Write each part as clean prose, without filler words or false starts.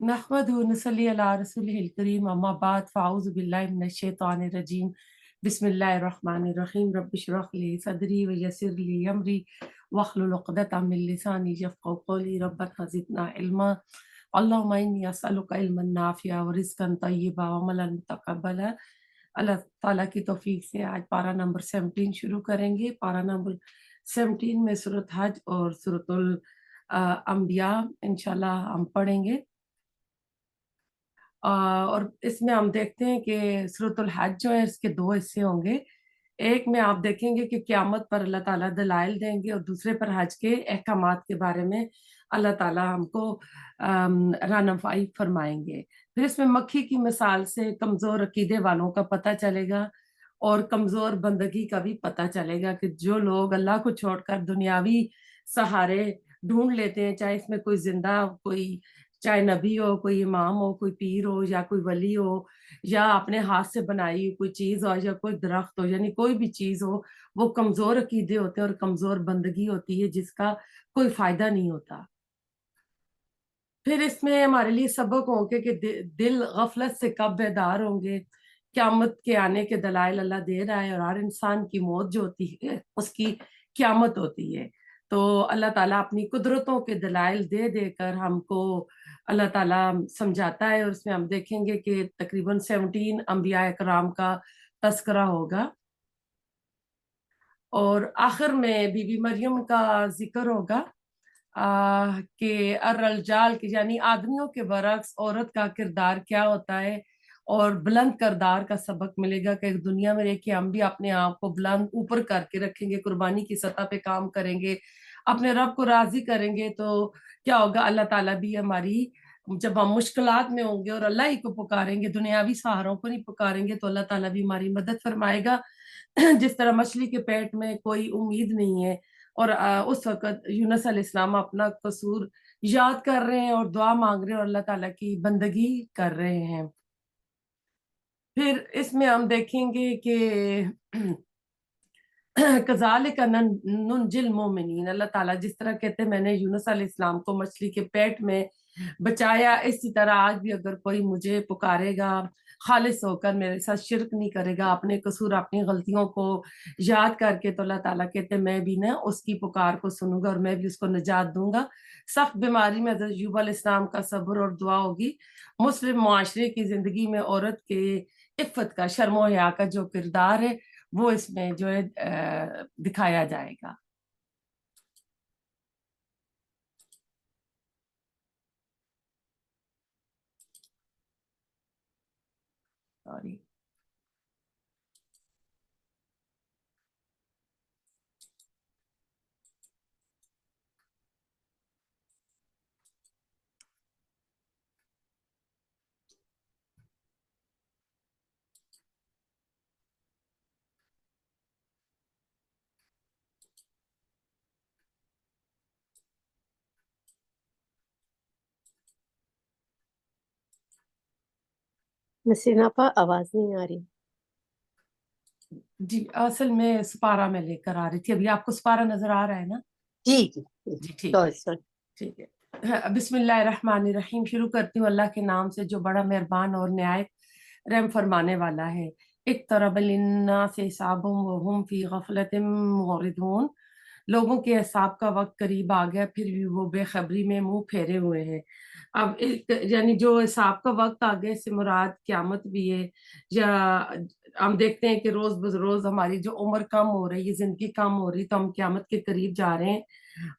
नहमदुहु व नसल्ली अला रसूलिहिल करीम अम्मा बाद फ़अऊज़ु बिल्लाहि मिनश शैतानिर रजीम बिस्मिल्लाहिर रहमानिर रहीम रब्बिशरह ली सदरी व यस्सिर ली अमरी वहलुल उक़दतम मिन लिसानी यफ़क़हू क़ौली रब्बना ज़िदना इल्मा अल्लाहुम्मा इन्नी अस्अलुका इल्मन नाफ़िअ व रिज़्क़न तय्यिबा व अमलन मुतक़ब्बला। अल्लाह ताला की तौफ़ीक से आज पारा नंबर 17 शुरू करेंगे। पारा नंबर 17 में सूरत हज और सूरतुल अंबिया इंशाल्लाह हम पढ़ेंगे। और इसमें हम देखते हैं कि सूरतुल हज जो है इसके 2 हिस्से होंगे। एक में आप देखेंगे कि क़यामत पर अल्लाह ताला दलाइल देंगे और दूसरे पर हज के अहकामात के बारे में अल्लाह ताला हमको रहनुमाई फरमाएँगे। फिर इसमें मक्खी की मिसाल से कमज़ोर अकीदे वालों का पता चलेगा और कमज़ोर बंदगी का भी पता चलेगा कि जो लोग अल्लाह को छोड़कर दुनियावी सहारे ढूँढ लेते हैं, चाहे इसमें कोई ज़िंदा कोई चाहे नबी हो, कोई इमाम हो, कोई पीर हो या कोई वली हो या अपने हाथ से बनाई हुई कोई चीज़ हो या कोई दरख्त हो, यानी कोई भी चीज़ हो, वो कमज़ोर अकीदे होते हैं और कमज़ोर बंदगी होती है जिसका कोई फ़ायदा नहीं होता। फिर इसमें हमारे लिए सबक होंगे कि दिल गफलत से कब बेदार होंगे। क़यामत के आने के दलाइल अल्लाह दे रहा है और हर इंसान की मौत जो होती है उसकी क़यामत होती है। तो अल्लाह ताला अपनी कुदरतों के दलाइल दे देकर हमको अल्लाह ताला समझाता है और इसमें हम देखेंगे कि तकरीबन 17 अंबिया इकराम का तज़किरा होगा और आखिर में बीबी मरियम का ज़िक्र होगा। कि अर्रजाल की यानी आदमियों के बरक्स औरत का किरदार क्या होता है और बुलंद किरदार का सबक मिलेगा कि दुनिया में रह के हम भी अपने आप को बुलंद ऊपर करके रखेंगे, कुर्बानी की सतह पे काम करेंगे, अपने रब को राज़ी करेंगे तो क्या होगा अल्लाह ताला भी हमारी जब हम मुश्किलात में होंगे और अल्लाह ही को पुकारेंगे, दुनियावी सहारों को नहीं पुकारेंगे तो अल्लाह ताला भी हमारी मदद फरमाएगा। जिस तरह मछली के पेट में कोई उम्मीद नहीं है और उस वक़्त यूनुस अलैहिस्सलाम अपना कसूर याद कर रहे हैं और दुआ माँग रहे हैं और अल्लाह ताला की बंदगी कर रहे हैं। फिर इसमें हम देखेंगे कि कज़ालिका नुनजिल मोमिनीन अल्लाह ताला जिस तरह कहते हैं मैंने यूनुस अलैहिस्सलाम को मछली के पेट में बचाया, इसी तरह आज भी अगर कोई मुझे पुकारेगा खालिस होकर मेरे साथ शिरक नहीं करेगा, अपने कसूर अपनी गलतियों को याद करके तो अल्लाह ताला कहते हैं मैं भी ना उसकी पुकार को सुनूंगा और मैं भी उसको निजात दूंगा। सख्त बीमारी में हज़रत अय्यूब अलैहिस्सलाम का सब्र और दुआ होगी। मुस्लिम मुआशरे की जिंदगी में औरत के इफ़्फ़त का शर्म और हया का जो किरदार है वो इसमें जो है दिखाया जाएगा। सॉरी। नसीना आपा आवाज नहीं आ रही। जी, असल में सुपारा मैं लेकर आ रही थी। अभी आपको सुपारा नज़र आ रहा है ना? जी जी जी, जी, ठीक सॉरी है, सॉरी। ठीक है। बिस्मिल्लाहिर्रहमानिर्रहीम शुरू करती हूँ अल्लाह के नाम से जो बड़ा मेहरबान और न्याय रहम फरमाने वाला है। इक़्तरब लिन्नासि हिसाबुहुम व हुम फ़ी गफ़लतिन मुअरिदून लोगों के हिसाब का वक़्त करीब आ गया फिर भी वो बेखबरी में मुँह फेरे हुए हैं। अब एक यानी जो हिसाब का वक़्त आ गया इससे मुराद क़यामत भी है या हम देखते हैं कि रोज़ बरोज़ हमारी जो उम्र कम हो रही है, ज़िंदगी कम हो रही है तो हम क़यामत के करीब जा रहे हैं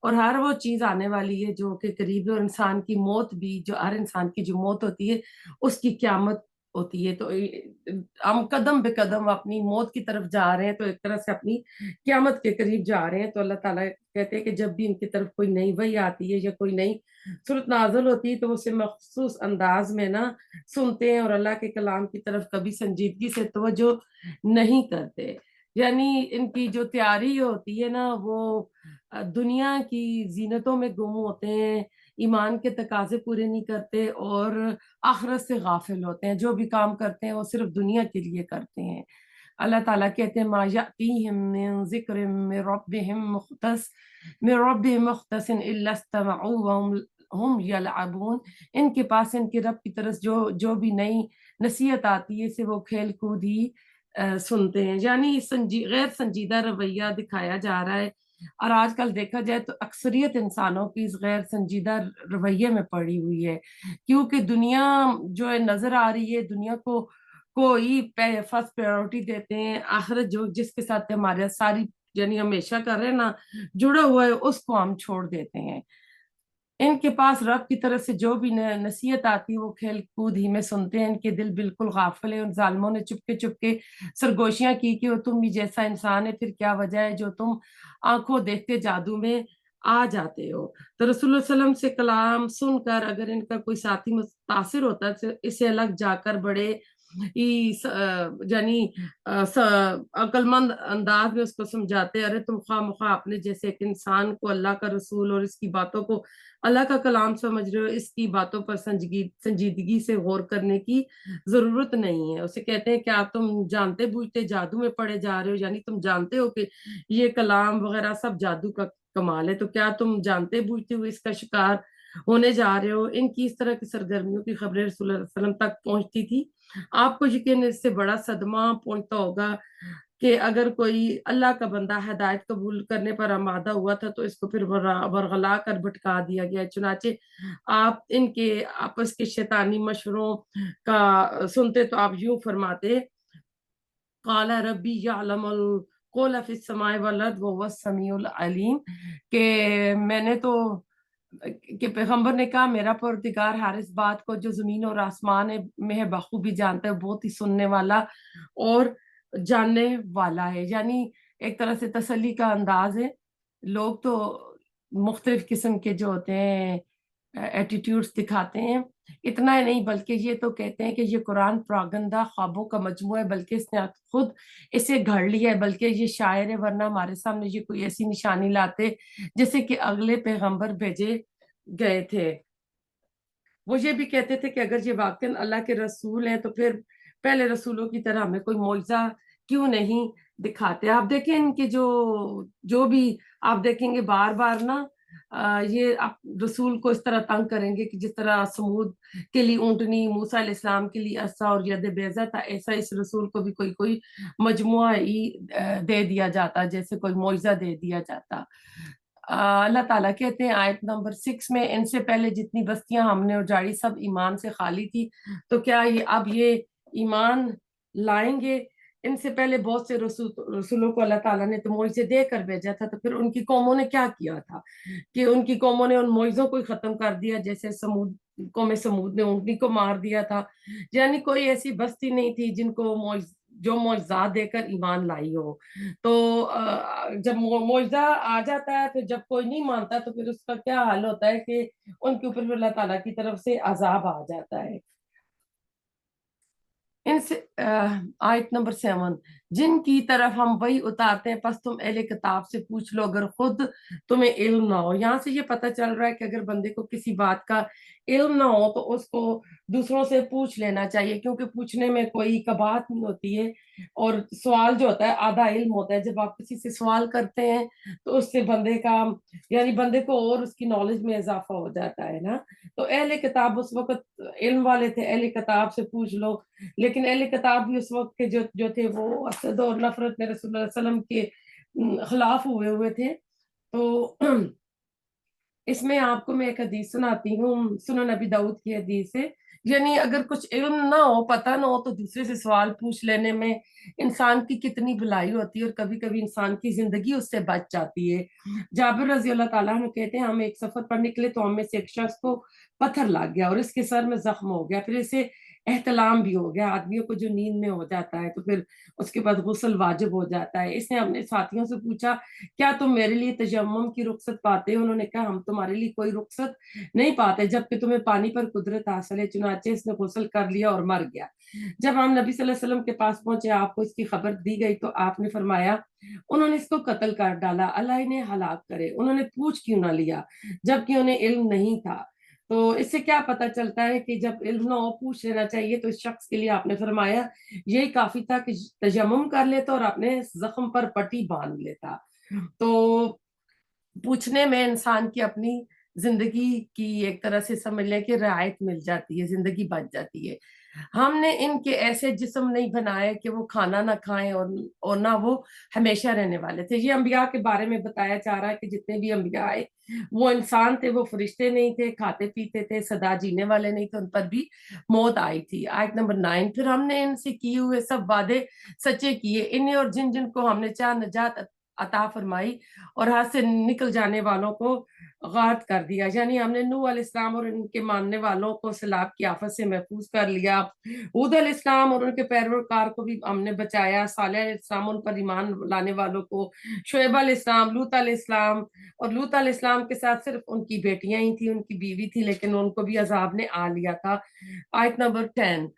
और हर वो चीज़ आने वाली है जो कि करीब है और इंसान की मौत भी जो हर इंसान की जो मौत होती है उसकी क़यामत होती है। तो हम कदम बे कदम अपनी मौत की तरफ जा रहे हैं तो एक तरह से अपनी क़यामत के करीब जा रहे हैं। तो अल्लाह ताला कहते हैं कि जब भी इनकी तरफ कोई नई वही आती है या कोई नई सूरत नाज़िल होती है तो उसे मख़सूस अंदाज़ में ना सुनते हैं और अल्लाह के कलाम की तरफ कभी संजीदगी से तवज्जो नहीं करते। यानी इनकी जो तैयारी होती है ना वो दुनिया की ज़ीनतों में गुम होते हैं, ईमान के तकाज़े पूरे नहीं करते और आखिरत से गाफिल होते हैं। जो भी काम करते हैं वो सिर्फ़ दुनिया के लिए करते हैं। अल्लाह ताला कहते हैं मा यातीहिम मिन ज़िक्रिन मिन रब्बिहिम मुख्तसिन इल्ला इस्तमऊhu व हुम हम यलअबून, इनके पास इनके रब की तरफ जो भी नई नसीहत आती है इसे वो खेल कूद ही सुनते हैं। यानी गैर संजीदा रवैया दिखाया जा रहा है। और आजकल देखा जाए तो अक्सरियत इंसानों की इस गैर संजीदा रवैये में पड़ी हुई है, क्योंकि दुनिया जो है नजर आ रही है, दुनिया को ही फर्स्ट प्रायोरिटी देते हैं। आखिरत जो जिसके साथ हमारे सारी यानी हमेशा कर रहे हैं ना, जुड़ा हुआ है, उसको हम छोड़ देते हैं। इनके पास रब की तरफ से जो भी नसीहत आती है वो खेल कूद ही में सुनते हैं। इनके दिल बिल्कुल गाफिल है। उन जालिमों ने चुपके चुपके सरगोशियां की कि वो तुम भी जैसा इंसान है, फिर क्या वजह है जो तुम आंखों देखते जादू में आ जाते हो। तो रसूलुल्लाह सल्लल्लाहु अलैहि वसल्लम से कलाम सुनकर अगर इनका कोई साथी मुतासिर होता तो इसे अलग जाकर बड़े यानी अक्लमंद अंदाज में उसको समझाते, अरे तुम खामखा अपने जैसे एक इंसान को अल्लाह का रसूल और इसकी बातों को अल्लाह का कलाम समझ रहे हो, इसकी बातों पर संजीदगी से गौर करने की जरूरत नहीं है। उसे कहते हैं क्या तुम जानते बूझते जादू में पड़े जा रहे हो, यानी तुम जानते हो कि ये कलाम वगैरह सब जादू का कमाल है, तो क्या तुम जानते बूझते हुए इसका शिकार होने जा रहे हो। इनकी इस तरह की सरगर्मियों की खबरें रसूल सल्लल्लाहु अलैहि वसल्लम तक पहुंचती थी। आपको यकीन इससे बड़ा सदमा पहुंचता होगा कि अगर कोई अल्लाह का बंदा हिदायत कबूल करने पर आमादा हुआ था तो इसको फिर वरगला कर भटका दिया गया। चुनाचे आप इनके आपस के शैतानी मशवरों का सुनते तो आप यूं फरमाते, काला रब्बी यालमुल कौला फिस समाए वल अर्द व हुवस समीउल अलीम, कि मैंने तो कि पैगंबर ने कहा मेरा परवरदिगार हर इस बात को जो जमीन और आसमान में है बखूबी जानता है, बहुत ही सुनने वाला और जानने वाला है। यानी एक तरह से तसल्ली का अंदाज है। लोग तो मुख्तलिफ किस्म के जो होते हैं एटीट्यूड्स दिखाते हैं। इतना ही नहीं बल्कि ये तो कहते हैं कि ये कुरान प्रागंदा ख्वाबों का मजमू है, बल्कि इसने खुद इसे घड़ लिया है, बल्कि ये शायर है, वरना हमारे सामने ये कोई ऐसी निशानी लाते जैसे कि अगले पैगंबर भेजे गए थे। वो ये भी कहते थे कि अगर ये वाकई अल्लाह के रसूल हैं तो फिर पहले रसूलों की तरह हमें कोई मौजज़ा क्यों नहीं दिखाते। आप देखें इनके जो भी आप देखेंगे बार बार ना ये आप रसूल को इस तरह तंग करेंगे कि जिस तरह समूद के लिए ऊंटनी, मूसा अलैहिस्सलाम के लिए असा और यद बेजा था, ऐसा इस रसूल को भी कोई कोई मजमुआ ही दे दिया जाता, जैसे कोई मौजज़ा दे दिया जाता। अल्लाह ताला कहते हैं आयत नंबर 6 में, इनसे पहले जितनी बस्तियां हमने उजाड़ी सब ईमान से खाली थी, तो क्या अब ये ईमान लाएंगे। इनसे पहले बहुत से रसूलों को अल्लाह ताला ने तो मोइज़े देकर भेजा था, तो फिर उनकी कौमों ने क्या किया था कि उनकी कौमों ने उन मोइज़ों को ही खत्म कर दिया, जैसे समूद कौम समूद ने ऊँटनी को मार दिया था। यानी कोई ऐसी बस्ती नहीं थी जिनको जो मोइज़ा देकर ईमान लाई हो। तो जब मुआवजा आ जाता है, फिर जब कोई नहीं मानता तो फिर उसका क्या हाल होता है कि उनके ऊपर अल्लाह ताला की तरफ से अजाब आ जाता है। इनसे आयत नंबर 7, जिनकी तरफ हम वही उतारते हैं बस तुम अहले किताब से पूछ लो अगर खुद तुम्हें इल्म ना हो। यहाँ से ये पता चल रहा है कि अगर बंदे को किसी बात का इल्म ना हो तो उसको दूसरों से पूछ लेना चाहिए, क्योंकि पूछने में कोई कबात नहीं होती है। और सवाल जो होता है आधा इल्म होता है। जब आप किसी से सवाल करते हैं तो उससे बंदे का यानी बंदे को और उसकी नॉलेज में इजाफा हो जाता है ना। तो अहले किताब उस वक्त इल्म वाले थे, अहले किताब से पूछ लो। लेकिन अहले किताब भी उस वक्त के जो थे वो असद और नफरत में रसूलुल्लाह सल्लल्लाहु अलैहि वसल्लम के खिलाफ हुए हुए थे। तो इसमें आपको मैं एक हदीस सुनाती हूँ, सुनन नबी दाऊद की हदीस है। यानी अगर कुछ इल्म ना हो, पता ना हो, तो दूसरे से सवाल पूछ लेने में इंसान की कितनी भलाई होती है और कभी कभी इंसान की जिंदगी उससे बच जाती है। जाबिर रजी अल्लाह ताला अन्हु कहते हैं हम एक सफर पर निकले तो हमें से एक शख्स को पत्थर लग गया और इसके सर में जख्म हो गया, फिर इसे एहतलाम भी हो गया। आदमियों को जो नींद में हो जाता है तो फिर उसके बाद गुस्ल वाजिब हो जाता है। इसने अपने साथियों से पूछा क्या तुम मेरे लिए तयम्मुम की रुखसत पाते हो। उन्होंने कहा हम तुम्हारे लिए कोई रुखसत नहीं पाते जबकि तुम्हें पानी पर कुदरत हासिल है। चुनाचे इसने गुस्ल कर लिया और मर गया। जब हम नबी सल्लल्लाहु अलैहि वसल्लम के पास पहुंचे, आपको इसकी खबर दी गई तो आपने फरमाया उन्होंने इसको कत्ल कर डाला, अल्लाह इन्हें हलाक करे। उन्होंने पूछ क्यों ना लिया जबकि उन्हें इल्म नहीं था। तो इससे क्या पता चलता है कि जब इल्म ना हो पूछ लेना चाहिए। तो इस शख्स के लिए आपने फरमाया यही काफी था कि तयम्मुम कर लेता और अपने जख्म पर पट्टी बांध लेता। तो पूछने में इंसान की अपनी जिंदगी की एक तरह से समझ लें कि रियायत मिल जाती है, जिंदगी बच जाती है। हमने इनके ऐसे जिस्म नहीं बनाए कि वो खाना ना खाएं और ना वो हमेशा रहने वाले थे। ये अंबिया के बारे में बताया जा रहा है कि जितने भी अंबिया आए वो इंसान थे, वो फरिश्ते नहीं थे, खाते पीते थे, सदा जीने वाले नहीं थे, उन पर भी मौत आई थी। आयत नंबर 9, फिर हमने इनसे किए हुए सब वादे सच्चे किए, इन्हें और जिन जिन को हमने चाह नजात अता फरमाई और हाथ से निकल जाने वालों को गायब कर दिया। यानी हमने नूह अलैहिस्सलाम और उनके मानने वालों को सैलाब की आफत से महफूज कर लिया। हूद अलैहिस्सलाम और उनके पैरोकार को भी हमने बचाया। सालेह अलैहिस्सलाम उन पर ईमान लाने वालों को, शुएब अलैहिस्सलाम, लूत अलैहिस्सलाम, और लूत अलैहिस्सलाम के साथ सिर्फ उनकी बेटियां ही थी, उनकी बीवी थी, लेकिन उनको भी अजाब ने आ लिया था। आयत नंबर 10,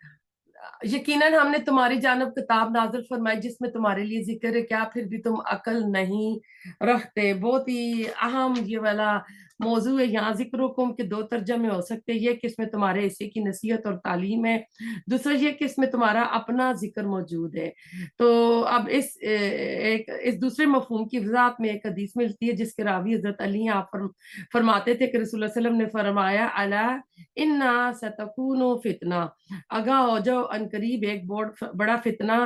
यकीनन हमने तुम्हारी जानब किताब नाज़िल फरमाई जिसमें तुम्हारे लिए जिक्र है, क्या फिर भी तुम अकल नहीं रखते। बहुत ही अहम ये वाला मौजू है। यहाँ जिक्र हुकुम के दो तर्जमे हो सकते हैं, ये कि इसमें तुम्हारे हिस्से की नसीहत और तालीम है, दूसरा ये कि इसमें तुम्हारा अपना जिक्र मौजूद है। तो अब इस दूसरे मफहूम की वजाहत में एक हदीस मिलती है जिसके रावी हजरत अली हैं। आप फरमाते थे कि रसूलुल्लाह सल्लल्लाहु अलैहि वसल्लम ने फरमाया, अला इन्ना सतकूनु फितना, आगाह हो जाओ, अनकरीब एक बड़ा फितना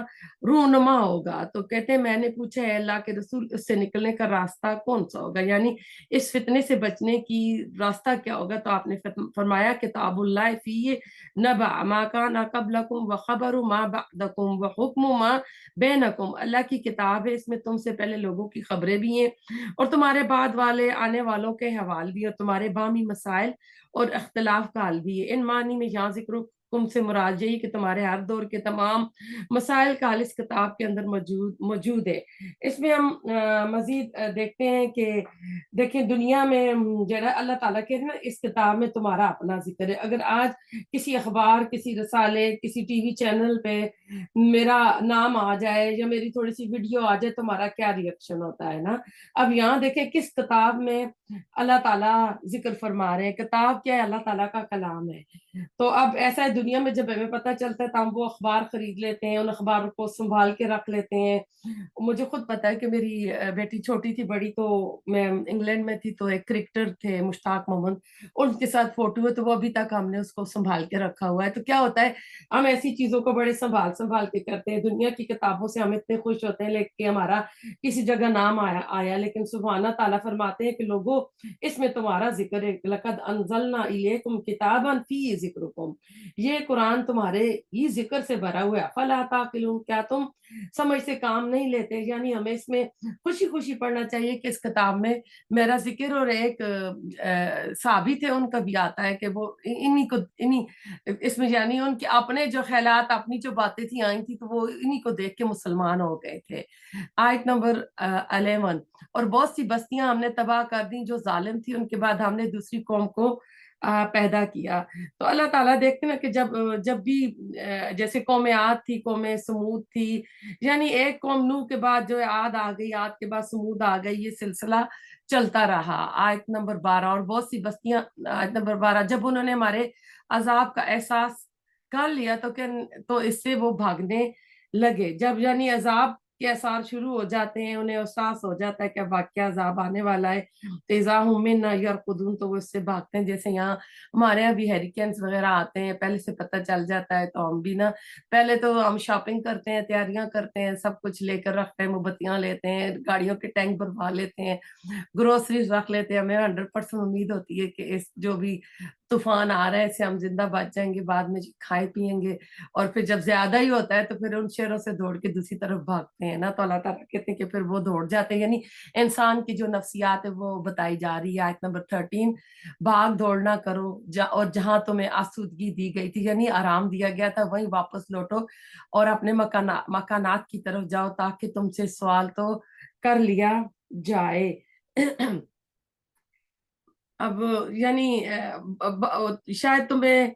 रूनुमा होगा। तो कहते हैं मैंने पूछा है अल्लाह के रसूल, उससे निकलने का रास्ता कौन सा होगा, यानी इस फितने से बचने की रास्ता क्या होगा। तो आपने फरमाया किताबुल्लाह फी नबा मा काना कबलकुम व खबरु मा बअदकुम व हुक्मु मा बैनकुम, अल्लाह की किताब है, इसमें तुमसे पहले लोगों की खबरें भी हैं और तुम्हारे बाद वाले आने वालों के हवाल भी, और तुम्हारे बामी मसाइल और अख्तिलाफ का हल भी है। इन मानी में यहाँ जिक्र हुक्म से मुराद यही कि तुम्हारे हर दौर के तमाम मसाइल का हल इस किताब के अंदर मौजूद मौजूद है। इसमें हम मजीद देखते हैं कि देखें दुनिया में जरा अल्लाह ताला के ना इस किताब में तुम्हारा अपना जिक्र है। अगर आज किसी अखबार, किसी रसाले, किसी टीवी चैनल पे मेरा नाम आ जाए या मेरी थोड़ी सी वीडियो आ जाए, तुम्हारा क्या रिएक्शन होता है ना। अब यहाँ देखें किस किताब में अल्लाह ताला जिक्र फरमा रहे हैं। किताब क्या है? अल्लाह ताला का कलाम है। तो अब ऐसा है दुनिया में, जब हमें पता चलता है तो हम वो अखबार खरीद लेते हैं, उन अखबारों को संभाल के रख लेते हैं। मुझे खुद पता है कि मेरी बेटी छोटी थी, बड़ी तो मैं इंग्लैंड में थी, तो एक क्रिकेटर थे मुश्ताक मोहम्मद, उनके साथ फोटो है, तो वो अभी तक हमने उसको संभाल के रखा हुआ है। तो क्या होता है, हम ऐसी चीजों को बड़े संभाल संभाल के करते हैं। दुनिया की किताबों से हम इतने खुश होते हैं लेके हमारा किसी जगह नाम आया, लेकिन सुभाना ताला फरमाते हैं कि लोगों इसमें तुम्हारा जिक्र है। लक़द अंज़लना इलैकुम किताबन फी ज़िक्रिकुम, ये कुरान तुम्हारे ही जिक्र से भरा हुआ है। फला ताक़िलून, क्या तुम समझ से काम नहीं लेते। यानी हमें इसमें खुशी खुशी पढ़ना चाहिए कि इस किताब में मेरा जिक्र, और एक साबित है उनका भी आता है कि वो इन्हीं इसमें, यानी उनके अपने जो ख्यालात, अपनी जो बातें थी आई थी, तो वो इन्हीं को देख के मुसलमान हो गए थे। आयत नंबर 11, और बहुत सी बस्तियां हमने तबाह कर दी जो जालिम थी, उनके बाद हमने दूसरी कौम को पैदा किया। तो अल्लाह ताला देखते ना कि जब जब भी जैसे कौम आद थी, कौम समूद थी, यानी एक कौम नूह के बाद जो है आद आ गई, आद के बाद समूद आ गई, ये सिलसिला चलता रहा। आयत नंबर 12, और बहुत सी बस्तियां, आयत नंबर 12, जब उन्होंने हमारे अजाब का एहसास कर लिया तो क्या, तो इससे वो भागने लगे। जब यानी अजाब के आसार शुरू हो जाते हैं, उन्हें एहसास हो जाता है कि वाकया अजाब आने वाला है, तेजा मिन्ना यरकुदून, तो वो इससे भागते हैं। जैसे यहाँ हमारे यहाँ भी हेरिकेन्स वगैरह आते हैं, पहले से पता चल जाता है, तो हम भी ना पहले तो हम शॉपिंग करते हैं, तैयारियां करते हैं, सब कुछ लेकर रखते हैं, मोमबत्तियां लेते हैं, गाड़ियों के टैंक भरवा लेते हैं, ग्रोसरीज रख लेते हैं। हमें 100% उम्मीद होती है कि इस जो भी तूफान आ रहा है इससे हम जिंदा बच जाएंगे, बाद में खाए पिएंगे। और फिर जब ज्यादा ही होता है तो फिर उन शहरों से दौड़ के दूसरी तरफ भागते हैं ना। तो अल्लाह ताला कहते हैं कि फिर वो दौड़ जाते हैं, यानी इंसान की जो नफ्सियात है वो बताई जा रही है। आयत नंबर 13, भाग दौड़ना करो और जहां तुम्हें आसूदगी दी गई थी, यानी आराम दिया गया था, वहीं वापस लौटो और अपने मकानात की तरफ जाओ, ताकि तुमसे सवाल तो कर लिया जाए। अब यानी शायद तुम्हें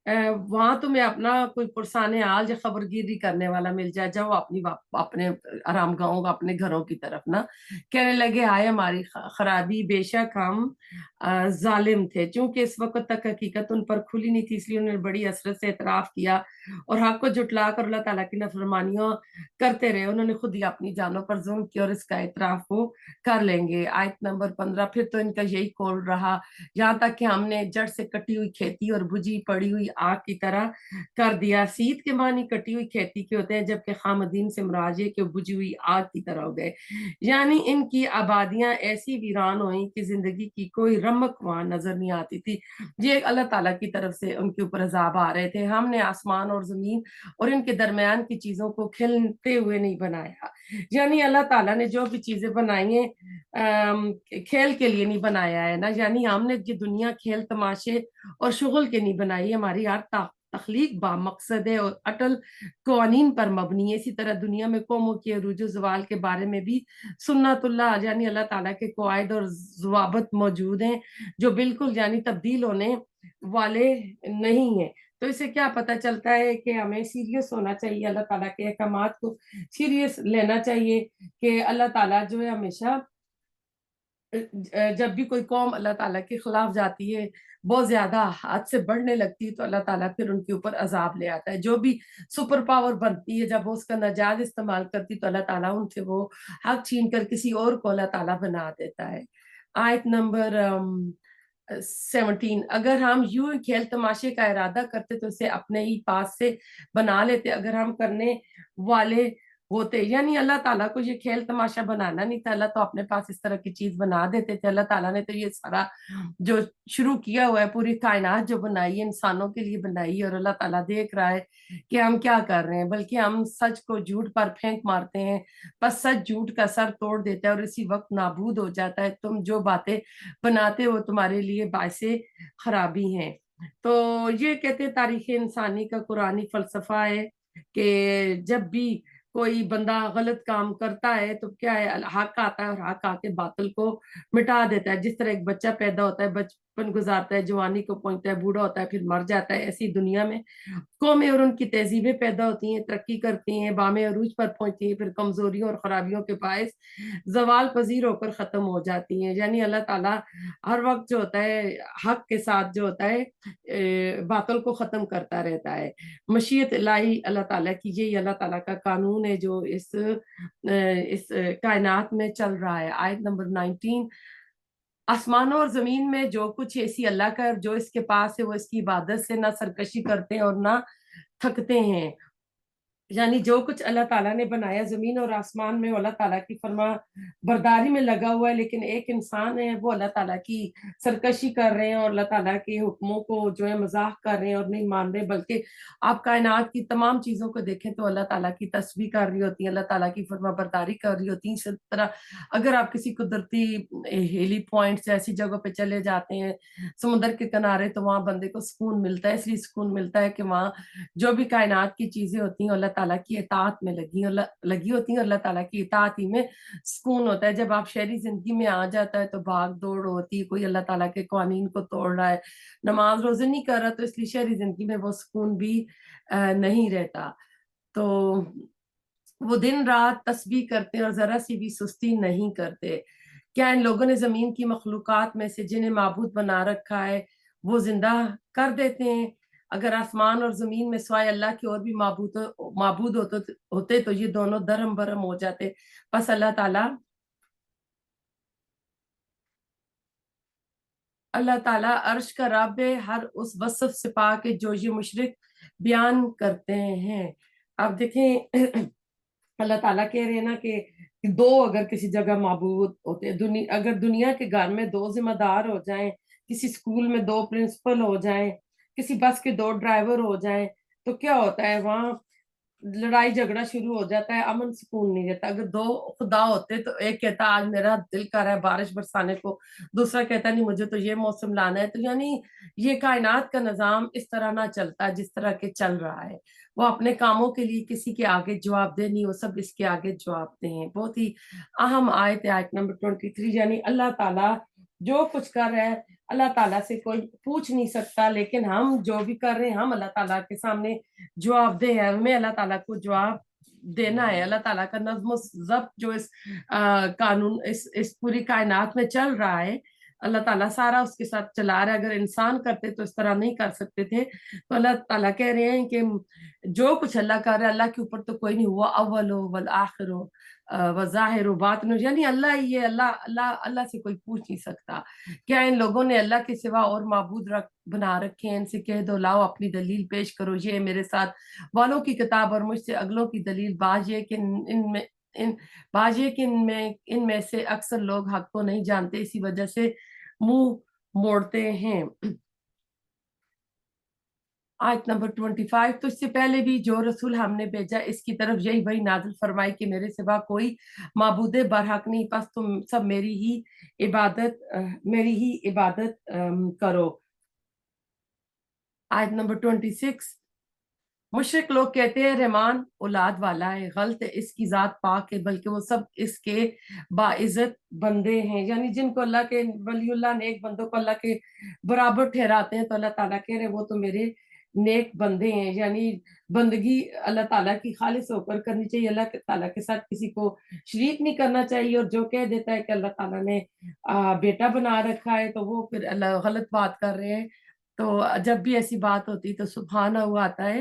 वहां तुम्हें अपना कोई पुरसाने आल या खबरगिरी करने वाला मिल जाए, जाओ अपनी अपने आराम गाहों अपने घरों की तरफ ना। कहने लगे आए हमारी खराबी, बेशक हम जालिम थे, क्योंकि इस वक्त तक हकीकत उन पर खुली नहीं थी, इसलिए उन्होंने बड़ी हसरत से एतराफ किया और हक को जुटला कर अल्लाह ताला की नफरमानियां करते रहे। उन्होंने खुद ही अपनी जानों पर जुल्म किया और इसका एतराफ वो कर लेंगे। आयत नंबर 15, फिर तो इनका यही कौल रहा, यहाँ तक कि हमने जड़ से कटी हुई खेती और बुझी पड़ी हुई आग की तरह कर दिया। सीत के मानी कटी हुई खेती के होते हैं, जबकि खामदीन से मुराद ये कि बुझी हुई आग की तरह हो गए। यानी इनकी आबादियां ऐसी वीरान हुई कि जिंदगी की कोई रमक वहां नजर नहीं आती थी। ये अल्लाह ताला की तरफ से उनके ऊपर अजाब आ रहे थे। हमने आसमान और जमीन और इनके दरमियान की चीजों को खिलते हुए नहीं बनाया। यानी अल्लाह ताला ने जो भी चीजें बनाई हैं खेल के लिए नहीं बनाया है ना। यानी हमने ये दुनिया खेल तमाशे और शुगल के नहीं बनाई है। हमारी हर तखलीक बामकसद है और अटल कवानीन पर मबनी है। इसी तरह दुनिया में कौमों के अरूज ज़वाल के बारे में भी सुन्नतुल्लाह यानी अल्लाह ताला के कवायद और ज़वाबत मौजूद हैं, जो बिल्कुल यानी तब्दील होने वाले नहीं है। तो इससे क्या पता चलता है कि हमें सीरियस होना चाहिए, अल्लाह ताला के अहकामात को सीरियस लेना चाहिए कि अल्लाह ताला जो है हमेशा जब भी कोई कौम अल्लाह ताला के खिलाफ जाती है, बहुत ज्यादा हद से बढ़ने लगती है, तो अल्लाह ताला फिर उनके ऊपर अजाब ले आता है। जो भी सुपर पावर बनती है, जब वो उसका नाजायज इस्तेमाल करती तो अल्लाह ताला उनसे वो हक छीन कर किसी और को अल्लाह ताला बना देता है। आयत नंबर 17, अगर हम यूं खेल तमाशे का इरादा करते तो इसे अपने ही पास से बना लेते, अगर हम करने वाले होते। यानी अल्लाह ताला को ये खेल तमाशा बनाना नहीं था, अल्लाह तो अपने पास इस तरह की चीज बना देते थे। अल्लाह ताला ने तो ये सारा जो शुरू किया हुआ है, पूरी कायनात जो बनाई है इंसानों के लिए बनाई है, और अल्लाह ताला देख रहा है कि हम क्या कर रहे हैं। बल्कि हम सच को झूठ पर फेंक मारते हैं, बस सच झूठ का सर तोड़ देता है और इसी वक्त नाबूद हो जाता है। तुम जो बातें बनाते हो तुम्हारे लिए बायसे खराबी हैं। तो ये कहते हैं तारीख इंसानी का कुरानी फलसफा है कि जब भी कोई बंदा गलत काम करता है तो क्या है, हक आता है और हक आके बातिल को मिटा देता है। जिस तरह एक बच्चा पैदा होता है, बचपन गुजारता है, जवानी को पहुंचता है, बूढ़ा होता है, फिर मर जाता है, ऐसी दुनिया में कौमें और उनकी तहजीबें पैदा होती हैं, तरक्की करती हैं, बामे अरूज पर पहुंचती हैं, फिर कमजोरियों और खराबियों के बायस जवाल पजीर होकर खत्म हो जाती हैं। यानी अल्लाह ताला हर वक्त जो होता है हक के साथ जो होता है बातल को खत्म करता रहता है। मशीयत इलाही अल्लाह ताला की, यही अल्लाह ताला का कानून है जो इस कायनात में चल रहा है। आयत नंबर 19, आसमानों और जमीन में जो कुछ ऐसी अल्लाह का जो इसके पास है, वो इसकी इबादत से ना सरकशी करते हैं और ना थकते हैं। यानी जो कुछ अल्लाह ताला ने बनाया जमीन और आसमान में, वो अल्लाह ताला की फरमा बरदारी में लगा हुआ है। लेकिन एक इंसान है, वो अल्लाह ताला की सरकशी कर रहे हैं और अल्लाह ताला के हुक्मों को जो है मजाक कर रहे हैं और नहीं मान रहे। बल्कि आप कायनात की तमाम चीजों को देखें तो अल्लाह ताला की तस्बीह कर रही होती है, अल्लाह ताला की फरमा बरदारी कर रही होती है। इसी तरह अगर आप किसी कुदरती हिली पॉइंट्स ऐसी जगह पे चले जाते हैं, समुद्र के किनारे, तो वहां बंदे को सुकून मिलता है। इसलिए सुकून मिलता है कि वहाँ जो भी कायनात की चीजें होती हैं अल्लाह ताला की इताअत में लगी होती हैं, अल्लाह ताला की इताअत ही में सुकून होता है। जब आप शहरी जिंदगी में आ जाता है तो भाग दौड़ होती है, कोई अल्लाह ताला के कानून को तोड़ रहा है, नमाज रोजे नहीं कर रहा, तो इसलिए शहरी जिंदगी में वो सुकून भी नहीं रहता। तो वो दिन रात तस्बीह करते हैं और जरा सी भी सुस्ती नहीं करते। क्या इन लोगों ने जमीन की मखलूकात में से जिन्हें माबूद बना रखा है वो जिंदा कर देते हैं? अगर आसमान और जमीन में सिवाय अल्लाह के और भी माबूद होते तो ये दोनों दरम बरम हो जाते। बस अल्लाह ताला अर्श का रब है, हर उस वसफ से पाक है जो ये मुशरिक बयान करते हैं। अब देखें अल्लाह ताला कह रहे हैं ना कि दो अगर किसी जगह माबूद होते हैं, अगर दुनिया के घर में दो जिम्मेदार हो जाएं, किसी स्कूल में दो प्रिंसिपल हो जाएं, किसी बस के दो ड्राइवर हो जाएं, तो क्या होता है, वहां लड़ाई झगड़ा शुरू हो जाता है, अमन सुकून नहीं रहता। अगर दो खुदा होते तो एक कहता आज मेरा दिल कर रहा है बारिश बरसाने को, दूसरा कहता नहीं मुझे तो ये मौसम लाना है। तो यानी ये कायनात का निजाम इस तरह ना चलता जिस तरह के चल रहा है। वो अपने कामों के लिए किसी के आगे जवाबदेह नहीं, वो सब इसके आगे जवाबदेह हैं। बहुत ही अहम आयत है, आयत नंबर 23। यानी अल्लाह ताला جو کچھ کر رہا ہے اللہ تعالیٰ سے کوئی پوچھ نہیں سکتا، لیکن ہم جو بھی کر رہے ہیں ہم اللہ تعالیٰ کے سامنے جواب دہ ہے، ہمیں اللہ تعالیٰ کو جواب دینا ہے۔ اللہ تعالیٰ کا نظم و ضبط جو اس قانون اس پوری کائنات میں چل رہا ہے، اللہ تعالیٰ سارا اس کے ساتھ چلا رہا ہے۔ اگر انسان کرتے تو اس طرح نہیں کر سکتے تھے۔ تو اللہ تعالیٰ کہہ رہے ہیں کہ جو کچھ اللہ کر رہا ہے اللہ کے اوپر تو کوئی نہیں ہوا، اول ہو والآخر ہو وظاہر و باطن ہو، یعنی اللہ ہی ہے، اللہ سے کوئی پوچھ نہیں سکتا۔ کیا ان لوگوں نے اللہ کے سوا اور معبود بنا رکھے ہیں؟ ان سے کہہ دو لاؤ اپنی دلیل پیش کرو، یہ میرے ساتھ والوں کی کتاب اور مجھ سے اگلوں کی دلیل۔ باز یہ کہ ان میں سے اکثر لوگ حق کو نہیں جانتے، اسی وجہ سے منہ موڑتے ہیں۔ آیت نمبر 25، تو اس سے پہلے بھی جو رسول ہم نے بھیجا اس کی طرف یہی وہی نازل فرمائی کہ میرے سوا کوئی معبود برحق نہیں، پس تم سب میری ہی عبادت کرو۔ آیت نمبر 26، مشرک لوگ کہتے ہیں رحمان اولاد والا ہے، غلط ہے، اس کی ذات پاک ہے، بلکہ وہ سب اس کے باعزت بندے ہیں۔ یعنی جن کو اللہ کے ولی اللہ نیک بندوں کو اللہ کے برابر ٹھہراتے ہیں تو اللہ تعالیٰ کہہ رہے وہ تو میرے نیک بندے ہیں۔ یعنی بندگی اللہ تعالیٰ کی خالص ہو کر کرنی چاہیے، اللہ تعالیٰ کے ساتھ کسی کو شریک نہیں کرنا چاہیے۔ اور جو کہہ دیتا ہے کہ اللہ تعالیٰ نے بیٹا بنا رکھا ہے تو وہ پھر اللہ غلط بات کر رہے ہیں۔ تو جب بھی ایسی بات ہوتی تو سبحانہ ہوا آتا ہے،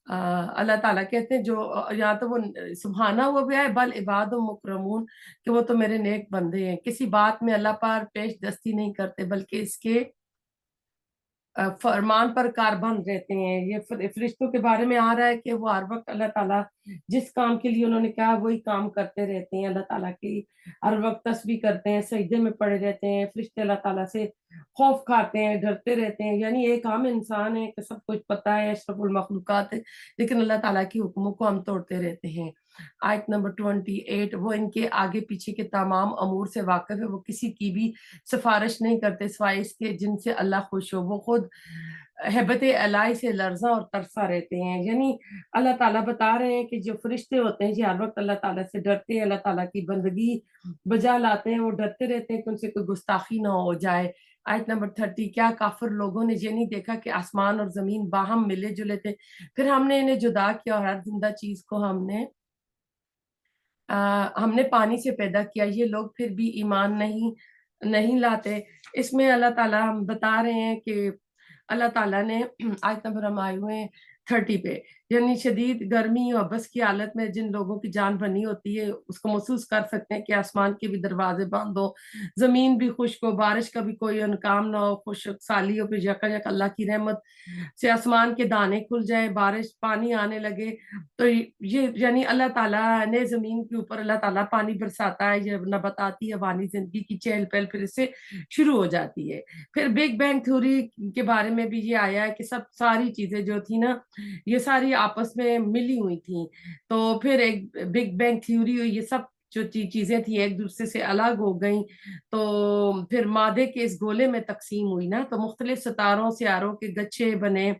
اللہ تعالیٰ کہتے ہیں جو یا تو وہ سبحانہ ہوا بھی ہے، بل عباد و مکرمون، کہ وہ تو میرے نیک بندے ہیں۔ کسی بات میں اللہ پر پیش دستی نہیں کرتے بلکہ اس کے فرمان پر کاربند رہتے ہیں۔ یہ فرشتوں کے بارے میں آ رہا ہے کہ وہ ہر وقت اللہ تعالیٰ جس کام کے لیے انہوں نے کہا وہی کام کرتے رہتے ہیں، اللہ تعالیٰ کی ہر وقت تسبیح کرتے ہیں، سجدے میں پڑے رہتے ہیں۔ فرشتے اللہ تعالیٰ سے خوف کھاتے ہیں، ڈرتے رہتے ہیں۔ یعنی ایک عام انسان ہے کہ سب کچھ پتہ ہے، اشرف المخلوقات ہے، لیکن اللہ تعالیٰ کی حکموں کو ہم توڑتے رہتے ہیں۔ آیت نمبر 28، وہ ان کے آگے پیچھے کے تمام امور سے واقف ہے، وہ کسی کی بھی سفارش نہیں کرتے سوائے اس کے جن سے اللہ خوش ہو، وہ خود ہیبت الہی سے لرزاں اور ترسا رہتے ہیں۔ یعنی اللہ تعالیٰ بتا رہے ہیں کہ جو فرشتے ہوتے ہیں یہ ہر وقت اللہ تعالیٰ سے ڈرتے ہیں، اللہ تعالیٰ کی بندگی بجا لاتے ہیں، وہ ڈرتے رہتے ہیں کہ ان سے کوئی گستاخی نہ ہو جائے۔ آیت نمبر 30، کیا کافر لوگوں نے یہ نہیں دیکھا کہ آسمان اور زمین باہم ملے جلے تھے، پھر ہم نے انہیں جدا کیا اور ہر زندہ چیز کو ہم نے پانی سے پیدا کیا، یہ لوگ پھر بھی ایمان نہیں لاتے۔ اس میں اللہ تعالیٰ ہم بتا رہے ہیں کہ اللہ تعالیٰ نے آیت نمبر ہم آئے ہوئے ہیں 30 پہ، یعنی شدید گرمی اور بس کی حالت میں جن لوگوں کی جان بنی ہوتی ہے اس کو محسوس کر سکتے ہیں کہ آسمان کے بھی دروازے بند ہو، زمین بھی خشک ہو، بارش کا بھی کوئی انکام نہ ہو، خشک سالی ہو، پھر یکایک اللہ کی رحمت سے آسمان کے دانے کھل جائیں، بارش پانی آنے لگے۔ تو یہ یعنی اللہ تعالیٰ نے زمین کے اوپر اللہ تعالیٰ پانی برساتا ہے، یہ نباتاتی حیوانی زندگی کی چہل پہل پھر اس سے شروع ہو جاتی ہے۔ پھر بگ بینگ تھیوری کے بارے میں بھی یہ آیا ہے کہ ساری چیزیں جو تھی نا یہ ساری آپس میں ملی ہوئی تھیں، تو پھر ایک بگ بینگ تھیوری ہوئی، یہ سب جو چیزیں تھیں ایک دوسرے سے الگ ہو گئیں، تو پھر مادے کے اس گولے میں تقسیم ہوئی نا، تو مختلف ستاروں سیاروں کے گچھے بنے،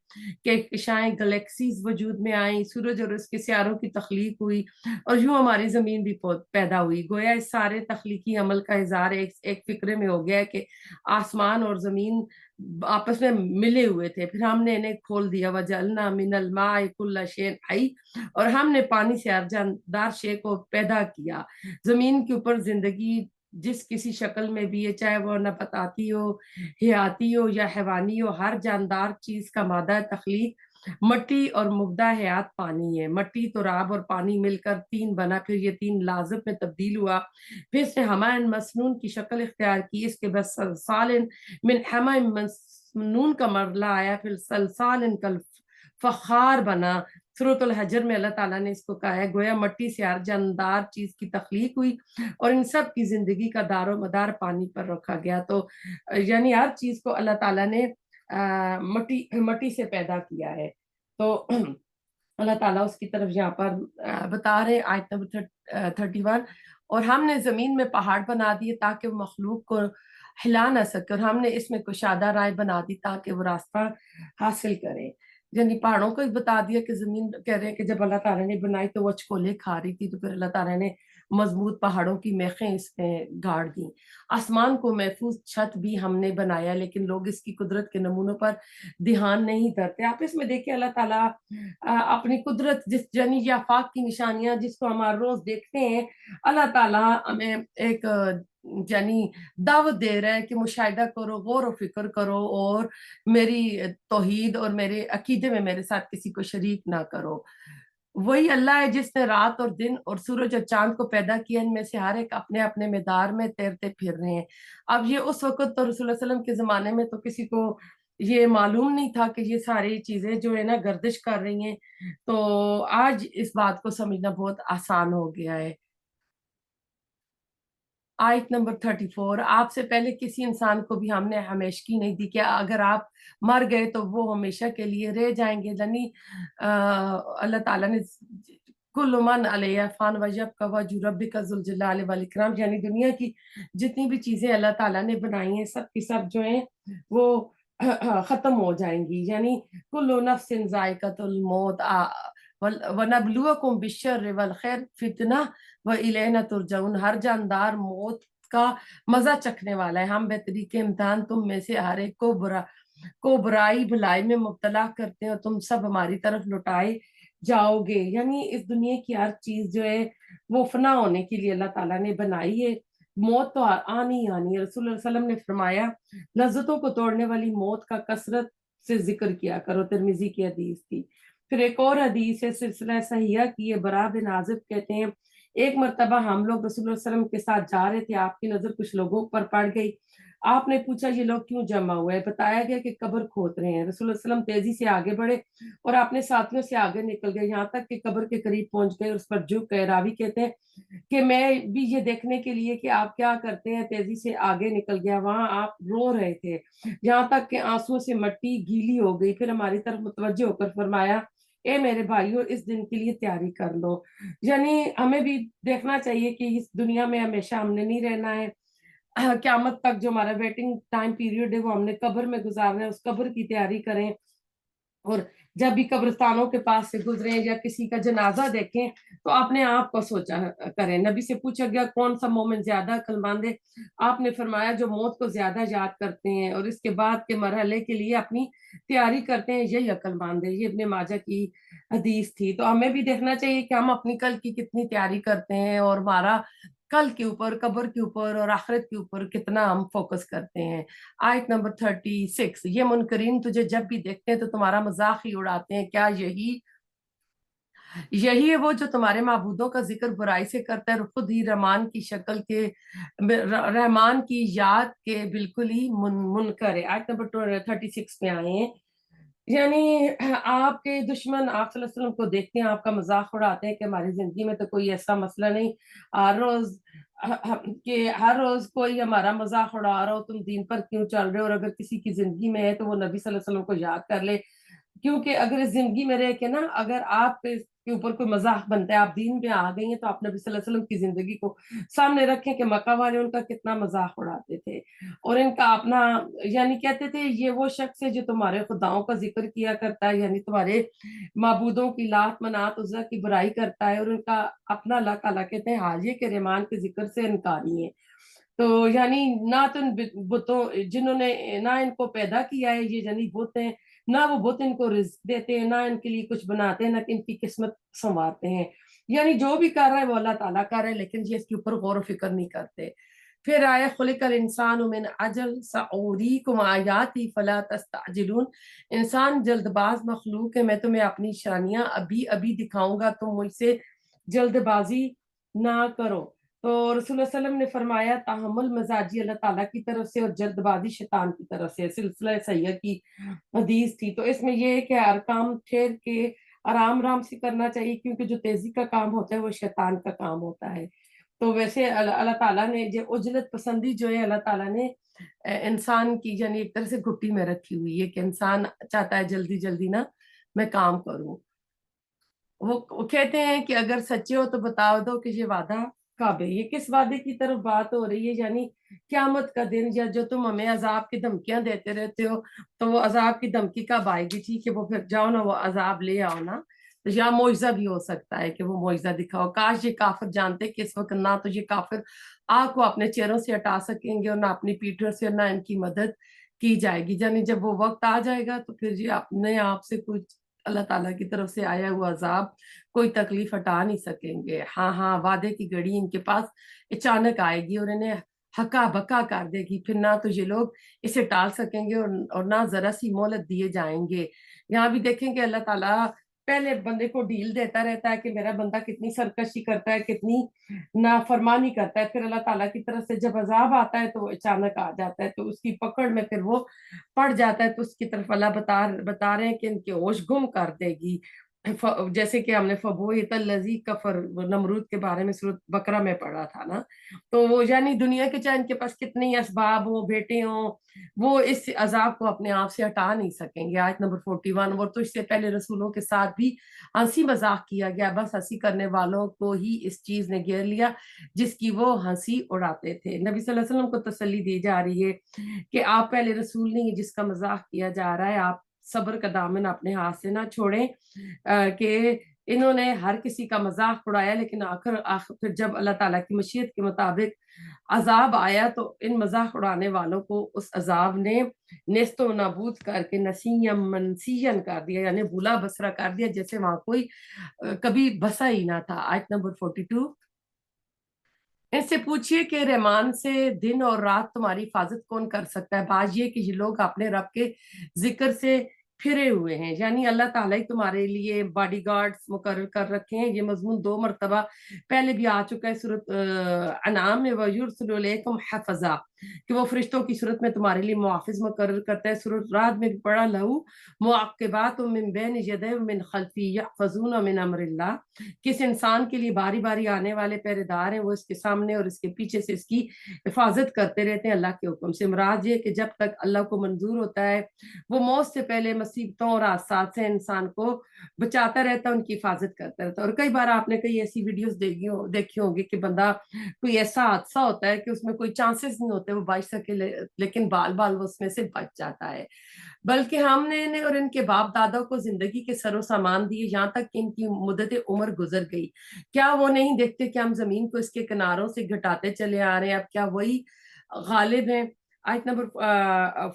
کہکشائیں گلیکسیز وجود میں آئیں، سورج اور اس کے سیاروں کی تخلیق ہوئی، اور یوں ہماری زمین بھی پیدا ہوئی۔ گویا اس سارے تخلیقی عمل کا اظہار ایک فکرے میں ہو گیا ہے کہ آسمان اور زمین آپس میں ملے ہوئے تھے، پھر ہم نے انہیں کھول دیا، وَجَعَلْنَا مِنَ الْمَاءِ كُلَّ شَيْءٍ حَيٍّ، اور ہم نے پانی سے ہر جاندار شے کو پیدا کیا۔ زمین کے اوپر زندگی جس کسی شکل میں بھی ہے، چاہے وہ نباتاتی ہو، حیاتی ہو یا حیوانی ہو، ہر جاندار چیز کا مادہ تخلیق مٹی اور مبدع حیات پانی ہے۔ مٹی تراب اور پانی مل کر تین بنا، پھر یہ تین لازم میں تبدیل ہوا، پھر اس نے حمائن مسنون کی شکل اختیار کی، اس کے بعد سلسال من حمأ مسنون کا مرلہ آیا، پھر سلسال کل فخار بنا۔ سورۃ الحجر میں اللہ تعالیٰ نے اس کو کہا ہے گویا مٹی سے ہر جاندار چیز کی تخلیق ہوئی اور ان سب کی زندگی کا دار و مدار پانی پر رکھا گیا۔ تو یعنی ہر چیز کو اللہ تعالیٰ نے مٹی سے پیدا کیا ہے۔ تو اللہ تعالیٰ اس کی طرف یہاں پر بتا رہے آیت نمبر 31، اور ہم نے زمین میں پہاڑ بنا دیے تاکہ وہ مخلوق کو ہلا نہ سکے، اور ہم نے اس میں کشادہ رائے بنا دی تاکہ وہ راستہ حاصل کرے۔ यानी पहाड़ों को ही बता दिया कि जमीन, कह रहे हैं कि जब अल्लाह ताला ने बनाई तो वो चकोले खा रही थी, तो फिर अल्लाह ताला ने मजबूत पहाड़ों की मेखें इसमें गाड़ दी। आसमान को महफूज छत भी हमने बनाया, लेकिन लोग इसकी कुदरत के नमूनों पर ध्यान नहीं करते। आप इसमें देखिए अल्लाह ताला अपनी कुदरत, जिस यानी ये आफाक की निशानियां जिसको हम हर रोज देखते हैं, अल्लाह ताला हमें एक यानी दावत दे रहा है कि मुशाहिदा करो, गौर व फिक्र करो, और मेरी तौहीद और मेरे अकीदे में मेरे साथ किसी को शरीक ना करो। वही अल्लाह है जिसने रात और दिन और सूरज और चांद को पैदा किया, इनमें से हर एक अपने अपने मेदार में तैरते फिर रहे हैं। अब ये उस वक्त तो रसूल सल्लल्लाहु अलैहि वसल्लम के जमाने में तो किसी को ये मालूम नहीं था कि ये सारी चीजें जो है ना गर्दिश कर रही हैं, तो आज इस बात को समझना बहुत आसान हो गया है। आयत नंबर 34, आपसे पहले किसी इंसान को भी हमने हमेशगी नहीं दी कि अगर आप मर गए तो वो हमेशा के लिए रह जाएंगे। यानी अल्लाह ताला ने कुल्लु मन अलैहा फान वयब्का वजहु रब्बिका जुल जलाली वल इकराम, यानी दुनिया की जितनी भी चीजें अल्लाह ताला ने बनाई हैं सब की सब जो हैं वो खत्म हो जाएंगी। यानी कुल्लु नफ्सिन जायकातुल मौत वनबलुवकुम बिश्शर्रि वल खैर फितना व इलैना तुरजाउन, हर जानदार मौत का मजा चखने वाला है, हम बेहतरी के इम्तिहान तुम में से हर एक को बुराई भलाई में मुब्तला करते हैं और तुम सब हमारी तरफ लौटाए जाओगे। यानी इस दुनिया की हर चीज जो है वो फना होने के लिए अल्लाह ताला ने बनाई है। मौत तो आनी ही आनी है। रसूल सल्लल्लाहु अलैहि वसल्लम ने फरमाया, लज्जतों को तोड़ने वाली मौत का कसरत से जिक्र किया करो, तिरमिजी की हदीस थी। फिर एक और हदीस है सिलसिला सहिया की, ये बरा बिन आजिब कहते हैं, एक मर्तबा हम लोग रसूल सल्लल्लाहु अलैहि वसल्लम के साथ जा रहे थे, आपकी नजर कुछ लोगों पर पड़ गई। आपने पूछा ये लोग क्यों जमा हुए हैं? बताया गया कि कब्र खोद रहे हैं। रसूल सल्लल्लाहु अलैहि वसल्लम तेजी से आगे बढ़े और अपने साथियों से आगे निकल गए, यहाँ तक कि कब्र के करीब पहुंच गए। उस पर झुक गए। रावी कहते हैं कि मैं भी ये देखने के लिए कि आप क्या करते हैं तेजी से आगे निकल गया। वहां आप रो रहे थे, यहाँ तक कि आंसुओं से मिट्टी गीली हो गई। फिर हमारी तरफ मुतवज्जो होकर फरमाया, ए मेरे भाइयों, इस दिन के लिए तैयारी कर लो। यानी हमें भी देखना चाहिए कि इस दुनिया में हमेशा हमने नहीं रहना है। क्यामत तक जो हमारा वेटिंग टाइम पीरियड है वो हमने कब्र में गुजारना है, उस कब्र की तैयारी करें। और जब भी कब्रिस्तानों के पास से गुजरे या किसी का जनाजा देखें तो अपने आप को सोचा करें। नबी से पूछा गया कौन सा मोमिन ज्यादा अक्लमंद है? आपने फरमाया जो मौत को ज्यादा याद करते हैं और इसके बाद के मरहले के लिए अपनी तैयारी करते हैं, यही अक्लमंद है। ये इब्ने माजा की हदीस थी। तो हमें भी देखना चाहिए कि हम अपनी कल की कितनी तैयारी करते हैं और हमारा कल के ऊपर, कब्र के ऊपर और आखिरत के ऊपर कितना हम फोकस करते हैं। आयत नंबर 36, ये मुनकरीन तुझे जब भी देखते हैं तो तुम्हारा मजाक ही उड़ाते हैं, क्या यही यही है वो जो तुम्हारे माबूदों का जिक्र बुराई से करता है और खुद ही रहमान की शक्ल के, रहमान की याद के बिल्कुल ही मुनकर है। आयत नंबर 36 में आए हैं। यानी आपके दुश्मन आप सल्लल्लाहु अलैहि वसल्लम को देखते हैं, आपका मजाक उड़ाते हैं कि हमारी जिंदगी में तो कोई ऐसा मसला नहीं, हर रोज कि हर रोज कोई हमारा मजाक उड़ा रहा हो, तुम दीन पर क्यों चल रहे हो? और अगर किसी की जिंदगी में है तो वो नबी सल्लल्लाहु अलैहि वसल्लम को याद कर ले, क्योंकि अगर इस जिंदगी में रह के ना अगर आप के ऊपर कोई मजाक बनता है, आप दीन पे आ गई हैं, तो आप नबी सल्लल्लाहु अलैहि वसल्लम की जिंदगी को सामने रखें कि मक्का वाले उनका कितना मजाक उड़ाते थे और इनका अपना, यानी कहते थे ये वो शख्स है जो तुम्हारे खुदाओं का जिक्र किया करता है, यानी तुम्हारे माबूदों की लात मनात उज़्ज़ा की बुराई करता है और उनका अपना अल्लाह ताला कहते हैं हाजिर के रहमान के जिक्र से इनकारी है। तो यानी ना तो इन बुतों जिन्होंने ना इनको पैदा किया है, ये यानी बुत हैं, ना वो बुत इनको रिज्क देते हैं, ना इनके लिए कुछ बनाते हैं, ना कि इनकी किस्मत संवारते हैं। यानी जो भी कर रहा है वो अल्लाह ताला कर रहा है, लेकिन ये इसके ऊपर गौर फिक्र नहीं करते। फिर आया खुलिकल इंसान मिन अजल सऊरीकुम आयाती फला तस्ताजिलून, इंसान जल्दबाज मखलूक है, मैं तुम्हें अपनी निशानियां अभी अभी दिखाऊंगा, तुम मुझसे जल्दबाजी ना करो। तो रसूल सल्लम ने फरमाया तहम्मुल मजाजी अल्लाह ताला की तरफ से और जल्दबाजी शैतान की तरफ से, सिलसिला सैय्यद की हदीस थी। तो इसमें ये है कि हर काम ठहर के आराम आराम से करना चाहिए, क्योंकि जो तेजी का काम होता है वो शैतान का काम होता है। तो वैसे अल्लाह ताला ने जो उजलत पसंदी जो है अल्लाह ताला ने इंसान की यानी एक तरह से घुट्टी में रखी हुई है कि इंसान चाहता है जल्दी जल्दी ना मैं काम करूं। वो कहते हैं कि अगर सच्चे हो तो बता दो कि ये वादा काबे, ये किस वादे की तरफ बात हो रही है? यानी क्यामत का दिन, या जो तुम हमें अजाब की धमकियां देते रहते हो, तो वो अजाब की धमकी कब आएगी? ठीक है, वो फिर जाओ ना, वो अजाब ले आओ ना। तो या मुआवजा भी हो सकता है कि वो मुआवजा दिखाओ। काश ये काफिर जानते कि इस वक्त ना तो ये काफिर आग को अपने चेहरों से हटा सकेंगे और ना अपनी पीठों से, और ना इनकी मदद की जाएगी। यानी जब वो वक्त आ जाएगा तो फिर ये अपने आप से कुछ अल्लाह ताला की तरफ से आया हुआ अजाब कोई तकलीफ हटा नहीं सकेंगे। हाँ हाँ, वादे की घड़ी इनके पास अचानक आएगी और इन्हें हका बका कर देगी। फिर ना तो ये लोग इसे टाल सकेंगे और ना जरा सी मोहलत दिए जाएंगे। यहाँ भी देखेंगे अल्लाह ताला पहले बंदे को ढील देता रहता है कि मेरा बंदा कितनी सरकशी करता है, कितनी नाफरमानी करता है। फिर अल्लाह ताला की तरफ से जब अजाब आता है तो वो अचानक आ जाता है, तो उसकी पकड़ में फिर वो पड़ जाता है। तो उसकी तरफ अल्लाह बता रहे हैं कि इनके होश गुम कर देगी। जैसे कि हमने फबोतल्लज़ी कफर, वो नमरूद के बारे में सूरत बकरा में पढ़ा था ना। तो वो यानी दुनिया के चाहे इनके पास कितने ही असबाब हो, बेटे हों, वो इस अजाब को अपने आप से हटा नहीं सकेंगे। आयत नंबर 41। वो तो इससे पहले रसूलों के साथ भी हंसी मजाक किया गया, बस हंसी करने वालों को ही इस चीज ने घेर लिया जिसकी वो हंसी उड़ाते थे। नबी सल्लल्लाहु अलैहि वसल्लम को तसल्ली दी जा रही है कि आप पहले रसूल नहीं है जिसका मजाक किया जा रहा है। आप सब्र का दामन अपने हाथ से ना छोड़ें कि इन्होंने हर किसी का मजाक उड़ाया, लेकिन आखिर आखिर फिर जब अल्लाह ताला की मशीयत के मुताबिक अजाब आया तो इन मजाक उड़ाने वालों को उस अजाब ने नेस्तो नाबूद करके नसीयम मनसियन कर दिया, यानी भूला बसरा कर दिया, जैसे वहां कोई कभी बसा ही ना था। आयत नंबर 42। इनसे पूछिए कि रहमान से दिन और रात तुम्हारी हिफाजत कौन कर सकता है? बात ये कि ये लोग अपने रब के जिक्र से फिरे हुए हैं, यानी अल्लाह ताला ही तुम्हारे लिए बॉडी गार्ड्स मुकर्रर कर रखे हैं। ये मजमून 2 मरतबा पहले भी आ चुका है सूरत अनाम में, वयुरसलुलैकुम हफजा, कि वो फरिश्तों की सूरत में तुम्हारे लिए मुआफिज मुकर्रर करता है। सूरत रात में भी पढ़ा, लहू मुअक्किबात मिन बैन यदैहि व मिन खल्फी यहफज़ून मिन अम्रिल्लाह, किस इंसान के लिए बारी बारी आने वाले पहरेदार हैं, वो इसके सामने और इसके पीछे से इसकी हिफाजत करते रहते हैं अल्लाह के हुक्म से। मुराद ये कि जब तक अल्लाह को मंजूर होता है वो मौत से पहले मुसीबतों और हादसात से इंसान को बचाता रहता है, उनकी हिफाजत करता रहता है। और कई बार आपने कई ऐसी वीडियोस देखी होंगी कि बंदा, कोई ऐसा हादसा होता है कि उसमें कोई चांसेस नहीं होते वो बच सके, लेकिन बाल बाल वो उसमें से बच जाता है। बल्कि हमने इन्हें और इनके बाप दादा को जिंदगी के सरो सामान दिए, यहाँ तक कि इनकी मुद्दत उम्र गुजर गई। क्या वो नहीं देखते कि हम जमीन को इसके किनारों से घटाते चले आ रहे हैं? अब क्या वही गालिब हैं? आयत नंबर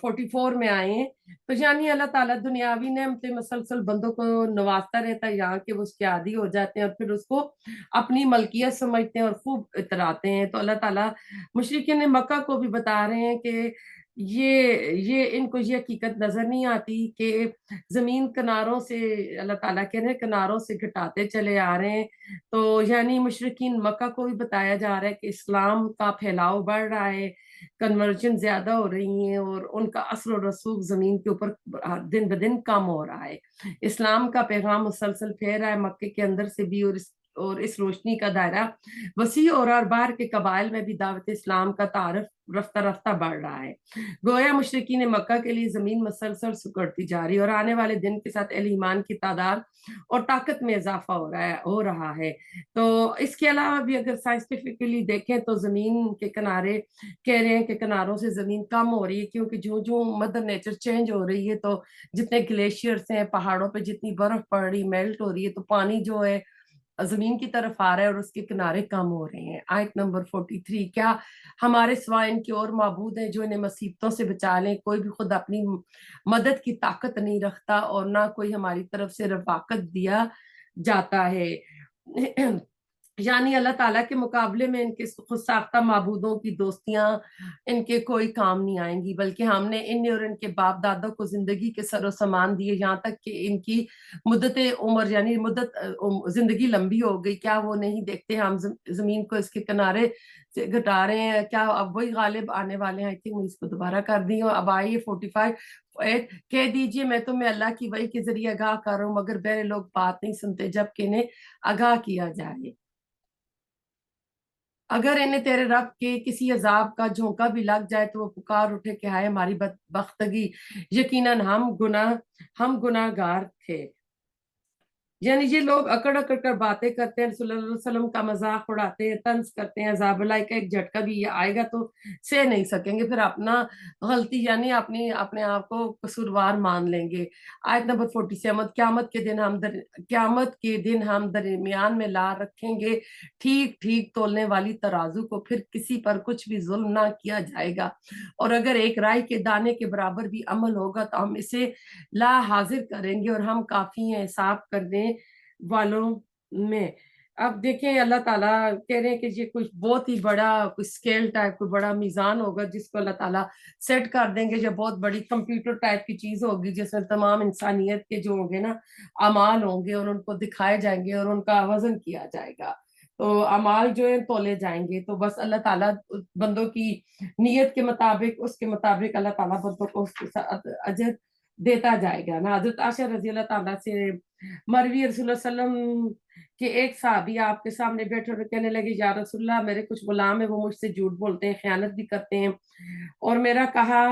44 में आए हैं। तो यानी अल्लाह ताला दुनियावी नेमतें मसलसल बंदों को नवाजता रहता है, यहाँ के वो उसके आदी हो जाते हैं और फिर उसको अपनी मलकियत समझते हैं और खूब इतराते हैं। तो अल्लाह ताला मुशरिकीन मक्का को भी बता रहे हैं कि ये इनको ये हकीकत नजर नहीं आती कि जमीन किनारों से, अल्लाह ताला के ने किनारों से घटाते चले आ रहे हैं। तो यानी मुशरिकीन मक्का को भी बताया जा रहा है कि इस्लाम का फैलाव बढ़ रहा है, कन्वर्जन ज्यादा हो रही है और उनका असर और रसूख जमीन के ऊपर दिन ब दिन कम हो रहा है। इस्लाम का पैगाम मुसलसल फैल रहा है मक्के के अंदर से भी, और इस रोशनी का दायरा वसी और बाहर के कबाइल में भी दावत इस्लाम का तारफ रफ्ता रफ्ता बढ़ रहा है। गोया मुशरिकीन मक्का के लिए जमीन मसलसल सिकुड़ती जा रही है और आने वाले दिन के साथ अहले ईमान की तादाद और ताकत में इजाफा हो रहा है। तो इसके अलावा भी अगर साइंटिफिकली देखें तो जमीन के किनारे कह रहे हैं कि किनारों से जमीन कम हो रही है, क्योंकि जो जो मदर नेचर चेंज हो रही है, तो जितने ग्लेशियर्स हैं, पहाड़ों पे जितनी बर्फ पड़ रही, मेल्ट हो रही है, तो पानी जो है जमीन की तरफ आ रहा है और उसके किनारे कम हो रहे हैं। आयत नंबर 43। क्या हमारे सिवा इनके और माबूद हैं जो इन्हें मुसीबतों से बचा लें? कोई भी खुद अपनी मदद की ताकत नहीं रखता और ना कोई हमारी तरफ से रफाकत दिया जाता है। यानी अल्लाह ताला के मुकाबले में इनके खुद साख्ता माबूदों की दोस्तियां इनके कोई काम नहीं आएंगी, बल्कि हमने इन और इनके बाप दादों को जिंदगी के सरो सामान दिए, यहाँ तक कि इनकी मुद्दत उम्र यानी जिंदगी लंबी हो गई। क्या वो नहीं देखते हम जमीन को इसके किनारे से घटा रहे हैं? क्या अब वही गालिब आने वाले हैं? आई थिंक मैं इसको दोबारा कर दी हूँ। अब आइए 45। कह दीजिए मैं तुम्हें अल्लाह की वही के जरिए आगाह कर रहा हूँ, मगर बहरे लोग बात नहीं सुनते जबकि इन्हें आगाह किया जाए। अगर इन्हें तेरे रब के किसी अजाब का झोंका भी लग जाए तो वो पुकार उठे कि हाय हमारी बदबख्तगी, यकीनन हम गुनाहगार थे। यानी ये लोग अकड़ अकड़ कर बातें करते हैं, रसूलुल्लाह सल्लल्लाहु अलैहि वसल्लम का मजाक उड़ाते हैं, तंज करते हैं, अज़ाबुल्लाह का एक झटका भी ये आएगा तो सह नहीं सकेंगे, फिर अपना गलती यानी अपनी अपने आप को कसूरवार मान लेंगे। आयत नंबर 47, क्यामत के दिन हम दरमियान में ला रखेंगे ठीक ठीक तोलने वाली तराजू को, फिर किसी पर कुछ भी जुल्म ना किया जाएगा, और अगर एक राई के दाने के बराबर भी अमल होगा तो हम इसे ला हाजिर करेंगे, और हम काफी हैं हिसाब करने वालों में। अब देखें, अल्लाह ताला कह रहे हैं कि ये कुछ बहुत ही बड़ा कुछ स्केल टाइप, कोई बड़ा मीज़ान होगा जिसको अल्लाह ताला सेट कर देंगे, जो बहुत बड़ी कंप्यूटर टाइप की चीज होगी जिसमें तमाम इंसानियत के जो होंगे ना अमाल होंगे और उनको दिखाए जाएंगे और उनका वजन किया जाएगा। तो अमाल जो है तोले जाएंगे, तो बस अल्लाह ताला बंदों की नीयत के मुताबिक, उसके मुताबिक अल्लाह ताला बंदों को उसके साथ अजर देता जाएगा ना। हजरत आयशा रजी अल्लाह ताला से मरवी रसूलुल्लाह सल्लम के एक साहबी आपके सामने बैठे और कहने लगे, या रसूलल्लाह मेरे कुछ गुलाम है, वो मुझसे झूठ बोलते हैं, खयानत भी करते हैं और मेरा कहा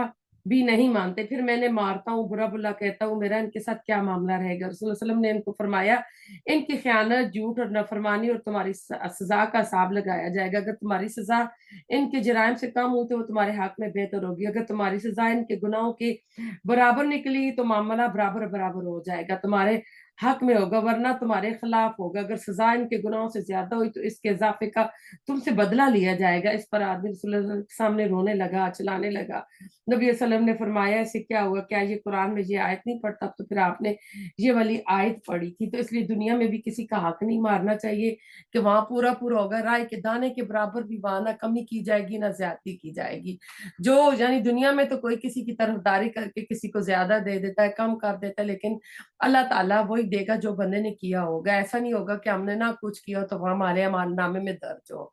भी नहीं मानते, फिर मैंने मारता हूँ, बुरा बुला कहता हूँ, मेरा इनके साथ क्या मामला रहेगा। रसूलुल्लाह सल्लम ने इनको फरमाया, इनकी खयानत, झूठ और नफरमानी और तुम्हारी सजा का हिसाब लगाया जाएगा। अगर तुम्हारी सजा इनके जराइम से कम हो तो वो तुम्हारे हक में बेहतर होगी, अगर तुम्हारी सजा इनके गुनाहों के बराबर निकली तो मामला बराबर बराबर हो जाएगा, तुम्हारे हक में होगा, वरना तुम्हारे खिलाफ होगा। अगर सजा इनके गुनाहों से ज्यादा हुई तो इसके इजाफे का तुमसे बदला लिया जाएगा। इस पर आदमी रसूलुल्लाह के सामने रोने लगा, चिल्लाने लगा। नबी वसल्लम ने फरमाया, इससे क्या हुआ, क्या ये कुरान में ये आयत नहीं पढ़ता? तो फिर आपने ये वाली आयत पढ़ी थी। तो इसलिए दुनिया में भी किसी का हक नहीं मारना चाहिए कि वहां पूरा पूरा होगा, राय के दाने के बराबर भी वहां ना कमी की जाएगी ना ज्यादती की जाएगी। जो यानी दुनिया में तो कोई किसी की तरफदारी करके किसी को ज्यादा दे देता है, कम कर देता है, लेकिन अल्लाह ताला वही देगा जो बंदे ने किया होगा। ऐसा नहीं होगा कि हमने ना कुछ किया तो वह हमारे अमाल नामे में दर्ज हो।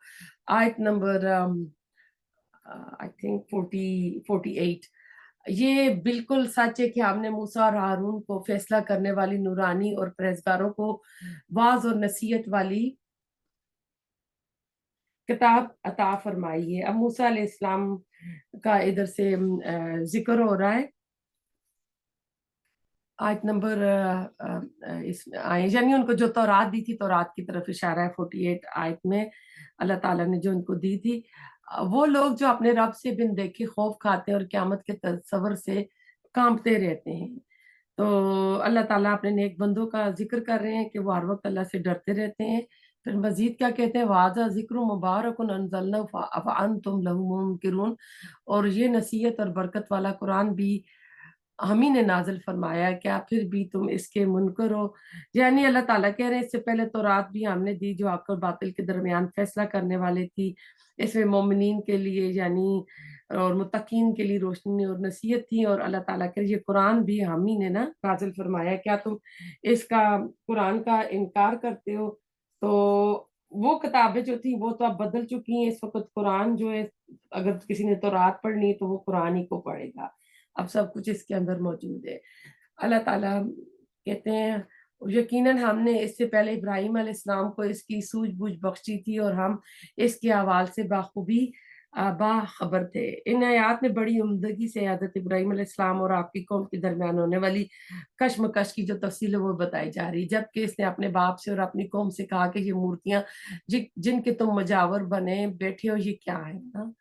आयत नंबर आई थिंक 48, ये बिल्कुल सच है कि हमने मूसा और हारून को फैसला करने वाली नूरानी और परहेजगारों को वाज और नसीहत वाली किताब अता फरमाई है। अब मूसा अलैहिस्सलाम का इधर से जिक्र हो रहा है। आयत नंबर इसमें आए, यानी उनको जो तौरात दी थी, तौरात की तरफ इशारा है 48 आयत में। अल्लाह ताला ने जो उनको दी थी, वो लोग जो अपने रब से बिन देखे खौफ खाते हैं और क्यामत के तस्वर से कांपते रहते हैं। तो अल्लाह ताला अपने नेक बंदों का जिक्र कर रहे हैं कि वो हर वक्त अल्लाह से डरते रहते हैं। फिर मजीद क्या कहते हैं, वाजा जिक्र मुबारकुन अंज़लनाहु फअंतुम लहु मुनकिरून, और ये नसीहत और बरकत वाला कुरान भी हम ही ने नाजिल फरमाया, क्या फिर भी तुम इसके मुनकर हो। यानी अल्लाह ताला कह रहे हैं, इससे पहले तो रात भी हमने दी जो हक और बातिल के दरमियान फैसला करने वाले थी। इसमें मोमिनीन के लिए यानी और मुत्तकीन के लिए रोशनी और नसीहत थी, और अल्लाह ताला के ये कुरान भी हम ही ने ना नाजिल फरमाया, क्या तुम इसका कुरान का इनकार करते हो। तो वो किताबें जो थी वो तो अब बदल चुकी हैं। इस वक्त कुरान जो है, अगर किसी ने तो रात पढ़नी है तो वो कुरान ही को पढ़ेगा। अब सब कुछ इसके अंदर मौजूद है। अल्लाह ताला कहते हैं, यकीनन हमने इससे पहले इब्राहिम अलैहिस्सलाम को इसकी सूझबूझ बख्शी थी और हम इसके अहवाल से बाखूबी बाखबर थे। इन आयात में बड़ी उम्दगी से हजरत इब्राहिम अलैहिस्सलाम और आपकी कौम के दरमियान होने वाली कश्मकश की जो तफसील है वो बताई जा रही है। जबकि इसने अपने बाप से और अपनी कौम से कहा कि ये मूर्तियां जिनके तुम मजावर बने बैठे हो, ये क्या है ना।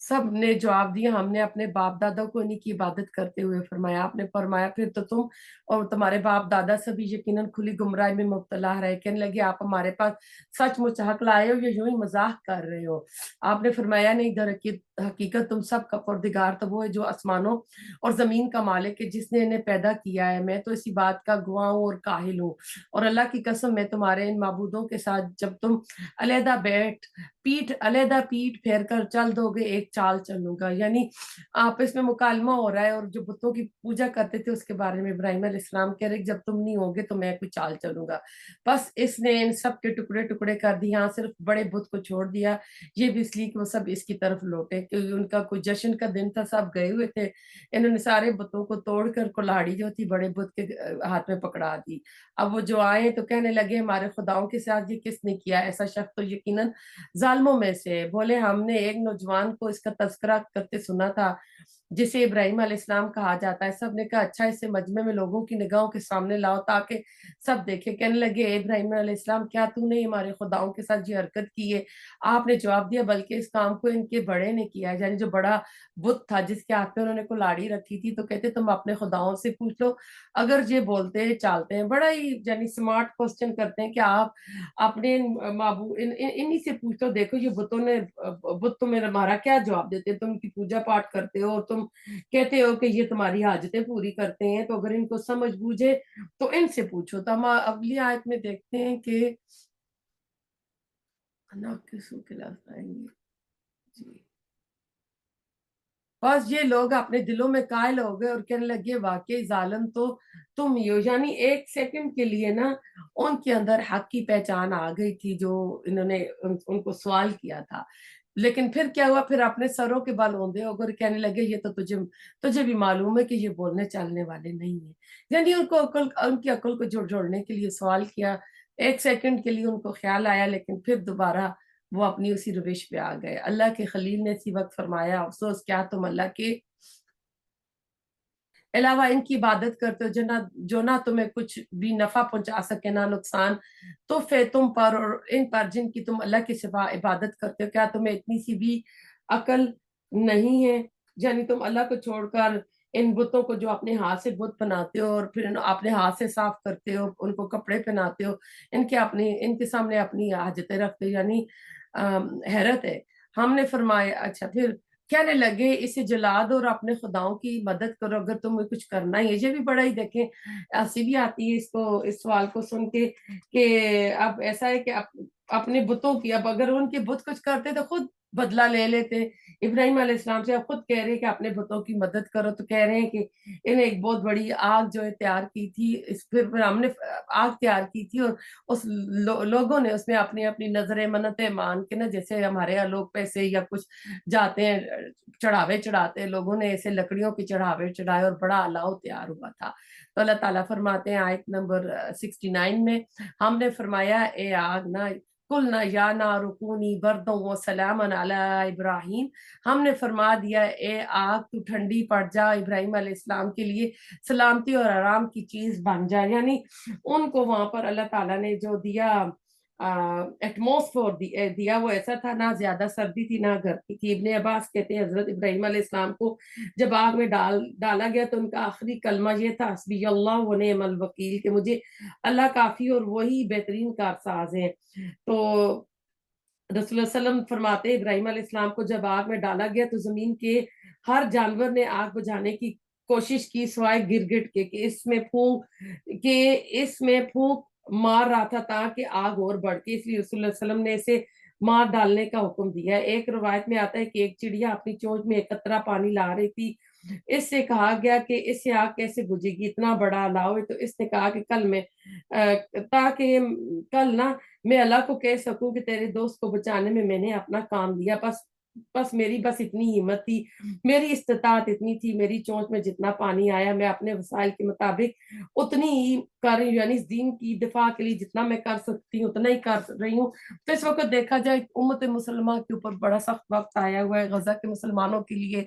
सब ने जवाब दिया, हमने अपने बाप दादा को इन्हीं की इबादत करते हुए फरमाया। आपने फरमाया, फिर तो तुम और तुम्हारे बाप दादा सभी यकीनन खुली गुमराही में मुब्तला रहे। कहने लगे, आप हमारे पास सचमुच हक लाए हो या यूं ही मजाक कर रहे हो। आपने फरमाया, नहीं, दर हकीकत तुम सब का परदिगार तो वो है जो आसमानों और जमीन का मालिक है, जिसने इन्हें पैदा किया है। मैं तो इसी बात का गवाह हूँ और काहिल हूँ, और अल्लाह की कसम, मैं तुम्हारे इन माबूदों के साथ जब तुम अलहदा अलहदा पीठ फेर कर चल दोगे, एक चाल चलूंगा। यानी आपस में मुकालमा हो रहा है, और जो बुतों की पूजा करते थे उसके बारे में इब्राहिम अलैहिस्सलाम कह रहे, जब तुम नहीं होगे तो मैं कोई चाल चलूंगा। बस इसने इन सब के टुकड़े टुकड़े कर दिए, यहाँ सिर्फ बड़े बुत को छोड़ दिया। ये भी इसलिए कि वो सब इसकी तरफ लौटे, क्योंकि उनका कोई जश्न का दिन था, सब गए हुए थे। इन्होंने सारे बुतों को तोड़कर कुल्हाड़ी जो थी बड़े बुत के हाथ में पकड़ा दी। अब वो जो आए तो कहने लगे, हमारे खुदाओं के साथ ये किसने किया, ऐसा शख्स तो यकीनन जालिमों में से। बोले, हमने एक नौजवान को इसका तस्करा करते सुना था, जिसे इब्राहिम अलैहिस्सलाम कहा जाता है। सब ने कहा अच्छा इसे मजमे में लोगों की निगाहों के सामने लाओ ताकि सब देखे। कहने लगे इब्राहिम अलैहिस्सलाम क्या तूने हमारे खुदाओं के साथ ये हरकत की है? आपने जवाब दिया बल्कि इस काम को इनके बड़े ने किया है, यानी जो बड़ा बुत था जिसके हाथ में उन्होंने कुल्हाड़ी रखी थी। तो कहते तुम अपने खुदाओं से पूछ लो अगर ये बोलते चालते हैं। बड़ा ही यानी स्मार्ट क्वेश्चन करते हैं कि आप अपने माबू इन्हीं से पूछ लो, देखो ये बुतों ने बुत तुम्हें हमारा क्या जवाब देते हैं? तुम की पूजा पाठ करते हो, तुम कहते हो कि ये तुम्हारी हाजतें पूरी करते हैं, तो अगर इनको समझ बूझे तो इनसे पूछो। तो हम अगली आयत में देखते हैं कि अना किसको खिलाएंगे जी। बस ये लोग अपने दिलों में कायल हो गए और कहने लगे वाकई जालिम तो तुम ही हो। यानी एक सेकंड के लिए ना उनके अंदर हक की पहचान आ गई थी जो इन्होंने उनको सवाल किया था। लेकिन फिर क्या हुआ, फिर अपने सरों के बल औंधे होकर कहने लगे ये तो तुझे तुझे भी मालूम है कि ये बोलने चालने वाले नहीं है। यानी उनको अकल, उनकी अकल को जोड़ने के लिए सवाल किया। एक सेकंड के लिए उनको ख्याल आया, लेकिन फिर दोबारा वो अपनी उसी रविश पे आ गए। अल्लाह के खलील ने इसी वक्त फरमाया अफसोस क्या तुम अल्लाह के अलावा इनकी इबादत करते हो जो ना तुम्हें कुछ भी नफा पहुंचा सके ना नुकसान। तो फिर तुम पर और इन पर जिनकी तुम अल्लाह के सिवा इबादत करते हो क्या तुम्हें इतनी सी भी अकल नहीं है? यानी तुम अल्लाह को छोड़कर इन बुतों को जो अपने हाथ से बुत बनाते हो और फिर अपने हाथ से साफ करते हो, उनको कपड़े पहनाते हो, इनके सामने अपनी हाजतें रखते हो, यानी हैरत है। हमने फरमाया अच्छा फिर कहने लगे इसे जला दो और अपने खुदाओं की मदद करो अगर तुम्हें कुछ करना ही है। ये भी बड़ा ही देखें हंसी भी आती है इसको, इस सवाल को सुन के कि अब ऐसा है कि अपने बुतों की, अब अगर उनके बुत कुछ करते तो खुद बदला ले लेते। इब्राहिम अलैहिस्सलाम से अब खुद कह रहे हैं कि अपने बुतों की मदद करो, तो कह रहे हैं कि इन्हें एक बहुत बड़ी आग जो है तैयार की थी, इस फिर हमने आग तैयार की थी और उस लोगों ने उसमें अपनी अपनी नजरें मन्नतें मान के ना, जैसे हमारे यहाँ लोग पैसे या कुछ जाते हैं चढ़ावे चढ़ाते हैं, लोगों ने ऐसे लकड़ियों के चढ़ावे चढ़ाए और बड़ा अलाव तैयार हुआ था। तो अल्लाह ताला फरमाते हैं आयत नंबर 69 में, हमने फरमाया ए आग ना कुल ना या ना रुकूनी बर्दों व सलामन अला इब्राहिम, हमने फरमा दिया ए आग तू ठंडी पड़ जा इब्राहिम अलैहिस्सलाम के लिए सलामती और आराम की चीज बन जा। यानी उनको वहां पर अल्लाह ताला ने जो दिया एटमोसफोर दिया वो ऐसा था, ना ज्यादा सर्दी थी ना गर्मी थी। इब्ने अब्बास कहते हैं हजरत इब्राहिम अलैहिस्सलाम को जब आग में डाला गया तो उनका आखिरी कलमा ये था हस्बी अल्लाह व निअमल वकील, कि मुझे अल्लाह काफी और वही बेहतरीन कारसाज है। तो रसूल सल्लम फरमाते इब्राहिम अलैहिस्सलाम को जब आग में डाला गया तो जमीन के हर जानवर ने आग बुझाने की कोशिश की सिवाय गिरगिट के, इसमें फूंक मार रहा था ताकि आग और बढ़ के, इसलिए रसूल सल्लम ने इसे मार डालने का हुक्म दिया। एक रवायत में आता है कि एक चिड़िया अपनी चोंच में एक कतरा पानी ला रही थी, इससे कहा गया कि इससे आग कैसे बुझेगी, इतना बड़ा अलाव है। तो इसने कहा कि ताकि कल ना मैं अल्लाह को कह सकूं कि तेरे दोस्त को बचाने में मैंने अपना काम दिया। बस मेरी बस इतनी हिम्मत थी, मेरी इस्तात इतनी थी, मेरी चोंच में जितना पानी आया मैं अपने वसाइल के मुताबिक उतनी ही कर रही हूँ, यानी इस दीन की दिफा के लिए जितना मैं कर सकती हूँ उतना ही कर रही हूँ। तो इस वक्त देखा जाए उम्मत मुसलमान के ऊपर बड़ा सख्त वक्त आया हुआ है गजा के मुसलमानों के लिए।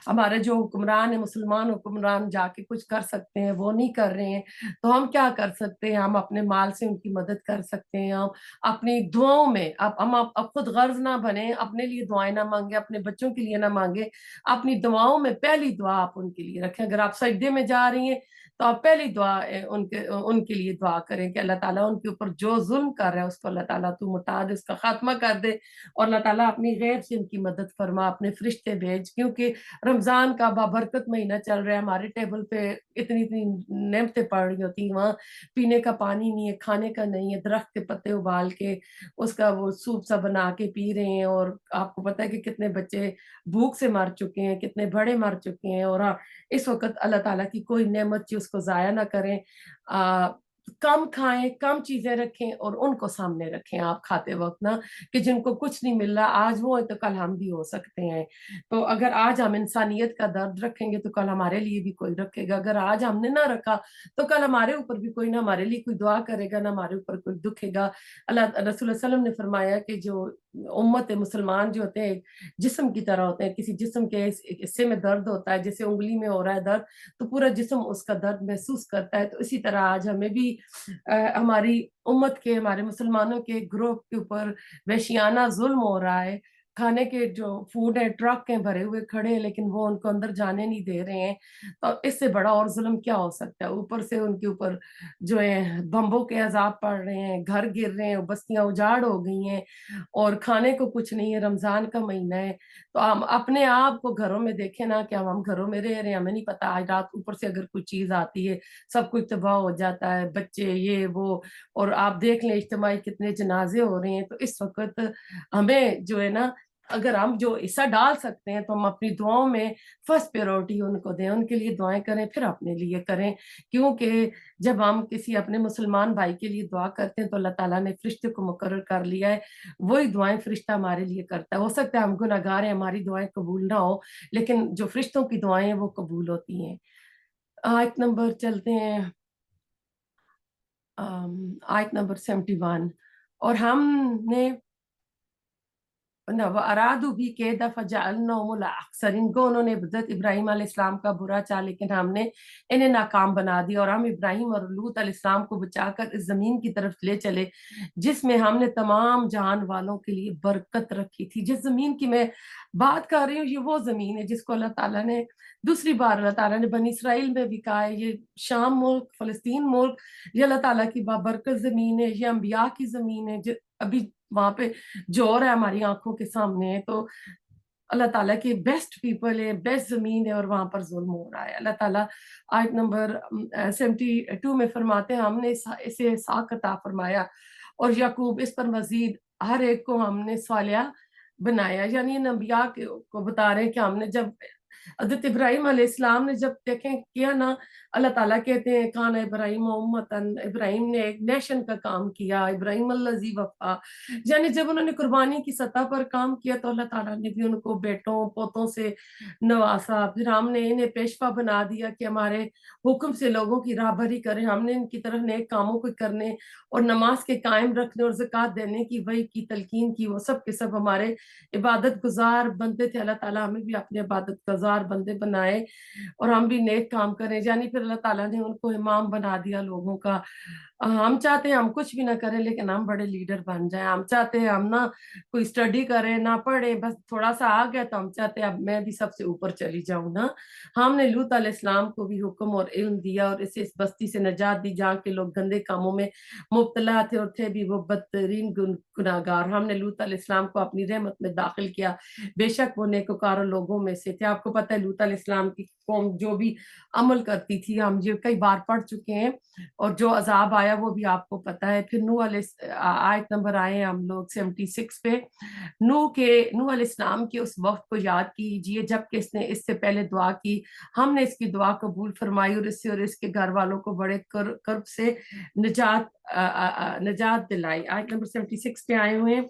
हमारे जो हुक्मरान है, मुसलमान हुक्मरान जाके कुछ कर सकते हैं वो नहीं कर रहे हैं। तो हम क्या कर सकते हैं? हम अपने माल से उनकी मदद कर सकते हैं। हम अपनी दुआओं में अब खुद गर्ज ना बने, अपने लिए दुआएं ना मांगे, अपने बच्चों के लिए ना मांगे, अपनी दुआओं में पहली दुआ आप उनके लिए रखें। अगर आप सजदे में जा रही हैं तो आप पहली दुआ उनके उनके लिए दुआ करें कि अल्लाह ताला उनके ऊपर जो जुल्म कर रहा है उसको अल्लाह ताला तू मिटा दे, उसका खात्मा कर दे, और अल्लाह ताला अपनी गैब से उनकी मदद फरमा, अपने फरिश्ते भेज। क्योंकि रमजान का बाबरकत महीना चल रहा है, हमारे टेबल पे इतनी इतनी नेमतें पड़ रही होती हैं, वहाँ पीने का पानी नहीं है, खाने का नहीं है, दरख्त के पत्ते उबाल के उसका वो सूप सा बना के पी रहे हैं। और आपको पता है कि कितने बच्चे भूख से मर चुके हैं, कितने बड़े मर चुके हैं। और हाँ, इस वक्त अल्लाह ताला की कोई नेमत थी उसको जाया ना करें। आ, कम खाएं, कम चीजें रखें और उनको सामने रखें आप खाते वक्त ना, कि जिनको कुछ नहीं मिल रहा, आज वो है तो कल हम भी हो सकते हैं। तो अगर आज हम इंसानियत का दर्द रखेंगे तो कल हमारे लिए भी कोई रखेगा। अगर आज हमने ना रखा तो कल हमारे ऊपर भी कोई ना हमारे लिए कोई दुआ करेगा, ना हमारे ऊपर कोई दुखेगा। अल्लाह रसूल सल्लम ने फरमाया कि जो उम्मत मुसलमान जो होते हैं एक जिस्म की तरह होते हैं, किसी जिस्म के एक हिस्से में दर्द होता है, जैसे उंगली में हो रहा है दर्द तो पूरा जिस्म उसका दर्द महसूस करता है। तो इसी तरह आज हमें भी हमारी उम्मत के, हमारे मुसलमानों के ग्रुप के ऊपर वहशियाना जुल्म हो रहा है। खाने के जो फूड है ट्रक हैं भरे हुए खड़े हैं, लेकिन वो उनको अंदर जाने नहीं दे रहे हैं। तो इससे बड़ा और जुल्म क्या हो सकता है? ऊपर से उनके ऊपर जो है बम्बों के अजाब पड़ रहे हैं, घर गिर रहे हैं, बस्तियां उजाड़ हो गई हैं और खाने को कुछ नहीं है। रमजान का महीना है, तो हम अपने आप को घरों में देखें ना कि हम घरों में रह रहे हैं, हमें नहीं पता आज रात ऊपर से अगर कोई चीज आती है सब कुछ तबाह हो जाता है, बच्चे ये वो। और आप देख लें इज्तिमाई कितने जनाजे हो रहे हैं। तो इस वक्त हमें जो है ना, अगर हम जो हिस्सा डाल सकते हैं तो हम अपनी दुआओं में फर्स्ट प्रायोरिटी उनको दें, उनके लिए दुआएं करें, फिर अपने लिए करें। क्योंकि जब हम किसी अपने मुसलमान भाई के लिए दुआ करते हैं तो अल्लाह ताला ने फरिश्ते को मुकर्रर कर लिया है, वही दुआएं फरिश्ता हमारे लिए करता है। हो सकता है हम गुनहगार हैं, हमारी दुआएं कबूल ना हो, लेकिन जो फरिश्तों की दुआएं हैं वो कबूल होती हैं। आयत नंबर चलते हैं, आयत नंबर 71। और हमने अरादू भी के दफा अक्सर इनको उन्होंने हजरत इब्राहिम अलैहिस्सलाम का बुरा चाहा, लेकिन हमने इन्हें नाकाम बना दिया। और हम इब्राहिम और लूत अलैहिस्सलाम को बचाकर इस जमीन की तरफ ले चले जिसमें हमने तमाम जान वालों के लिए बरकत रखी थी। जिस जमीन की मैं बात कर रही हूँ ये वो जमीन है जिसको अल्लाह ताला ने दूसरी बार अल्लाह ताला ने बनी इसराइल में भी कहा है, ये शाम मुल्क, फलस्तीन मुल्क, ये अल्लाह ताला की बाबरकत जमीन है, ये अंबिया की जमीन है। जो अभी वहां पे जोर है हमारी आंखों के सामने है। तो अल्लाह ताला की बेस्ट पीपल है, बेस्ट जमीन है, और वहां पर जुल्म हो रहा है। अल्लाह ताला आयत नंबर 72 में फरमाते हैं हमने इसे साख अता फरमाया और याकूब इस पर मजीद हर एक को हमने सालिया बनाया। यानी नबिया को बता रहे हैं कि हमने जब हजरत इब्राहिम अलैहिस्सलाम ने जब देखें किया ना, अल्लाह ताला कहते हैं कान इब्राहिम उम्मतन, इब्राहिम ने एक नेशन का काम किया, इब्राहिम अल्लज़ी वफ़ा। यानी जब उन्होंने कुर्बानी की सतह पर काम किया तो अल्लाह ताला ने भी उनको बेटों पोतों से नवासा। फिर हमने इन्हें पेशवा बना दिया कि हमारे हुक्म से लोगों की राहबरी करें, हमने इनकी तरफ नेक कामों को करने और नमाज के कायम रखने और ज़कात देने की वही की तलकीन की। वो सब के सब हमारे इबादत गुजार बंदे थे। अल्लाह ताला हमें भी अपने इबादत गुजार बंदे बनाए और हम भी नेक काम करें। यानी फिर अल्लाह ताला ने उनको इमाम बना दिया लोगों का। हम चाहते हैं हम कुछ भी ना करें लेकिन हम बड़े लीडर बन जाएं। हम चाहते हैं हम ना कोई स्टडी करें ना पढ़े, बस थोड़ा सा आ गया तो हम चाहते हैं अब मैं भी सबसे ऊपर चली जाऊं ना। हमने लूत अलैहिस्सलाम को भी हुक्म और इल्म दिया और इसे इस बस्ती से नजात दी जहाँ के लोग गंदे कामों में मुब्तला थे और थे भी वो बदतरीन गुनाहगार। हमने लूत अलैहिस्सलाम को अपनी रहमत में दाखिल किया, बेशक वो नेकोकार लोगों में से थे। आपको पता है लूत अलैहिस्सलाम की कौम जो भी अमल करती थी, हम ये कई बार पढ़ चुके हैं, और जो अजाब आया वो भी आपको पता है। फिर आयत नंबर आए हम लोग 76 पे। नूह अलैहिस्सलाम के उस वक्त को याद कीजिए जबकि इसने इससे पहले दुआ की, हमने इसकी दुआ कबूल फरमाई और इससे और इसके घर वालों को बड़े कर्ब से निजात दिलाई। आयत नंबर 76 पे आए हुए हैं।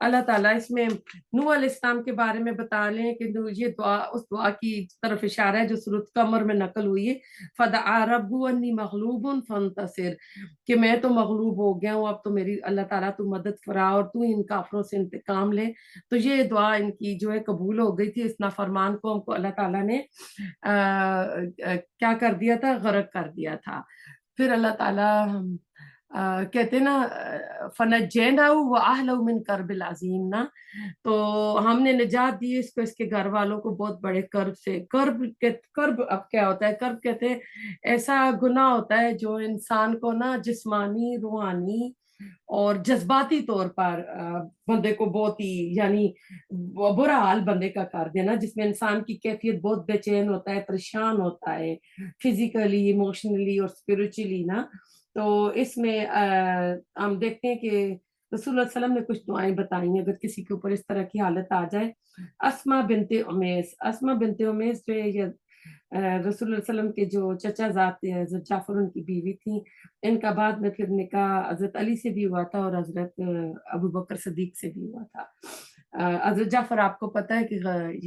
अल्लाह ताला इसमें नूह अलैहिस्सलाम के बारे में बता रहे हैं कि ये दुआ उस दुआ की तरफ इशारा है जो सूरत कमर में नकल हुई है, फदआ रब्बु अन्नी मगलूबुन फंतसिर, कि मैं तो मगलूब हो गया हूँ, अब तो मेरी अल्लाह ताला तू मदद फरा और तू इन काफरों से इंतकाम ले। तो ये दुआ इनकी जो है कबूल हो गई थी। इस नाफरमान को हमको अल्लाह ताला ने क्या कर दिया था, गर्क कर दिया था। फिर अल्लाह ताला कहते ना फनजैना व अहलहु मिन करबिल अजीम ना, तो हमने निजात दी इसको इसके घर वालों को बहुत बड़े कर्ब से। कर्ब अब क्या होता है? कर्ब कहते हैं ऐसा गुनाह होता है जो इंसान को ना जिस्मानी, रूहानी और जज्बाती तौर पर बंदे को बहुत ही यानी बुरा हाल बंदे का कर देना, जिसमें इंसान की कैफियत बहुत बेचैन होता है, परेशान होता है फिजिकली, इमोशनली और स्पिरिचुअली ना। तो इसमें हम देखते हैं कि रसूल वसल्लम ने कुछ दुआएं बताई हैं अगर किसी के ऊपर इस तरह की हालत आ जाए। अस्मा बिनते उमैस जो है ये रसूल वसल्लम के जो चचा जात थे हजरत जाफर उनकी बीवी थी। इनका बाद में फिर निकाह हजरत अली से भी हुआ था और हजरत अबू बकर सदीक से भी हुआ था। हजरत जाफर आपको पता है कि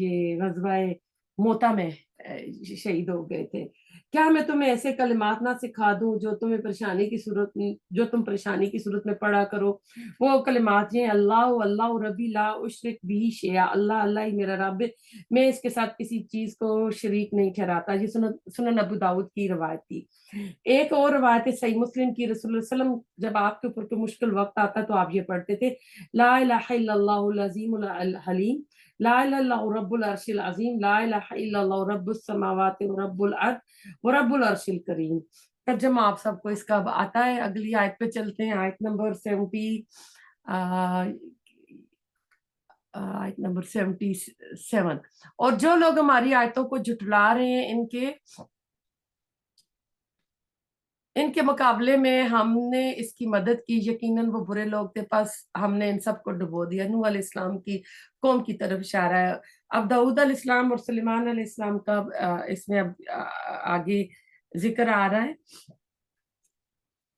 ये गजवाए मोता में शहीद हो गए थे। क्या मैं तुम्हें ऐसे कलिमात ना सिखा दूं जो तुम्हें परेशानी की सूरत में, जो तुम परेशानी की सूरत में पढ़ा करो। वो कलिमात ये अल्लाह अल्लाह रब्बी ला उशरिक बिही शैया, अल्लाह अल्लाह ही मेरा रब है, मैं इसके साथ किसी चीज को शरीक नहीं ठहराता। ये सुनन अबू दाऊद की रवायत थी। एक और रवायत है सही मुस्लिम की, रसूलुल्लाह सल्लल्लाहु अलैहि वसल्लम जब आपके ऊपर कोई मुश्किल वक्त आता तो आप ये पढ़ते थे, ला इलाहा इल्लल्लाहुल अज़ीमुल हलीम, ला इलाहा इल्लल्लाहु रब्बुल अर्शिल अज़ीम, ला इलाहा इल्लल्लाहु रब्बुस समावाति व रब्बुल अर्द व रब्बुल अर्शिल करीम। तर्जुमा आप सबको इसका अब आता है। अगली आयत पे चलते हैं, आयत नंबर 77। और जो लोग हमारी आयतों को झुठला रहे हैं, इनके मुकाबले में हमने इसकी मदद की, यकीनन वो बुरे लोग थे, बस हमने इन सबको डुबो दिया। नूह अलैहिस्सलाम की कौम की तरफ इशारा है। अब दाऊद अलैहिस्सलाम और सुलेमान अलैहिस्सलाम का इसमें अब आगे जिक्र आ रहा है।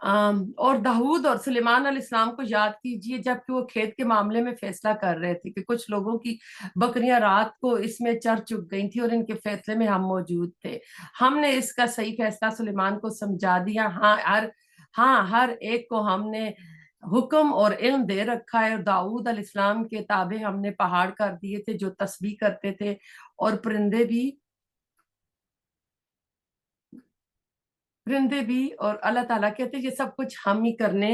और दाऊद और सुलेमान अलैहिस्सलाम को याद कीजिए जबकि वो खेत के मामले में फैसला कर रहे थे कि कुछ लोगों की बकरियां रात को इसमें चर चुग गई थी और इनके फैसले में हम मौजूद थे। हमने इसका सही फैसला सुलेमान को समझा दिया। हर एक को हमने हुक्म और इल्म दे रखा है। और दाऊद अलैहिस्सलाम के ताबे हमने पहाड़ कर दिए थे जो तस्बीह करते थे, और परिंदे भी। और अल्लाह ताला कहते हैं ये सब कुछ हम ही करने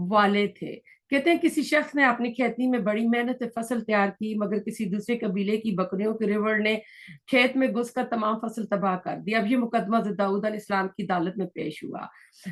वाले थे। कहते हैं किसी शख्स ने अपनी खेती में बड़ी मेहनत से फसल तैयार की, मगर किसी दूसरे कबीले की बकरियों के रिवड़ ने खेत में घुसकर तमाम फसल तबाह कर दी। अब ये मुकदमा दाऊद अलैहिस्सलाम की अदालत में पेश हुआ।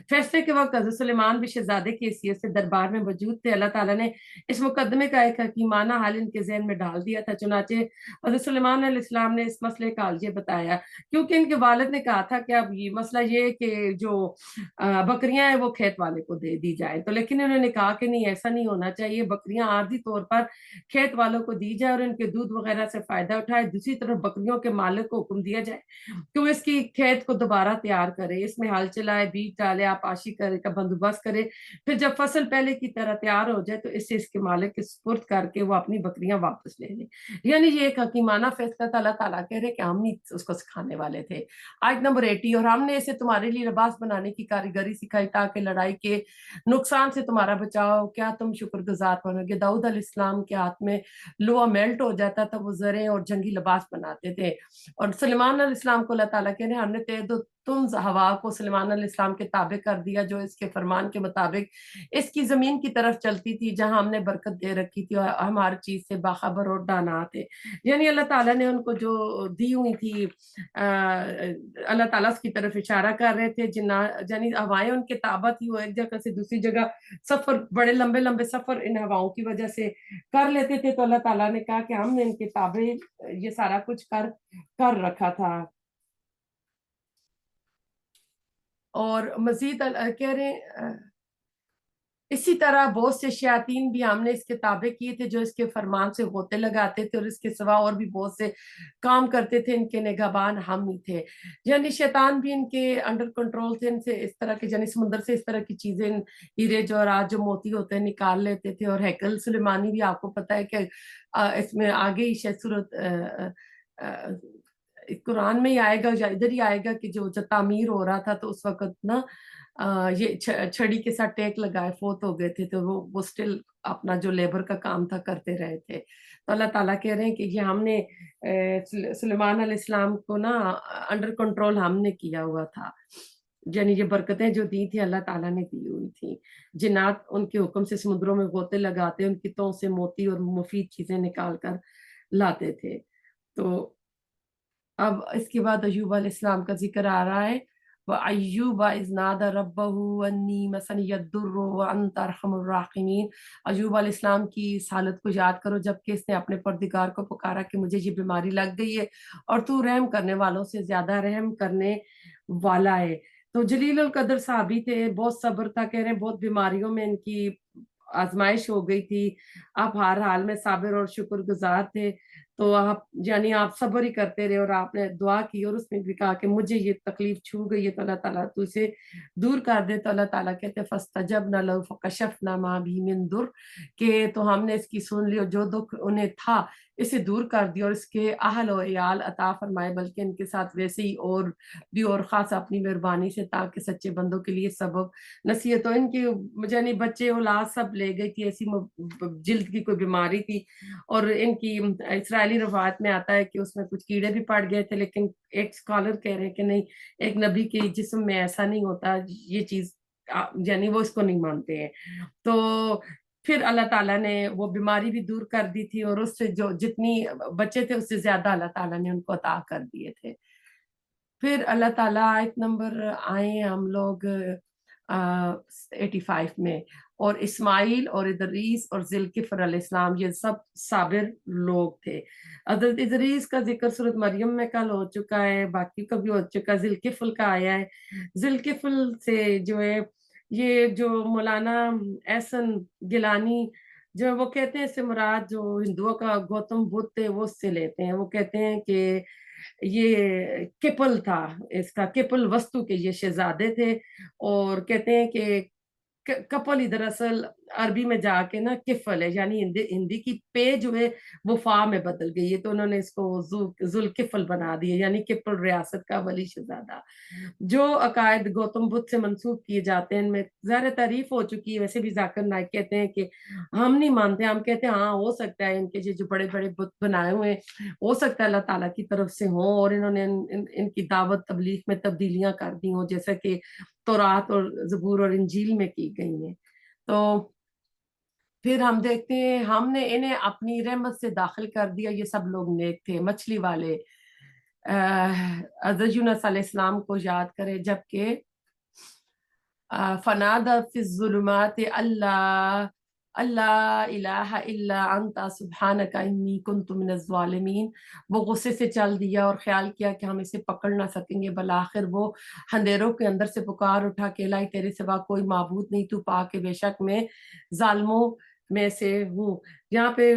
फैसले के वक्त हज़रत सुलेमान भी शहजादे की हैसियत से दरबार में मौजूद थे। अल्लाह ताला ने इस मुकदमे का एक हकीमाना हल इनके जहन में डाल दिया था। चुनाचे हज़रत सुलेमान अलैहिस्सलाम ने इस मसले का हल ये बताया, क्योंकि इनके वालिद ने कहा था कि अब ये मसला ये है कि जो बकरियां हैं वो खेत वाले को दे दी जाए, तो लेकिन इन्होंने कहा कि नहीं, ऐसा नहीं होना चाहिए। बकरियां आर्जी तौर पर खेत वालों को दी जाए और इनके दूध वगैरह से फायदा उठाए। दूसरी तरफ बकरियों के मालिक को हुक्म दिया जाए कि वो इसकी खेत को दोबारा तैयार करे, इसमें हल चलाए, बीज डाले, आपाशी करे का बंदोबस्त करे। फिर जब फसल पहले की तरह तैयार हो जाए तो इससे इसके मालिक के सुपुर्द करके वो अपनी बकरियां वापस ले ले। यानी ये एक हकीमाना फैसला था। अल्लाह ताला कह रहे कि हम ही उसको सिखाने वाले थे। आयत नंबर 80, और हमने इसे तुम्हारे लिए लिबास बनाने की कारीगरी सिखाई ताकि लड़ाई के नुकसान से तुम्हारा बचाव, क्या तुम शुक्रगुजार बनोगे। दाऊद अलैहिस्सलाम के हाथ में लोहा मेल्ट हो जाता था, वो जरे और जंगी लिबास बनाते थे। और सुलेमान अलैहिस्सलाम को अल्लाह ताला कह रहे हमने तुम हवा को सुलेमान अलैहिस्सलाम के ताबे कर दिया, जो इसके फरमान के मुताबिक इसकी जमीन की तरफ चलती थी जहां हमने बरकत दे रखी थी, और हम हर चीज से बाखबर और दाना थे। यानी अल्लाह ताला ने उनको जो दी हुई थी, अल्लाह ताला की तरफ इशारा कर रहे थे। जिन्ना यानी हवाएं उनके ताबा थी, वो एक जगह से दूसरी जगह सफर, बड़े लंबे लंबे सफर इन हवाओं की वजह से कर लेते थे। तो अल्लाह ताला ने कहा कि हमने इनके ताबे ये सारा कुछ कर रखा था। और मजीद कह रहे इसी तरह बहुत से शयातीन भी हमने इसके ताबे किए थे जो इसके फरमान से होते लगाते थे, और इसके सिवा और भी बहुत से काम करते थे। इनके निगहबान हम ही थे। यानी शैतान भी इनके अंडर कंट्रोल थे। इनसे इस तरह के, यानी समुद्र से इस तरह की चीजें, हीरे जवाहरात जो मोती होते हैं, निकाल लेते थे। और हैकल सुलेमानी भी आपको पता है कि इसमें आगे ही शायद सूरत कुरान में ही आएगा या इधर ही आएगा कि जो तामीर हो रहा था तो उस वक्त ना ये छड़ी के साथ टेक लगाए फोत हो गए थे, तो वो स्टिल अपना जो लेबर का काम था करते रहे थे। तो अल्लाह ताला कह रहे हैं कि ये हमने सुलेमान अलैहिस्सलाम को ना अंडर कंट्रोल हमने किया हुआ था। यानी ये बरकतें जो दी थी अल्लाह ताला ने दी हुई थी। जिन्नात उनके हुक्म से समुद्रों में गोते लगाते, उनकी तों से मोती और मुफीद चीजें निकाल कर लाते थे। तो अब इसके बाद अय्यूब अलैहिस्सलाम का जिक्र आ रहा है। व अय्यूब इज़ नादा रब्बहू अन्नी मसनी यद्दुर्रु व अंत अरहमुर राहिमीन। अय्यूब अलैहिस्सलाम की इस हालत को याद करो जबकि इसने अपने परदिगार को पुकारा कि मुझे ये बीमारी लग गई है और तू रहम करने वालों से ज्यादा रहम करने वाला है। तो जलील उल कदर साहबी थे, बहुत सब्र था। कह रहे हैं बहुत बीमारियों में इनकी आजमाइश हो गई थी। आप हर हाल में साबिर और शुक्रगुजार थे। तो आप यानी आप सब्र ही करते रहे, और आपने दुआ की और उसमें भी कहा कि मुझे ये तकलीफ छू गई है तो अल्लाह ताला तू इसे दूर कर दे। तो अल्लाह ताला कहते फस्तजबना लहू फकशफना मा बिही मिन दुर, के तो हमने इसकी सुन ली और जो दुख उन्हें था اسے دور کر دیا اور اس کے اہل و عیال عطا فرمائے، بلکہ ان کے ساتھ ویسے ہی اور بھی اور خاص اپنی مہربانی سے، تاکہ سچے بندوں کے لیے سبب نصیحت ہو۔ ان کی یعنی بچے اولاد سب لے گئی تھی، ایسی جلد کی کوئی بیماری تھی، اور ان کی اسرائیلی روایت میں آتا ہے کہ اس میں کچھ کیڑے بھی پڑ گئے تھے، لیکن ایک اسکالر کہہ رہے ہیں کہ نہیں، ایک نبی کے جسم میں ایسا نہیں ہوتا، یہ چیز یعنی وہ اس کو نہیں مانتے ہیں۔ تو پھر اللہ تعالیٰ نے وہ بیماری بھی دور کر دی تھی، اور اس سے جو جتنی بچے تھے اس سے زیادہ اللہ تعالیٰ نے ان کو عطا کر دیے تھے۔ پھر اللہ تعالیٰ آیت نمبر آئے ہیں ہم لوگ 85 میں، اور اسماعیل اور ادریس اور ذوالکفل علیہ السلام یہ سب صابر لوگ تھے۔ حضرت ادریس کا ذکر سورۃ مریم میں کل ہو چکا ہے، باقی کا بھی ہو چکا ہے، ذوالکفل کا آیا ہے۔ ذوالکفل سے جو ہے یہ جو مولانا احسن گیلانی جو وہ کہتے ہیں، اس سے مراد جو ہندوؤں کا گوتم بدھ تھے وہ اس سے لیتے ہیں۔ وہ کہتے ہیں کہ یہ کپل تھا، اس کا کپل وستو کے یہ شہزادے تھے، اور کہتے ہیں کہ کپل ہی دراصل عربی میں جا کے نا کفل ہے، یعنی ہندی کی پے جو ہے وہ فا میں بدل گئی ہے، تو انہوں نے اس کو ذوالکفل بنا دیا، یعنی کپل ریاست کا ولی شہزادہ۔ جو عقائد گوتم بدھ سے منسوب کیے جاتے ہیں ان میں ظاہر تعریف ہو چکی ہے، ویسے بھی ذاکر نائک کہتے ہیں کہ ہم نہیں مانتے، ہم کہتے ہیں ہاں ہو سکتا ہے ان کے جو بڑے بڑے بت بنائے ہوئے ہیں ہو سکتا ہے اللہ تعالیٰ کی طرف سے ہوں، اور انہوں نے ان کی دعوت تبلیغ میں تبدیلیاں کر دی ہوں، جیسا کہ تورات اور زبور اور انجیل میں کی گئی ہیں۔ تو پھر ہم دیکھتے ہیں ہم نے انہیں اپنی رحمت سے داخل کر دیا، یہ سب لوگ نیک تھے، مچھلی والے۔ حضرت یونس علیہ السلام کو یاد کرے، جبکہ فنادى في الظلمات اللہ الہ الا انت سبحانک انی کنت من الظالمین۔ وہ غصے سے چل دیا اور خیال کیا کہ ہم اسے پکڑ نہ سکیں گے، بالآخر وہ اندھیروں کے اندر سے پکار اٹھا کہ الہی تیرے سوا کوئی معبود نہیں، تو پاک بے شک میں ظالموں میں سے ہوں۔ یہاں پہ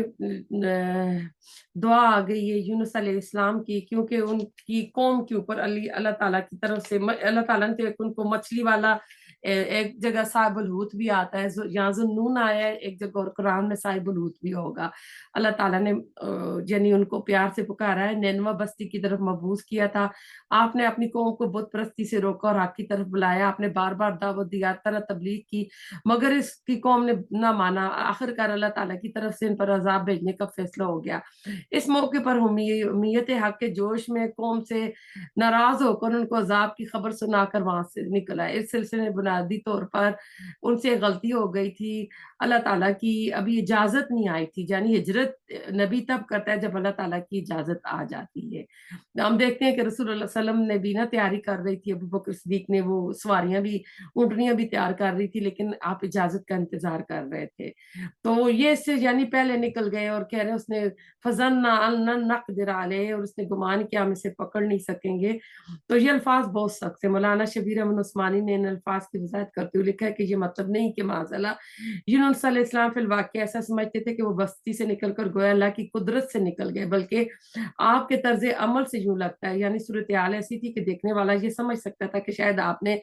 دعا آ گئی ہے یونس علیہ السلام کی، کیونکہ ان کی قوم کے اوپر اللہ تعالیٰ کی طرف سے اللہ تعالیٰ نے ان کو مچھلی والا، ایک جگہ صاحب الحوت بھی آتا ہے، یہاں ذوالنون آیا ہے ایک جگہ، اور قرآن میں صاحب الحوت بھی ہوگا۔ اللہ تعالیٰ نے یعنی ان کو پیار سے پکارا ہے، نینوا بستی کی طرف مبعوث کیا تھا، آپ نے اپنی قوم کو بت پرستی سے روکا اور حق کی طرف بلایا، آپ نے بار بار دعوت دی، طرح تبلیغ کی، مگر اس کی قوم نے نہ مانا۔ آخر کار اللہ تعالیٰ کی طرف سے ان پر عذاب بھیجنے کا فیصلہ ہو گیا۔ اس موقع پر امیت حق کے جوش میں قوم سے ناراض ہو کر ان کو عذاب کی خبر سنا کر وہاں سے نکلا ہے۔ اس سلسلے میں بنیادی طور پر ان سے غلطی ہو گئی تھی، اللہ تعالیٰ کی ابھی اجازت نہیں آئی تھی، یعنی ہجرت نبی تب کرتا ہے جب اللہ تعالیٰ کی اجازت آ جاتی ہے۔ ہم دیکھتے ہیں کہ رسول اللہ صلی اللہ علیہ وسلم نے بھی نا تیاری کر رہی تھی، ابو بکر صدیق نے وہ سواریاں بھی، اونٹنیاں بھی تیار کر رہی تھی، لیکن آپ اجازت کا انتظار کر رہے تھے۔ تو یہ اس سے یعنی پہلے نکل گئے اور کہہ رہے اس نے فَظَنَّ أَن لَّن نَّقْدِرَ عَلَيْهِ، اور اس نے گمان کیا ہم اسے پکڑ نہیں سکیں گے۔ تو یہ الفاظ بہت سخت ہیں۔ مولانا شبیر احمد عثمانی نے ان الفاظ کی وضاحت کرتے ہوئے لکھا ہے کہ یہ مطلب نہیں کہ معاذ اللہ یونس علیہ السلام فی الواقع ایسا سمجھتے تھے کہ وہ بستی سے نکل کر گویا اللہ کی قدرت سے نکل گئے، بلکہ آپ کے طرز عمل سے یوں لگتا ہے، یعنی صورتحال ایسی تھی کہ دیکھنے والا یہ سمجھ سکتا تھا کہ شاید آپ نے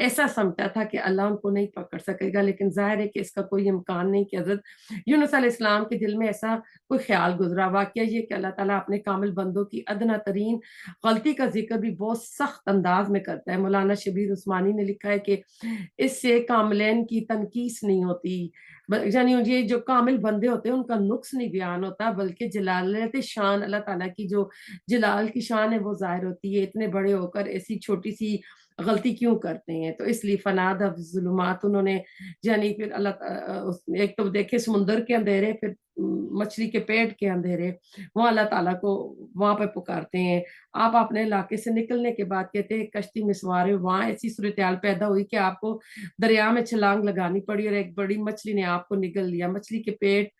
ایسا سمجھا تھا کہ اللہ ان کو نہیں پکڑ سکے گا، لیکن ظاہر ہے کہ اس کا کوئی امکان نہیں کہ حضرت یونس علیہ السلام کے دل میں ایسا کوئی خیال گزرا۔ واقعہ یہ کہ اللہ تعالیٰ اپنے کامل بندوں کی ادنا ترین غلطی کا ذکر بھی بہت سخت انداز میں کرتا ہے۔ مولانا شبیر عثمانی نے لکھا ہے کہ اس سے کاملین کی تنقیص نہیں ہوتی، یعنی یہ جو کامل بندے ہوتے ہیں ان کا نقص نہیں بیان ہوتا، بلکہ جلالت شان اللہ تعالیٰ کی جو جلال کی شان ہے وہ ظاہر ہوتی ہے۔ اتنے بڑے ہو کر ایسی چھوٹی سی غلطی کیوں کرتے ہیں؟ تو اس لیے فنادى في الظلمات، انہوں نے یعنی پھر ایک تو دیکھے سمندر کے اندھیرے، پھر مچھلی کے پیٹ کے اندھیرے، وہاں اللہ تعالیٰ کو وہاں پہ پکارتے ہیں۔ آپ اپنے علاقے سے نکلنے کے بعد کہتے ہیں کشتی میں سوار ہوئے، وہاں ایسی صورتحال پیدا ہوئی کہ آپ کو دریا میں چھلانگ لگانی پڑی، اور ایک بڑی مچھلی نے آپ کو نگل لیا۔ مچھلی کے پیٹ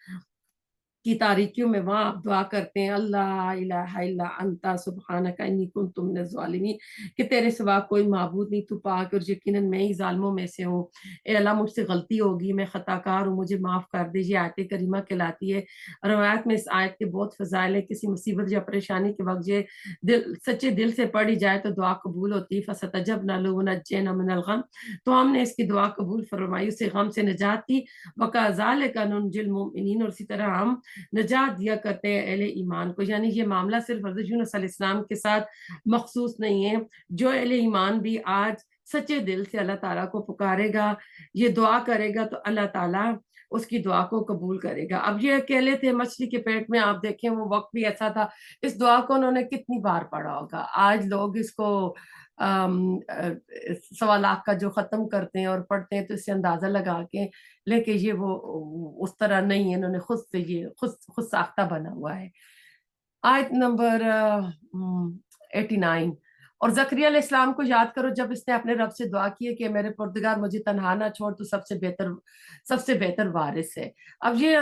کی تاریکیوں میں وہاں آپ دعا کرتے ہیں اللہ الہ الا انت سبحانک انی کنت من الظالمین، کہ تیرے سوا کوئی معبود نہیں، تو پاک، اور یقیناً میں ہی ظالموں میں سے ہوں۔ اے اللہ مجھ سے غلطی ہوگی، میں خطا کار ہوں، مجھے معاف کر دے۔ یہ آیت کریمہ کہلاتی ہے۔ روایت میں اس آیت کے بہت فضائل ہے، کسی مصیبت یا پریشانی کے وقت یہ سچے دل سے پڑھی جائے تو دعا قبول ہوتی ہے۔ فَسَتَجَبْنَا لَهُ وَنَجَّيْنَا مِنَ الْغَمِّ، تو ہم نے اس کی دعا قبول فرمائی، اسے غم سے نجات دی۔ وَكَذَلِكَ نُنْجِي الْمُؤْمِنِينَ، اور اسی طرح ہم نجات دیا کرتے ہیں اہل ایمان کو. یعنی یہ معاملہ صرف حضرت یونس علیہ السلام کے ساتھ مخصوص نہیں ہے. جو اہل ایمان بھی آج سچے دل سے اللہ تعالیٰ کو پکارے گا, یہ دعا کرے گا, تو اللہ تعالیٰ اس کی دعا کو قبول کرے گا. اب یہ اکیلے تھے مچھلی کے پیٹ میں, آپ دیکھیں وہ وقت بھی ایسا تھا, اس دعا کو انہوں نے کتنی بار پڑھا ہوگا. آج لوگ اس کو 1.25 لاکھ کا جو ختم کرتے ہیں اور پڑھتے ہیں, تو اس سے اندازہ لگا کے لے کے یہ وہ اس طرح نہیں ہے, انہوں نے خود سے یہ خود ساختہ بنا ہوا ہے. آیت نمبر 89. اور زکریا علیہ السلام کو یاد کرو جب اس نے اپنے رب سے دعا کی ہے کہ میرے پروردگار مجھے تنہا نہ چھوڑ, تو سب سے بہتر وارث ہے. اب یہ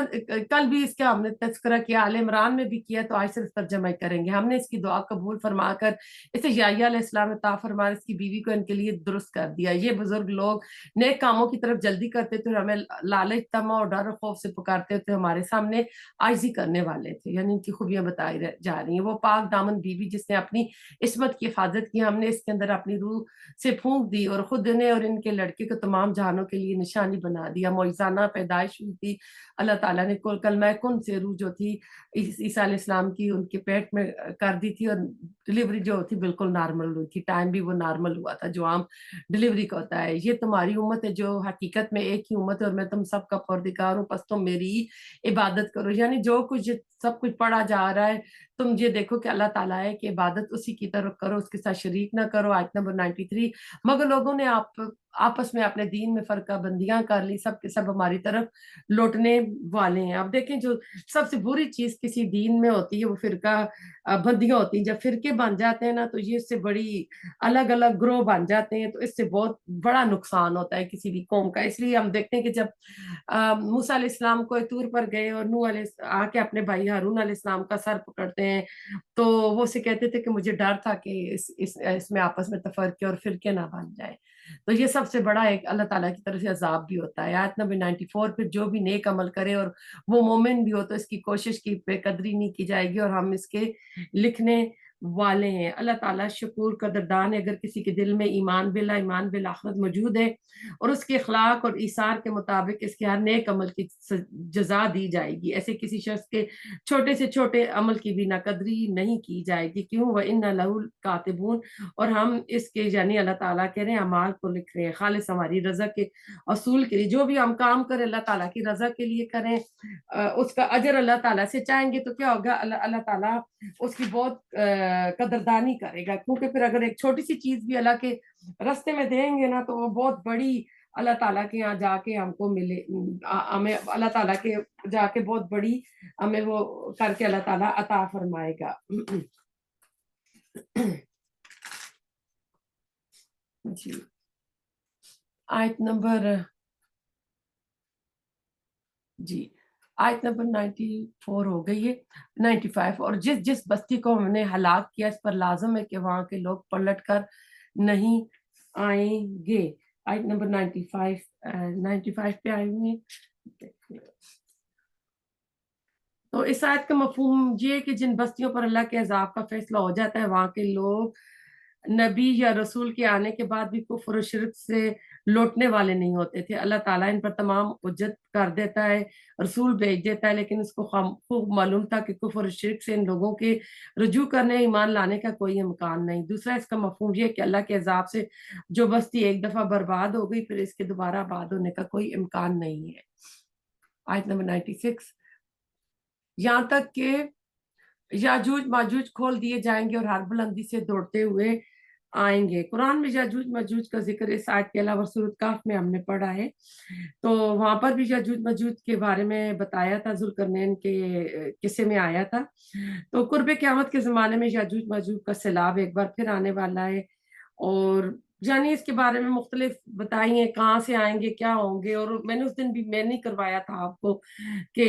کل بھی اس کا ہم نے تذکرہ کیا, آل عمران میں بھی کیا, تو آج صرف ترجمہ کریں گے. ہم نے اس کی دعا قبول فرما کر اسے یحییٰ علیہ السلام عطا فرما, اس کی بیوی کو ان کے لیے درست کر دیا. یہ بزرگ لوگ نیک کاموں کی طرف جلدی کرتے تھے, اور ہمیں لالچ, طمع اور ڈر و خوف سے پکارتے تھے, ہمارے سامنے عاجزی کرنے والے تھے. یعنی ان کی خوبیاں بتائی جا رہی ہیں. وہ پاک دامن بیوی جس نے اپنی عصمت کی حفاظت کی, ہم نے اس کے اندر اپنی روح سے پھونک دی اور خود انہیں اور ان کے لڑکے کو تمام جہانوں کے لیے نشانی بنا دیا. معجزانہ پیدائش ہوئی تھی. اللہ تعالیٰ نے کلمہ کن سے روح جو تھی عیسیٰ علیہ السلام کی ان کے پیٹ میں کر دی تھی, اور ڈلیوری جو تھی بالکل نارمل ہوئی تھی. ٹائم بھی وہ نارمل ہوا تھا جو عام ڈلیوری کا ہوتا ہے. یہ تمہاری امت ہے جو حقیقت میں ایک ہی امت ہے, اور میں تم سب کا پروردگار ہوں, پس تم میری عبادت کرو. یعنی جو کچھ سب کچھ پڑھا جا رہا ہے, تم یہ دیکھو کہ اللہ تعالیٰ ہے کہ عبادت اسی کی طرف کرو, اس کے ساتھ شریک نہ کرو. آیت نمبر 93. مگر لوگوں نے آپس میں اپنے دین میں فرقہ بندیاں کر لی, سب کے سب ہماری طرف لوٹنے والے ہیں. اب دیکھیں جو سب سے بری چیز کسی دین میں ہوتی ہے وہ فرقہ بندیاں ہوتی ہیں. جب فرقے بن جاتے ہیں نا, تو یہ اس سے بڑی الگ الگ گروہ بن جاتے ہیں, تو اس سے بہت بڑا نقصان ہوتا ہے کسی بھی قوم کا. اس لیے ہم دیکھتے ہیں کہ جب موسیٰ علیہ السلام کو طور پر گئے اور نوح علیہ آ کے اپنے بھائی ہارون علیہ السلام کا سر پکڑتے ہیں, تو وہ اسے کہتے تھے کہ مجھے ڈر تھا کہ اس میں آپس میں تفرقے اور فرقے نہ بن جائے. تو یہ سب سے بڑا ایک اللہ تعالیٰ کی طرف سے عذاب بھی ہوتا ہے. آیت نمبر 94. پھر جو بھی نیک عمل کرے اور وہ مومن بھی ہو, تو اس کی کوشش کی بے قدری نہیں کی جائے گی, اور ہم اس کے لکھنے والے ہیں. اللہ تعالیٰ شکور قدردان ہے اگر کسی کے دل میں ایمان بالآخرت موجود ہے, اور اس کے اخلاق اور ایثار کے مطابق اس کے ہر نیک عمل کی جزا دی جائے گی. ایسے کسی شخص کے چھوٹے سے چھوٹے عمل کی بھی نہ قدری نہیں کی جائے گی. کیوں؟ وَإِنَّ لَهُ الْكَاتِبُونَ, اور ہم اس کے یعنی اللہ تعالیٰ کہہ رہے ہیں اعمال کو لکھ رہے ہیں خالص ہماری رضا کے اصول کے لیے. جو بھی ہم کام کریں اللہ تعالیٰ کی رضا کے لیے کریں, اس کا اجر اللہ تعالیٰ سے چاہیں گے, تو کیا ہوگا, اللہ تعالیٰ اس کی بہت قدردانی کرے گا. کیونکہ پھر اگر ایک چھوٹی سی چیز بھی اللہ کے راستے میں دیں گے نا, تو وہ بہت بڑی اللہ تعالیٰ کے یہاں جا کے ہم کو ملے, ہمیں اللہ تعالیٰ کے جا کے بہت بڑی ہمیں وہ کر کے اللہ تعالیٰ عطا فرمائے گا. جی آیت نمبر 94 ہو گئی ہے. 95. اور جس بستی کو ہم نے ہلاک کیا, اس پر لازم ہے کہ وہاں کے لوگ پلٹ کر نہیں آئیں گے. آیت نمبر 95 پہ آئے ہوئے ہیں. تو اس آیت کا مفہوم یہ ہے کہ جن بستیوں پر اللہ کے عذاب کا فیصلہ ہو جاتا ہے, وہاں کے لوگ نبی یا رسول کے آنے کے بعد بھی کفر و شرک سے لوٹنے والے نہیں ہوتے تھے. اللہ تعالیٰ ان پر تمام حجت کر دیتا ہے, رسول بھیج دیتا ہے, لیکن اس کو خوب معلوم تھا کہ کفر و شرک سے ان لوگوں کے رجوع کرنے ایمان لانے کا کوئی امکان نہیں. دوسرا اس کا مفہوم یہ کہ اللہ کے عذاب سے جو بستی ایک دفعہ برباد ہو گئی, پھر اس کے دوبارہ آباد ہونے کا کوئی امکان نہیں ہے. آیت نمبر 96. یہاں تک کہ یاجوج ماجوج کھول دیے جائیں گے اور ہر بلندی سے دوڑتے ہوئے آئیں گے. قرآن میں یاجوج ماجوج کا ذکر اس آیت کے علاوہ سورۃ کہف میں ہم نے پڑھا ہے, تو وہاں پر بھی یاجوج ماجوج کے بارے میں بتایا تھا, ذوالقرنین کے قصے میں آیا تھا. تو قرب قیامت کے زمانے میں یاجوج ماجوج کا سیلاب ایک بار پھر آنے والا ہے, اور یعنی اس کے بارے میں مختلف بتائی ہیں کہاں سے آئیں گے, کیا ہوں گے. اور میں نے اس دن بھی میں نہیں کروایا تھا آپ کو کہ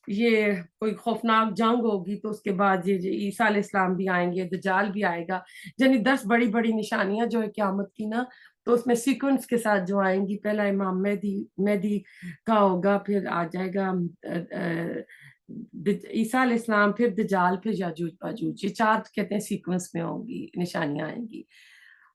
یہ کوئی خوفناک جنگ ہوگی, تو اس کے بعد یہ عیسیٰ علیہ السلام بھی آئیں گے, دجال بھی آئے گا. یعنی 10 بڑی بڑی نشانیاں جو ہے قیامت کی نا, تو اس میں سیکوینس کے ساتھ جو آئیں گی, پہلا امام مہدی کا ہوگا, پھر آ جائے گا عیسیٰ علیہ السلام, پھر دجال, پھر یاجوج ماجوج. یہ 4 کہتے ہیں سیکوینس میں ہوں گی نشانیاں آئیں گی.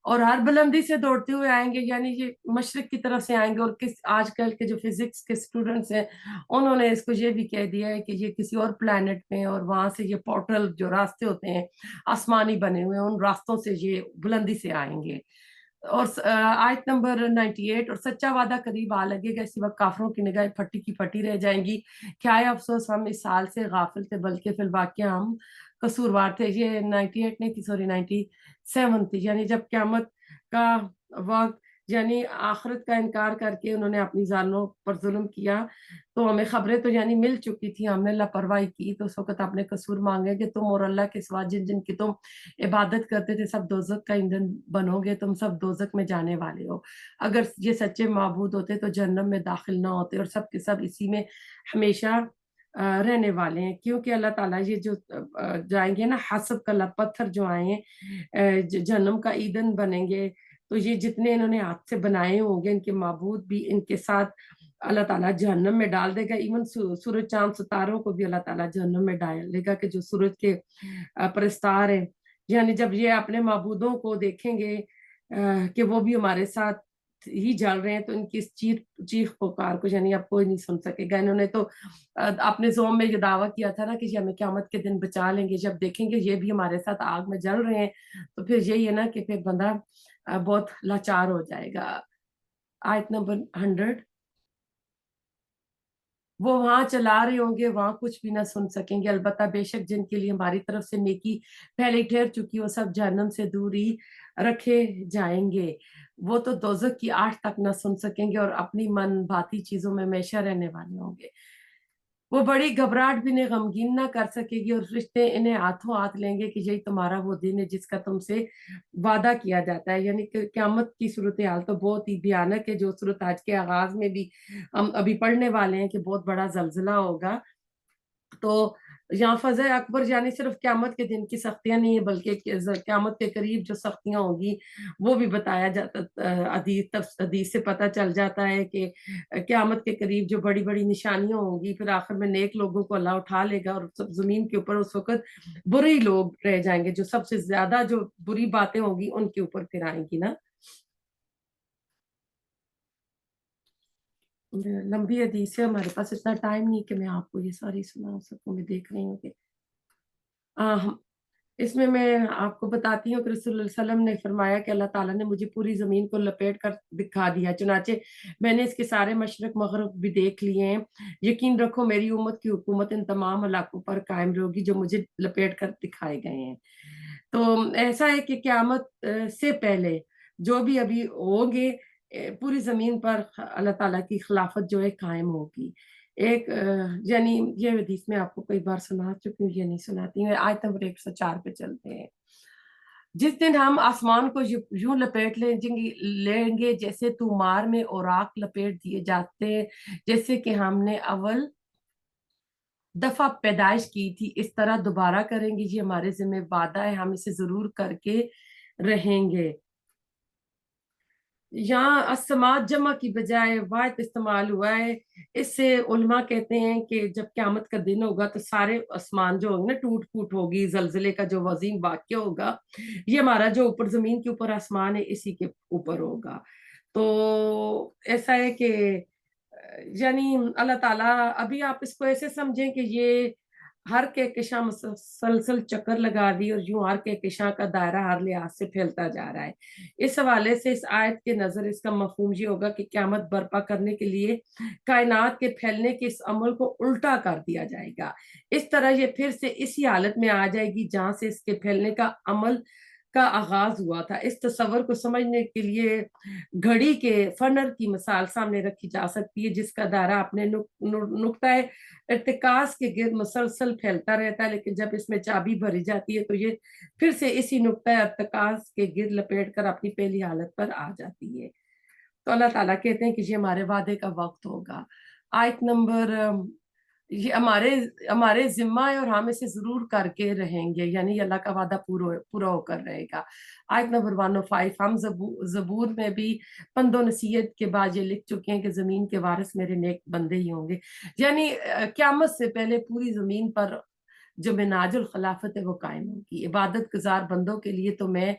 اور हर बुलंदी से दौड़ते हुए आएंगे, यानी ये मशरिक की तरफ से आएंगे। और किस आजकल के जो फिजिक्स के स्टूडेंट्स हैं उन्होंने इसको ये भी कह दिया है कि ये किसी और प्लैनेट में, और वहां से ये पोर्टल जो रास्ते होते हैं आसमानी बने हुए हैं, उन रास्तों से ये बुलंदी से आएंगे। और आयत नंबर 98, और सच्चा वादा करीब आ लगेगा, इसी वक्त काफरों की निगाहें फटी की फटी रह जाएंगी। क्या है अफसोस हम इस साल से गाफिल थे, बल्कि फिल वाक़या हम कसूरवार थे। ये 98 नहीं थी, सॉरी 97 थी। यानी जब क़यामत का वक्त, यानी आखिरत का इनकार करके उन्होंने अपनी जानों पर जुल्म किया, तो हमें खबरें तो यानी मिल चुकी थी, हमने लापरवाही की, तो उस वक्त अपने कसूर मांगे कि तुम और अल्लाह के सिवा जिन जिन की तुम इबादत करते थे सब दोजक का ईंधन बनोगे, तुम सब दोजक में जाने वाले हो। अगर ये सच्चे माबूद होते तो जहन्नम में दाखिल ना होते, और सब के सब इसी में हमेशा रहने वाले हैं। क्योंकि अल्लाह ताला ये जो जाएंगे ना, हसब कला पत्थर जो आए हैं जहन्नम का ईंधन बनेंगे, तो ये जितने इन्होंने हाथ से बनाए होंगे इनके माबूद भी इनके साथ अल्लाह ताला जहन्नम में डाल देगा। इवन सूरज चांद सितारों को भी अल्लाह ताला जहन्नम में डालेगा, कि जो सूरज के परस्तार हैं, यानी जब ये अपने माबूदों को देखेंगे कि वो भी हमारे साथ ही जल रहे हैं, तो इनकी इस चीख चीख पुकार को यानी अब कोई नहीं सुन सकेगा। इन्होंने तो अपने ज़ोम में ये दावा किया था ना कि ये हमें क़यामत के दिन बचा लेंगे, जब देखेंगे ये भी हमारे साथ आग में जल रहे हैं, तो फिर यही है ना कि फिर बंदा बहुत लाचार हो जाएगा। आयत नंबर 100, वो वहां चला रहे होंगे, वहां कुछ भी ना सुन सकेंगे, अलबत्ता बेशक जिनके लिए हमारी तरफ से नेकी पहले ही ठहर चुकी, वो सब जहन्नम से दूरी रखे जाएंगे। वो तो दोजक की आठ तक ना सुन सकेंगे और अपनी मन भाती चीजों में हमेशा रहने वाले होंगे। वो बड़ी घबराहट भी इन्हें गमगीन ना कर सकेगी, और रिश्ते इन्हें हाथों हाथ लेंगे कि यही तुम्हारा वो दिन है जिसका तुमसे वादा किया जाता है। यानी कि क़यामत की सूरत हाल तो बहुत ही भयानक है, जो सूरत आज के आगाज में भी हम अभी पढ़ने वाले हैं कि बहुत बड़ा जलजला होगा। तो यहाँ फज़े अकबर यानी सिर्फ क़यामत के दिन की सख्तियां नहीं है, बल्कि क़यामत के करीब जो सख्तियां होंगी वो भी बताया जाता। हदीस से पता चल जाता है कि क़यामत के करीब जो बड़ी बड़ी निशानियां होंगी, फिर आखिर में नेक लोगों को अल्लाह उठा लेगा, और सब जमीन के ऊपर उस वक्त बुरे ही लोग रह जाएंगे, जो सबसे ज्यादा जो बुरी बातें होंगी उनके ऊपर फिर आएंगी ना। लंबी हदीस है, हमारे पास इतना टाइम नहीं कि मैं आपको ये सारी सुना सकूं। मैं देख रही हूँ कि हम इसमें मैं आपको बताती हूँ कि रसूलुल्लाह सल्लल्लाहु अलैहि वसल्लम ने फरमाया कि अल्लाह ताला ने मुझे पूरी जमीन को लपेट कर दिखा दिया, चुनाचे मैंने इसके सारे मशरक मगरब भी देख लिए हैं। यकीन रखो मेरी उम्मत की हुकूमत इन तमाम इलाकों पर कायम रहेगी जो मुझे लपेट कर दिखाए गए हैं। तो ऐसा है कि क़यामत से पहले जो भी अभी होंगे, पूरी जमीन पर अल्लाह ताला की खिलाफत जो है कायम होगी। एक यानी ये हदीस मैं आपको कई बार सुना चुकी हूँ, ये नहीं सुनाती हूँ। आयत नंबर 104 पे चलते हैं। जिस दिन हम आसमान को यूं लपेट लेंगे जैसे तुमार में औराक लपेट दिए जाते, जैसे कि हमने अव्वल दफा पैदाइश की थी, इस तरह दोबारा करेंगे। ये हमारे जिम्मे वादा है, हम इसे जरूर करके रहेंगे। यहाँ अस्समात जमा की बजाय वाहिद इस्तेमाल हुआ है। इससे उलमा कहते हैं कि जब क़यामत का दिन होगा तो सारे आसमान जो होंगे ना टूट फूट होगी, जलजिले का जो वजीम वाक़या होगा, ये हमारा जो ऊपर जमीन के ऊपर आसमान है इसी के ऊपर होगा। तो ऐसा है कि यानी अल्लाह ताला, अभी आप इसको ऐसे समझें कि ये हर कहकशां मुसलसल चक्कर लगा रही है, और यूं हर कहकशां का दायरा हर लिहाज से फैलता जा रहा है। इस हवाले से इस आयत के नजर इसका मफहूम ये होगा कि क़यामत बर्पा करने के लिए कायनात के फैलने के इस अमल को उल्टा कर दिया जाएगा। इस तरह ये फिर से इसी हालत में आ जाएगी जहां से इसके फैलने का अमल का आगाज हुआ था। इस तस्वर को समझने के लिए घड़ी के फनर की मिसाल सामने रखी जा सकती है, जिसका दायरा अपने नुक्ता इर्तिकास के गिर्द मुसलसल फैलता रहता है, लेकिन जब इसमें चाबी भरी जाती है तो ये फिर से इसी नुक्ता इर्तिकास के गिर्द लपेट कर अपनी पहली हालत पर आ जाती है। तो अल्लाह ताला कहते हैं कि ये हमारे वादे का वक्त होगा। आयत नंबर ये हमारे हमारे जिम्मा है और हम इसे जरूर करके रहेंगे, यानी अल्लाह का वादा पूरा होकर रहेगा। आयत नंबर 105, हम जबूर में भी पंदो नसीहत के बाद ये लिख चुके हैं कि जमीन के वारिस मेरे नेक बंदे ही होंगे। यानी क़यामत से पहले पूरी जमीन पर जो मिनाजुल खिलाफत है वो कायम होगी। इबादत गुजार बंदों के लिए तो मैं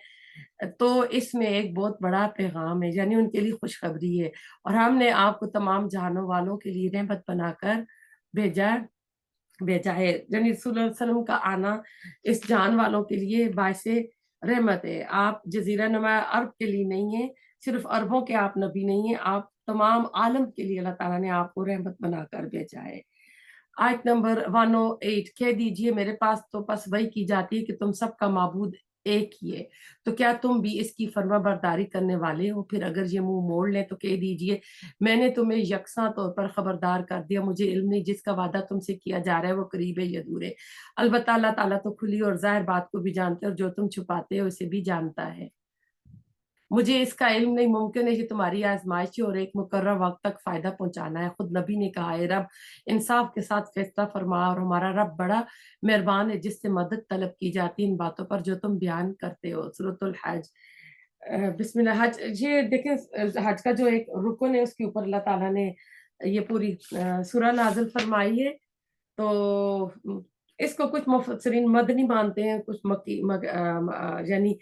تو اس میں ایک بہت بڑا پیغام ہے، یعنی ان کے لیے خوشخبری ہے، اور ہم نے آپ کو تمام جہانوں والوں کے لیے رحمت بنا کر بھیجا بھیجا ہے، یعنی رسول اللہ علیہ وسلم کا آنا اس جہان والوں کے لیے باعث رحمت ہے۔ آپ جزیرہ نما عرب کے لیے نہیں ہیں، صرف عربوں کے آپ نبی نہیں ہیں، آپ تمام عالم کے لیے اللہ تعالیٰ نے آپ کو رحمت بنا کر بھیجا ہے۔ آیت نمبر 108، کہہ دیجئے میرے پاس تو بس وہی کی جاتی ہے کہ تم سب کا معبود ایک ہی ہے، تو کیا تم بھی اس کی فرما برداری کرنے والے ہو؟ پھر اگر یہ منہ موڑ لیں تو کہہ دیجئے میں نے تمہیں یکساں طور پر خبردار کر دیا، مجھے علم نہیں، جس کا وعدہ تم سے کیا جا رہا ہے وہ قریب ہے یا دور ہے۔ البتہ اللہ تعالیٰ تو کھلی اور ظاہر بات کو بھی جانتے ہیں، اور جو تم چھپاتے ہو اسے بھی جانتا ہے۔ مجھے اس کا علم نہیں، ممکن ہے یہ تمہاری آزمائش ہے اور ایک مقررہ وقت تک فائدہ پہنچانا ہے۔ خود نبی نے کہا، اے رب انصاف کے ساتھ فیصلہ فرما، اور ہمارا رب بڑا مہربان ہے جس سے مدد طلب کی جاتی ان باتوں پر جو تم بیان کرتے ہو۔ سورۃ الحج۔ بسم اللہ۔ حج، یہ دیکھیں حج کا جو ایک رکن ہے اس کے اوپر اللہ تعالیٰ نے یہ پوری سورہ نازل فرمائی ہے۔ تو اس کو کچھ مفسرین مدنی مانتے ہیں، کچھ مکی یعنی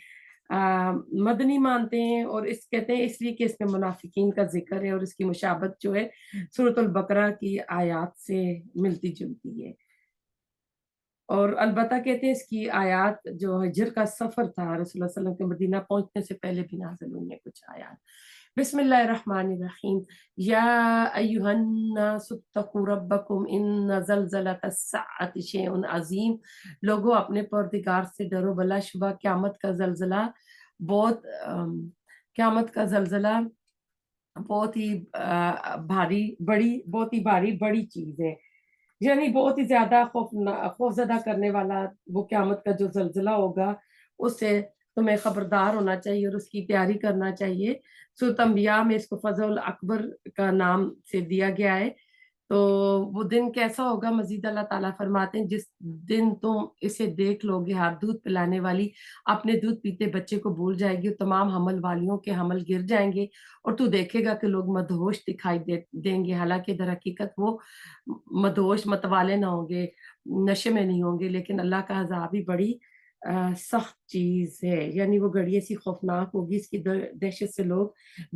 مدنی مانتے ہیں، اور اس کہتے ہیں اس لیے کہ اس میں منافقین کا ذکر ہے، اور اس کی مشابہت جو ہے سورۃ البقرہ کی آیات سے ملتی جلتی ہے۔ اور البتہ کہتے ہیں اس کی آیات جو ہجر کا سفر تھا، رسول اللہ صلی اللہ علیہ وسلم کے مدینہ پہنچنے سے پہلے بھی نازل ہوئی ہیں کچھ آیات۔ بسم اللہ الرحمن الرحیم۔ یا ایہا الناس اتقوا ربکم ان زلزلۃ الساعۃ شیء عظیم۔ لوگوں اپنے پروردگار سے ڈرو، بلا شبہ قیامت کا زلزلہ بہت قیامت کا زلزلہ بہت ہی بھاری بڑی چیز ہے، یعنی بہت ہی زیادہ خوفزدہ کرنے والا وہ قیامت کا جو زلزلہ ہوگا، اس سے تمہیں خبردار ہونا چاہیے اور اس کی تیاری کرنا چاہیے۔ سورۃ انبیاء میں اس کو فضل الاکبر کا نام سے دیا گیا ہے۔ تو وہ دن کیسا ہوگا، مزید اللہ تعالیٰ فرماتے ہیں، جس دن تم اسے دیکھ لو گے، ہر دودھ پلانے والی اپنے دودھ پیتے بچے کو بھول جائے گی، تمام حمل والیوں کے حمل گر جائیں گے، اور تو دیکھے گا کہ لوگ مدہوش دکھائی دیں گے، حالانکہ در حقیقت وہ مدہوش متوالے نہ ہوں گے، نشے میں نہیں ہوں گے، لیکن اللہ کا عذاب ہی بڑی سخت چیز ہے، یعنی وہ گھڑی ایسی خوفناک ہوگی، اس کی دہشت سے لوگ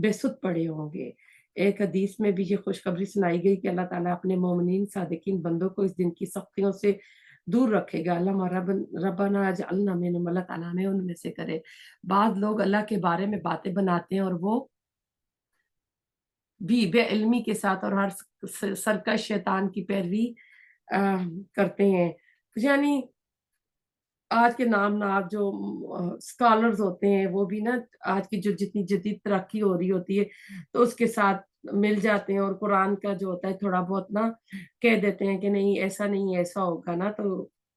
بے سد پڑے ہوں گے۔ ایک حدیث میں بھی یہ خوشخبری سنائی گئی کہ اللہ تعالیٰ اپنے مومنین صادقین بندوں کو اس دن کی سختیوں سے دور رکھے گا۔ ربنا اجعلنا منہم، اللہ تعالیٰ ہمیں ان میں سے کرے۔ بعض لوگ اللہ کے بارے میں باتیں بناتے ہیں اور وہ بھی بے علمی کے ساتھ اور ہر سرکش شیطان کی پیروی کرتے ہیں، یعنی آج کے نام نہاد جو اسکالرز ہوتے ہیں وہ بھی نا آج کی جو جتنی جدید ترقی ہو رہی ہوتی ہے تو اس کے ساتھ مل جاتے ہیں، اور قرآن کا جو ہوتا ہے تھوڑا بہت نا کہہ دیتے ہیں کہ نہیں ایسا نہیں ایسا ہوگا نا، تو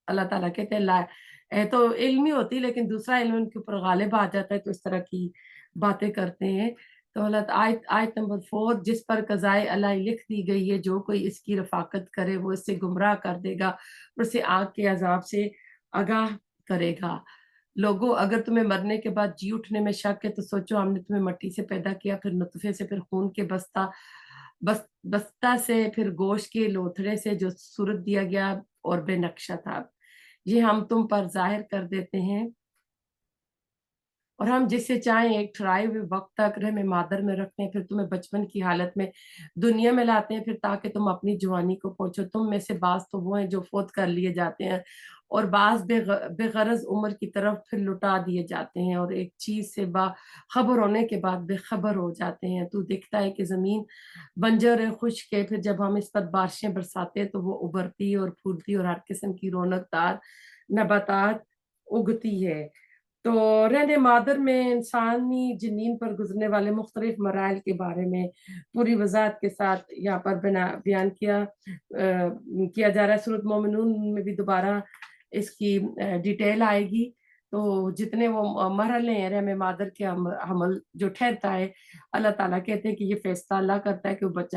اللہ تعالیٰ کہتے ہیں تو علمی ہوتی لیکن دوسرا علم ان کے اوپر غالب آ جاتا ہے، تو اس طرح کی باتیں کرتے ہیں۔ تو اللہ آیت نمبر 4، جس پر قضائے اللہ لکھ دی گئی ہے، جو کوئی اس کی رفاقت کرے وہ اس سے گمراہ کر دے گا، اور اسے آگ کے عذاب سے آگاہ کرے گا۔ لوگوں اگر تمہیں مرنے کے بعد جی اٹھنے میں شک ہے تو سوچو ہم نے تمہیں مٹی سے پیدا کیا، پھر نطفے سے، پھر خون کے بستہ سے، پھر گوشت کے لوتھڑے سے جو صورت دیا گیا اور بے نقشہ تھا، یہ ہم تم پر ظاہر کر دیتے ہیں، اور ہم جس سے چاہیں ایک ٹھہرائے ہوئے وقت تک رحم مادر میں رکھتے ہیں، پھر تمہیں بچپن کی حالت میں دنیا میں لاتے ہیں، پھر تاکہ تم اپنی جوانی کو پہنچو۔ تم میں سے بعض تو وہ ہیں جو فوت کر لیے جاتے ہیں، اور بعض بے غرض عمر کی طرف پھر لٹا دیے جاتے ہیں، اور ایک چیز سے خبر ہونے کے بعد بے خبر ہو جاتے ہیں۔ تو دیکھتا ہے کہ زمین بنجر ہے، خشک ہے، پھر جب ہم اس پر بارشیں برساتے ہیں تو وہ ابھرتی اور پھولتی اور ہر قسم کی رونق دار نباتات اگتی ہے۔ تو رہنے مادر میں انسانی جنین پر گزرنے والے مختلف مراحل کے بارے میں پوری وضاحت کے ساتھ یہاں پر بیان کیا جا رہا ہے۔ سورۃ مومنون میں بھی دوبارہ اس کی ڈیٹیل آئے گی۔ تو جتنے وہ مرحلے ہیں رحم مادر کے حمل جو ٹھہرتا ہے، اللہ تعالیٰ کہتے ہیں کہ یہ فیصلہ اللہ کرتا ہے کہ وہ بچہ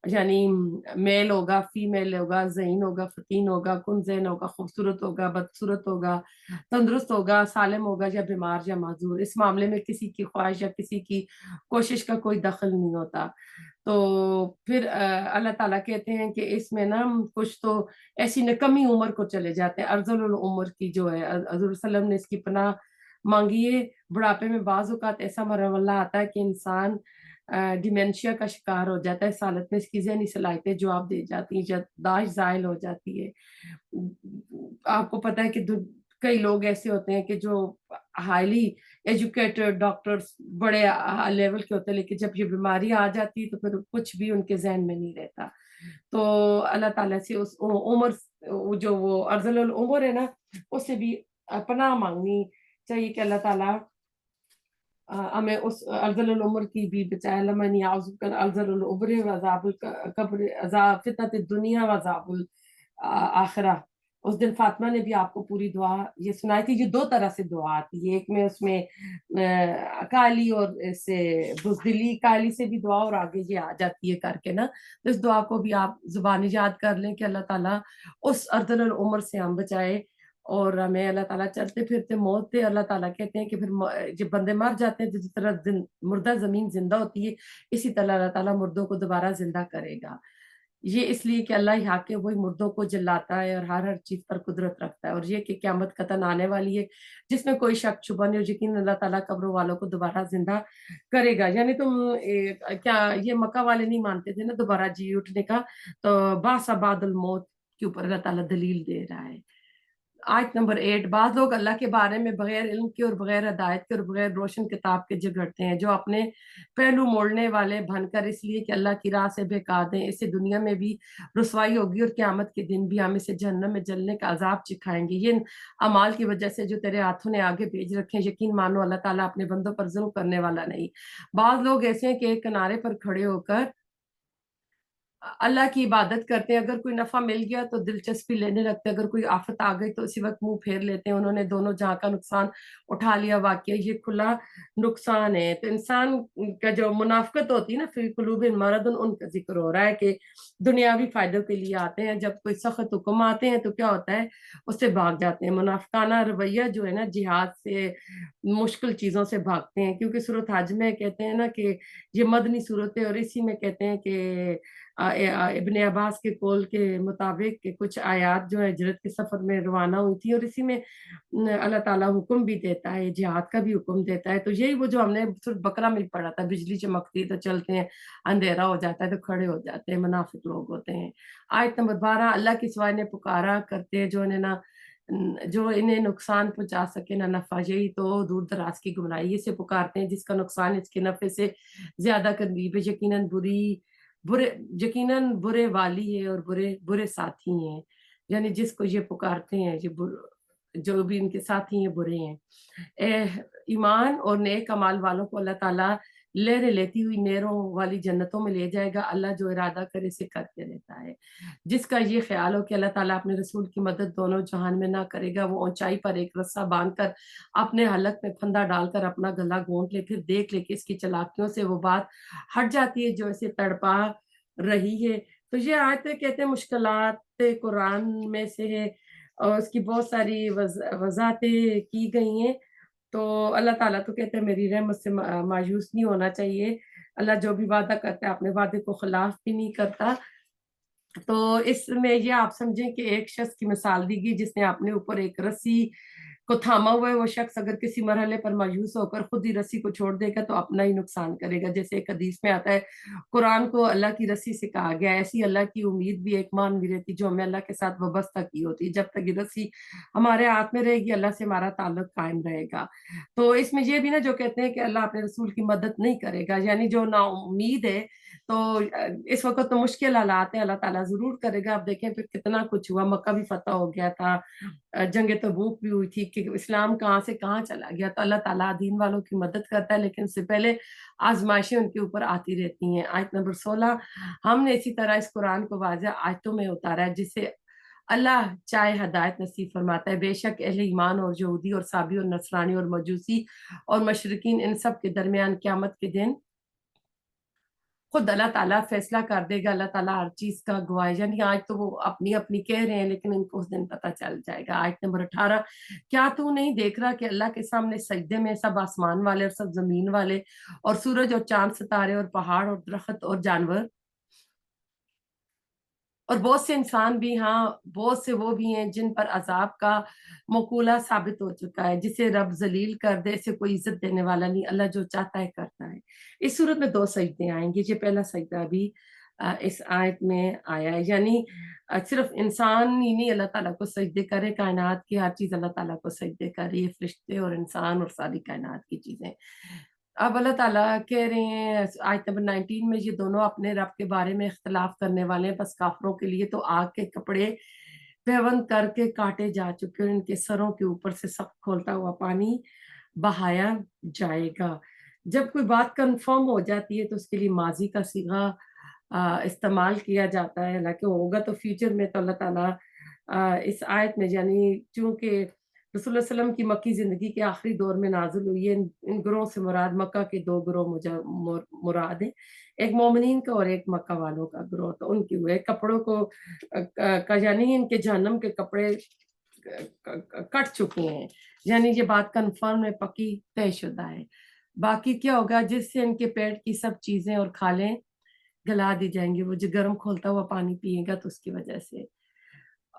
یعنی میل ہوگا، فیمیل ہوگا، ذہین ہوگا، فتین ہوگا، کن ذہن ہوگا، خوبصورت ہوگا، بدصورت ہوگا، تندرست ہوگا، سالم ہوگا یا بیمار یا معذور۔ اس معاملے میں کسی کی خواہش یا کسی کی کوشش کا کوئی دخل نہیں ہوتا۔ تو پھر اللہ تعالیٰ کہتے ہیں کہ اس میں نا کچھ تو ایسی نکمی عمر کو چلے جاتے ہیں، ارذل العمر کی جو ہے، حضور صلی اللہ علیہ وسلم نے اس کی پناہ مانگی ہے، بڑھاپے میں بعض اوقات ایسا مرحلہ آتا ہے کہ انسان ڈیمینشیا کا شکار ہو جاتا ہے، اس حالت میں اس کی ذہنی صلاحیتیں جواب دے جاتی ہیں، یادداشت زائل ہو جاتی ہے۔ آپ کو پتہ ہے کہ کئی لوگ ایسے ہوتے ہیں کہ جو ہائیلی ایجوکیٹڈ ڈاکٹرز بڑے لیول کے ہوتے ہیں، لیکن جب یہ بیماری آ جاتی ہے تو پھر کچھ بھی ان کے ذہن میں نہیں رہتا۔ تو اللہ تعالیٰ سے اس عمر جو وہ ارذل العمر ہے نا، اس سے بھی پناہ مانگنی چاہیے کہ اللہ تعالیٰ ہمیں اس ارذل العمر کی بھی بچائے۔ اللہ من یعوذ بک ارذل العمر وعذاب القبر، عذاب فتنۃ الدنیا وعذاب الآخرہ۔ اس دن فاطمہ نے بھی آپ کو پوری دعا یہ سنائی تھی۔ یہ دو طرح سے دعا آتی ہے، ایک میں اس میں کالی اور سے بزدلی کالی سے بھی دعا، اور آگے یہ آ جاتی ہے کر کے نا، تو اس دعا کو بھی آپ زبانی یاد کر لیں کہ اللہ تعالیٰ اس ارذل العمر سے ہم بچائے، اور ہمیں اللہ تعالیٰ چلتے پھرتے موت دے۔ اللہ تعالیٰ کہتے ہیں کہ پھر جب بندے مر جاتے ہیں تو جس طرح مردہ زمین زندہ ہوتی ہے، اسی طرح اللہ تعالیٰ مردوں کو دوبارہ زندہ کرے گا۔ یہ اس لیے کہ اللہ ہی حاکم، وہی مردوں کو جلاتا ہے اور ہر چیز پر قدرت رکھتا ہے، اور یہ کہ قیامت قطعاً آنے والی ہے جس میں کوئی شک شبہ نہیں، اور یقین اللہ تعالیٰ قبروں والوں کو دوبارہ زندہ کرے گا۔ یعنی تم کیا یہ مکہ والے نہیں مانتے تھے نا دوبارہ جی اٹھنے کا، تو بعث بعد الموت کے اوپر اللہ تعالیٰ دلیل دے رہا ہے۔ آیت نمبر 8، بعض لوگ اللہ کے بارے میں بغیر علم کے اور بغیر ہدایت کے اور بغیر روشن کتاب کے جھگڑتے ہیں، جو اپنے پہلو موڑنے والے بن کر اس لیے کہ اللہ کی راہ سے بہکا دیں، اسے دنیا میں بھی رسوائی ہوگی اور قیامت کے دن بھی ہم اسے جہنم میں جلنے کا عذاب چکھائیں گے۔ یہ اعمال کی وجہ سے جو تیرے ہاتھوں نے آگے بھیج رکھے ہیں، یقین مانو اللہ تعالیٰ اپنے بندوں پر ظلم کرنے والا نہیں۔ بعض لوگ ایسے ہیں کہ ایک کنارے پر کھڑے ہو کر اللہ کی عبادت کرتے ہیں، اگر کوئی نفع مل گیا تو دلچسپی لینے لگتے ہیں، اگر کوئی آفت آ گئی تو اسی وقت منہ پھیر لیتے ہیں۔ انہوں نے دونوں جہاں کا نقصان اٹھا لیا، واقعہ یہ کھلا نقصان ہے۔ تو انسان کا جو منافقت ہوتی ہے نا، فی قلوب مرض، ان کا ذکر ہو رہا ہے کہ دنیاوی فائدوں کے لیے آتے ہیں، جب کوئی سخت حکم آتے ہیں تو کیا ہوتا ہے، اس سے بھاگ جاتے ہیں۔ منافقانہ رویہ جو ہے نا، جہاد سے مشکل چیزوں سے بھاگتے ہیں، کیونکہ سورۃ حج میں کہتے ہیں نا کہ یہ مدنی صورت ہے، اور اسی میں کہتے ہیں کہ ابن عباس کے قول کے مطابق کہ کچھ آیات جو ہے ہجرت کے سفر میں روانہ ہوئی تھی، اور اسی میں اللہ تعالیٰ حکم بھی دیتا ہے، جہاد کا بھی حکم دیتا ہے۔ تو یہی وہ جو ہم نے سورۃ بقرہ میں پڑھا تھا، بجلی چمکتی ہے تو چلتے ہیں، اندھیرا ہو جاتا ہے تو کھڑے ہو جاتے ہیں، منافق لوگ ہوتے ہیں۔ آیت نمبر 12، اللہ کے سوائے نے پکارا کرتے ہیں جو انہیں نقصان پہنچا سکے نہ نفع، یہی تو دور دراز کی گمراہی سے پکارتے ہیں جس کا نقصان اس کے نفع سے زیادہ قریب ہے۔ یقیناً برے والی ہے اور برے ساتھی ہیں، یعنی جس کو یہ پکارتے ہیں جو بھی ان کے ساتھی ہیں برے ہیں۔ ایمان اور نیک اعمال والوں کو اللہ تعالیٰ لہریں لیتی ہوئی نہروں والی جنتوں میں لے جائے گا۔ اللہ جو ارادہ کرے سے کرتے رہتا ہے۔ جس کا یہ خیال ہو کہ اللہ تعالیٰ اپنے رسول کی مدد دونوں جہان میں نہ کرے گا، وہ اونچائی پر ایک رسہ باندھ کر اپنے حلق میں پھندا ڈال کر اپنا گلا گھونٹ لے، پھر دیکھ لے کہ اس کی چلاکیوں سے وہ بات ہٹ جاتی ہے جو اسے تڑپا رہی ہے۔ تو یہ آیتیں کہتے ہیں مشکلات قرآن میں سے ہے، اور اس کی بہت ساری وضاحتیں کی گئی ہیں۔ تو اللہ تعالیٰ تو کہتے ہیں میری رحمت سے مایوس نہیں ہونا چاہیے۔ اللہ جو بھی وعدہ کرتا ہے اپنے وعدے کو خلاف بھی نہیں کرتا۔ تو اس میں یہ آپ سمجھیں کہ ایک شخص کی مثال دی گئی جس نے اپنے اوپر ایک رسی کو تھاما ہوا ہے۔ وہ شخص اگر کسی مرحلے پر مایوس ہو کر خود ہی رسی کو چھوڑ دے گا تو اپنا ہی نقصان کرے گا۔ جیسے ایک حدیث میں آتا ہے، قرآن کو اللہ کی رسی سے کہا گیا، ایسی اللہ کی امید بھی ایک مان بھی رہتی جو ہمیں اللہ کے ساتھ وابستہ کی ہوتی۔ جب تک یہ رسی ہمارے ہاتھ میں رہے گی، اللہ سے ہمارا تعلق قائم رہے گا۔ تو اس میں یہ بھی نا جو کہتے ہیں کہ اللہ اپنے رسول کی مدد نہیں کرے گا، یعنی جو نا امید ہے، تو اس وقت تو مشکل حالات ہیں، اللہ تعالیٰ ضرور کرے گا۔ آپ دیکھیں پھر کتنا کچھ ہوا، مکہ بھی فتح ہو گیا تھا، جنگ تبوک بھی ہوئی تھی، کہ اسلام کہاں سے کہاں چلا گیا۔ تو اللہ تعالیٰ دین والوں کی مدد کرتا ہے، لیکن اس سے پہلے آزمائشیں ان کے اوپر آتی رہتی ہیں۔ آیت نمبر 16، ہم نے اسی طرح اس قرآن کو واضح آیتوں میں اتارا ہے جسے اللہ چاہے ہدایت نصیب فرماتا ہے۔ بے شک اہل ایمان اور یہودی اور صابی اور نصرانی اور مجوسی اور مشرکین، ان سب کے درمیان قیامت کے دن خود اللہ تعالیٰ فیصلہ کر دے گا۔ اللہ تعالیٰ ہر چیز کا گواہ ہے، یعنی آج تو وہ اپنی اپنی کہہ رہے ہیں لیکن ان کو اس دن پتہ چل جائے گا۔ آیت نمبر 18، کیا تو نہیں دیکھ رہا کہ اللہ کے سامنے سجدے میں سب آسمان والے اور سب زمین والے اور سورج اور چاند ستارے اور پہاڑ اور درخت اور جانور اور بہت سے انسان بھی ہاں بہت سے وہ بھی ہیں جن پر عذاب کا مقولہ ثابت ہو چکا ہے. جسے رب ذلیل کر دے اسے کوئی عزت دینے والا نہیں. اللہ جو چاہتا ہے کرتا ہے. اس صورت میں 2 سجدے آئیں گے. یہ پہلا سجدہ بھی اس آیت میں آیا ہے. یعنی صرف انسان ہی نہیں اللہ تعالیٰ کو سجدے کرے, کائنات کی ہر چیز اللہ تعالیٰ کو سجدے کرے, یہ فرشتے اور انسان اور ساری کائنات کی چیزیں. اب اللہ تعالیٰ کہہ رہے ہیں آیت نمبر 19 میں, یہ دونوں اپنے رب کے بارے میں اختلاف کرنے والے ہیں, بس کافروں کے لیے تو آگ کے کپڑے پیوند کر کے کاٹے جا چکے ہیں, ان کے سروں کے اوپر سے سخت کھولتا ہوا پانی بہایا جائے گا. جب کوئی بات کنفرم ہو جاتی ہے تو اس کے لیے ماضی کا صیغہ استعمال کیا جاتا ہے, حالانکہ ہوگا تو فیوچر میں. تو اللہ تعالیٰ اس آیت میں یعنی چونکہ رسول اللہ علیہ وسلم کی مکی زندگی کے آخری دور میں نازل ہوئی ہے, ان گروہوں سے مراد مکہ کے 2 گروہ مراد ہیں, ایک مومنین کا اور ایک مکہ والوں کا گروہ. تو ان کے ہوئے کپڑوں کا یعنی ان کے جہنم کے کپڑے کٹ چکے ہیں, یعنی یہ بات کنفرم ہے, پکی طے شدہ ہے. باقی کیا ہوگا, جس سے ان کے پیٹ کی سب چیزیں اور کھالیں گلا دی جائیں گی. وہ جو گرم کھولتا ہوا پانی پیے گا تو اس کی وجہ سے.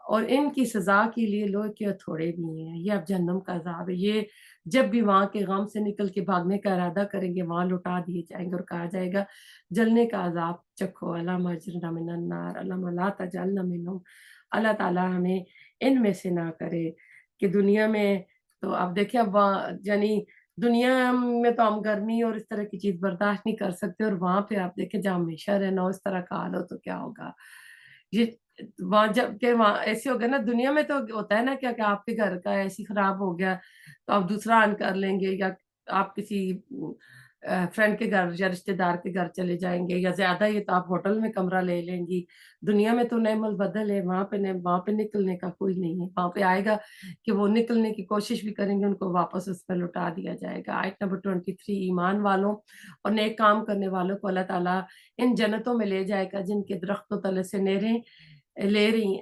اور ان کی سزا کے لیے لوہے کے ہتھوڑے بھی ہیں. یہ اب جہنم کا عذاب ہے. یہ جب بھی وہاں کے غم سے نکل کے بھاگنے کا ارادہ کریں گے وہاں لوٹا دیے جائیں گے اور کہا جائے گا جلنے کا عذاب چکھو. اللہم اجرنا من النار اللہم لا تجعلنا منہم. اللہ تعالیٰ ہمیں ان میں سے نہ کرے کہ دنیا میں. تو اب دیکھیں اب یعنی دنیا میں تو ہم گرمی اور اس طرح کی چیز برداشت نہیں کر سکتے, اور وہاں پہ آپ دیکھیں جہاں ہمیشہ رہنا ہو اس طرح کا حال ہو تو کیا ہوگا. یہ وہاں جب کہ وہاں ایسے ہو گیا نا, دنیا میں تو ہوتا ہے نا کیا کہ آپ کے گھر کا ایسی خراب ہو گیا تو آپ دوسرا آن کر لیں گے, یا آپ کسی فرینڈ کے گھر یا رشتہ دار کے گھر چلے جائیں گے, یا زیادہ یہ تو آپ ہوٹل میں کمرہ لے لیں گی. دنیا میں تو نعم البدل ہے, وہاں پہ نکلنے کا کوئی نہیں ہے. وہاں پہ آئے گا کہ وہ نکلنے کی کوشش بھی کریں گے, ان کو واپس اس پہ لوٹا دیا جائے گا. آیت نمبر 23, ایمان والوں اور نیک کام کرنے والوں کو اللہ تعالیٰ ان جنتوں میں لے جائے گا جن کے درختوں تلے سے نہریں لے رہی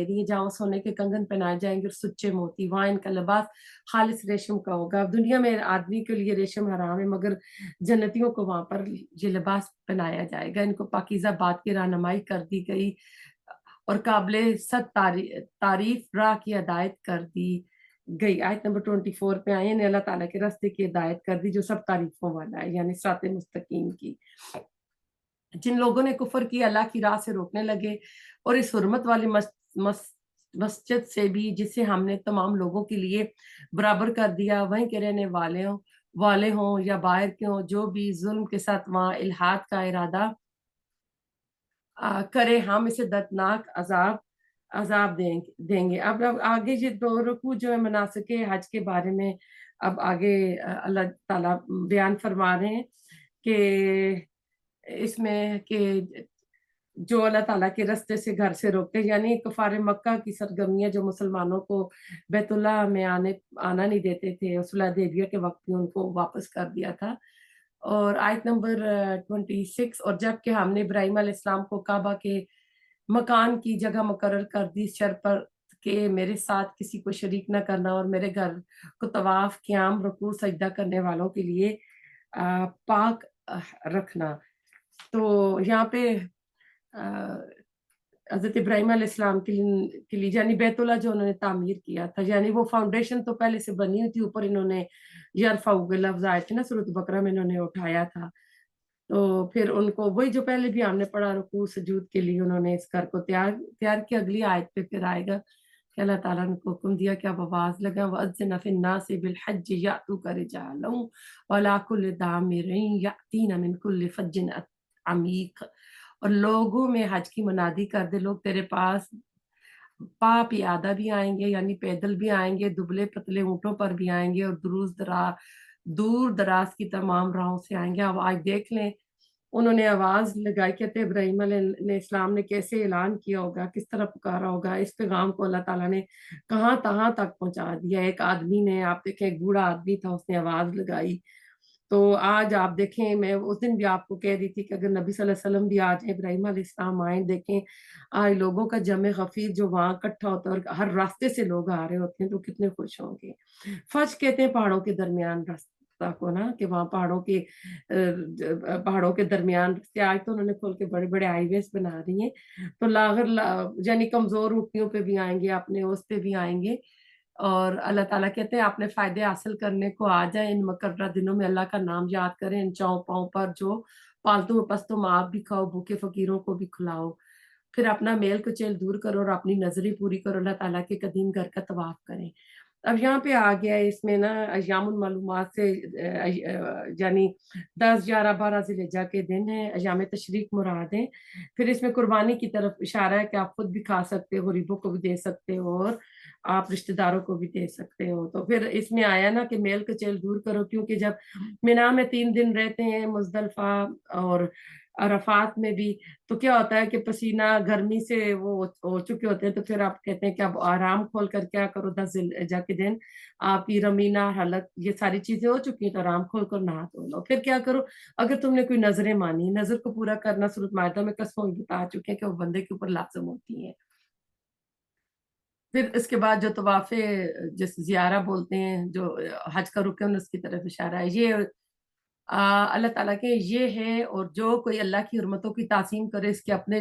ہیں, جہاں سونے کے کنگن پہنائے جائیں گے اور سچے موتی. وہاں ان کا لباس خالص ریشم کا ہوگا. دنیا میں آدمی کے لیے ریشم حرام ہے, مگر جنتیوں کو وہاں پر یہ لباس پہنایا جائے گا. ان کو پاکیزہ بات کی رہنمائی کر دی گئی اور قابل صد تعریف راہ کی ہدایت کر دی گئی. آیت نمبر 24 پہ آئے, اللہ تعالیٰ کے راستے کی ہدایت کر دی جو سب تعریفوں والا ہے, یعنی صراط مستقیم کی. جن لوگوں نے کفر کی اللہ کی راہ سے روکنے لگے اور اس حرمت والی مسجد سے بھی جسے ہم نے تمام لوگوں کے لیے برابر کر دیا, وہیں کے رہنے والے ہوں یا باہر کے ہوں, جو بھی ظلم کے ساتھ وہاں الحاد کا ارادہ کرے ہم اسے دردناک عذاب دیں گے. اب آگے یہ 2 رکوع جو ہے مناسک حج کے بارے میں اب آگے اللہ تعالیٰ بیان فرما رہے ہیں کہ اس میں کہ جو اللہ تعالیٰ کے رستے سے گھر سے روکتے, یعنی کفار مکہ کی سرگرمیاں جو مسلمانوں کو بیت اللہ میں آنا نہیں دیتے تھے, صلح حدیبیہ کے وقت میں ان کو واپس کر دیا تھا. اور آیت نمبر 26, اور جب کہ ہم نے ابراہیم علیہ السلام کو کعبہ کے مکان کی جگہ مقرر کر دی شرط پر کہ میرے ساتھ کسی کو شریک نہ کرنا اور میرے گھر کو طواف قیام رکوع سجدہ کرنے والوں کے لیے پاک رکھنا. تو یہاں پہ حضرت ابراہیم علیہ السلام کے لیے یعنی بیت اللہ جو انہوں نے تعمیر کیا تھا, یعنی وہ فاؤنڈیشن تو پہلے سے بنی ہوئی تھی, اوپر انہوں نے یرفعو کے لفظ آئے تھے نا سورۃ بقرہ میں, انہوں نے اٹھایا تھا. تو پھر ان کو وہی جو پہلے بھی ہم نے پڑھا رکوع سجود کے لیے انہوں نے اس گھر کو تیار کیا. اگلی آیت پہ پھر آئے گا کہ اللہ تعالیٰ نے کو حکم دیا کہ اب آواز لگا, وَأَذِّنَ فِي النَّاسِ بِالْحَجِّ يَأْتُوكَ رِجَالًا وَعَلَىٰ كُلِّ ضَامِرٍ يَأْتِينَ مِنْ كُلِّ فَجٍّ عَمِيقٍ. اور لوگوں میں حج کی منادی کر دے, لوگ تیرے پاس پا پیادہ بھی آئیں گے یعنی پیدل بھی آئیں گے, دبلے پتلے اونٹوں پر بھی آئیں گے, اور دور دراز کی تمام راہوں سے آئیں گے. اب آج دیکھ لیں انہوں نے آواز لگائی, کہتے ابراہیم علیہ السلام نے کیسے اعلان کیا ہوگا, کس طرح پکارا ہوگا. اس پیغام کو اللہ تعالیٰ نے کہاں تک پہنچا دیا. ایک آدمی نے, آپ دیکھیں ایک بوڑھا آدمی تھا, اس نے آواز لگائی. تو آج آپ دیکھیں, میں اس دن بھی آپ کو کہہ رہی تھی کہ اگر نبی صلی اللہ علیہ وسلم بھی آج ابراہیم علیہ السلام آئیں, دیکھیں آج لوگوں کا جمع غفیر جو وہاں اکٹھا ہوتا ہے اور ہر راستے سے لوگ آ رہے ہوتے ہیں تو کتنے خوش ہوں گے. فج کہتے ہیں پہاڑوں کے درمیان रास्ता को ना, कि वहाँ पहाड़ों के दरमियान रास्ते आज तो उन्होंने खोल के बड़े बड़े हाईवेज बना रही हैं, तो यानी कमजोर ऊँटनियों पे भी आएंगे, अपने उस पे भी आएंगे। और अल्लाह ताला कहते हैं अपने फायदे हासिल करने को आ जाए, इन मुकर्रर दिनों में अल्लाह का नाम याद करें, इन चौपाओं पर जो पालतू पस्तों में आप भी खाओ, भूखे फकीरों को भी खिलाओ, फिर अपना मेल कुचेल दूर करो और अपनी नजरें पूरी करो, अल्लाह ताला के कदीम घर का तवाफ करें। अब यहाँ पे आ गया है इसमें ना अय्यामुल मालूमात से यानी 10, 11, 12 ज़िलहिज्जा के दिन है, अय्याम तशरीक मुराद है। फिर इसमें कुर्बानी की तरफ इशारा है कि आप खुद भी खा सकते हो, गरीबों को भी दे सकते हो और आप रिश्तेदारों को भी दे सकते हो। तो फिर इसमें आया ना कि मेल कचेल दूर करो, क्योंकि जब मिना में 3 दिन रहते हैं, मुजदलफा और अरफात में भी, तो क्या होता है कि पसीना गर्मी से वो हो चुके होते हैं, तो फिर आप कहते हैं कि अब आराम खोल कर क्या करो, 10 जिलहिज्जा के दिन आपकी रमीना हलक ये सारी चीजें हो चुकी हैं, तो आराम खोल कर नहा धो लो। फिर क्या करो, अगर तुमने कोई नजरें मानी, नजर को पूरा करना सूरत मायदा में कसमों में बता चुके हैं कि वो बंदे के ऊपर लाजिम होती है। फिर इसके बाद जो तवाफे जिस जियारा बोलते हैं, जो हज का रुकन, उसकी तरफ इशारा है। ये अल्लाह ताला के ये है, और जो कोई अल्लाह की हुर्मतों की तासीम करे, इसके अपने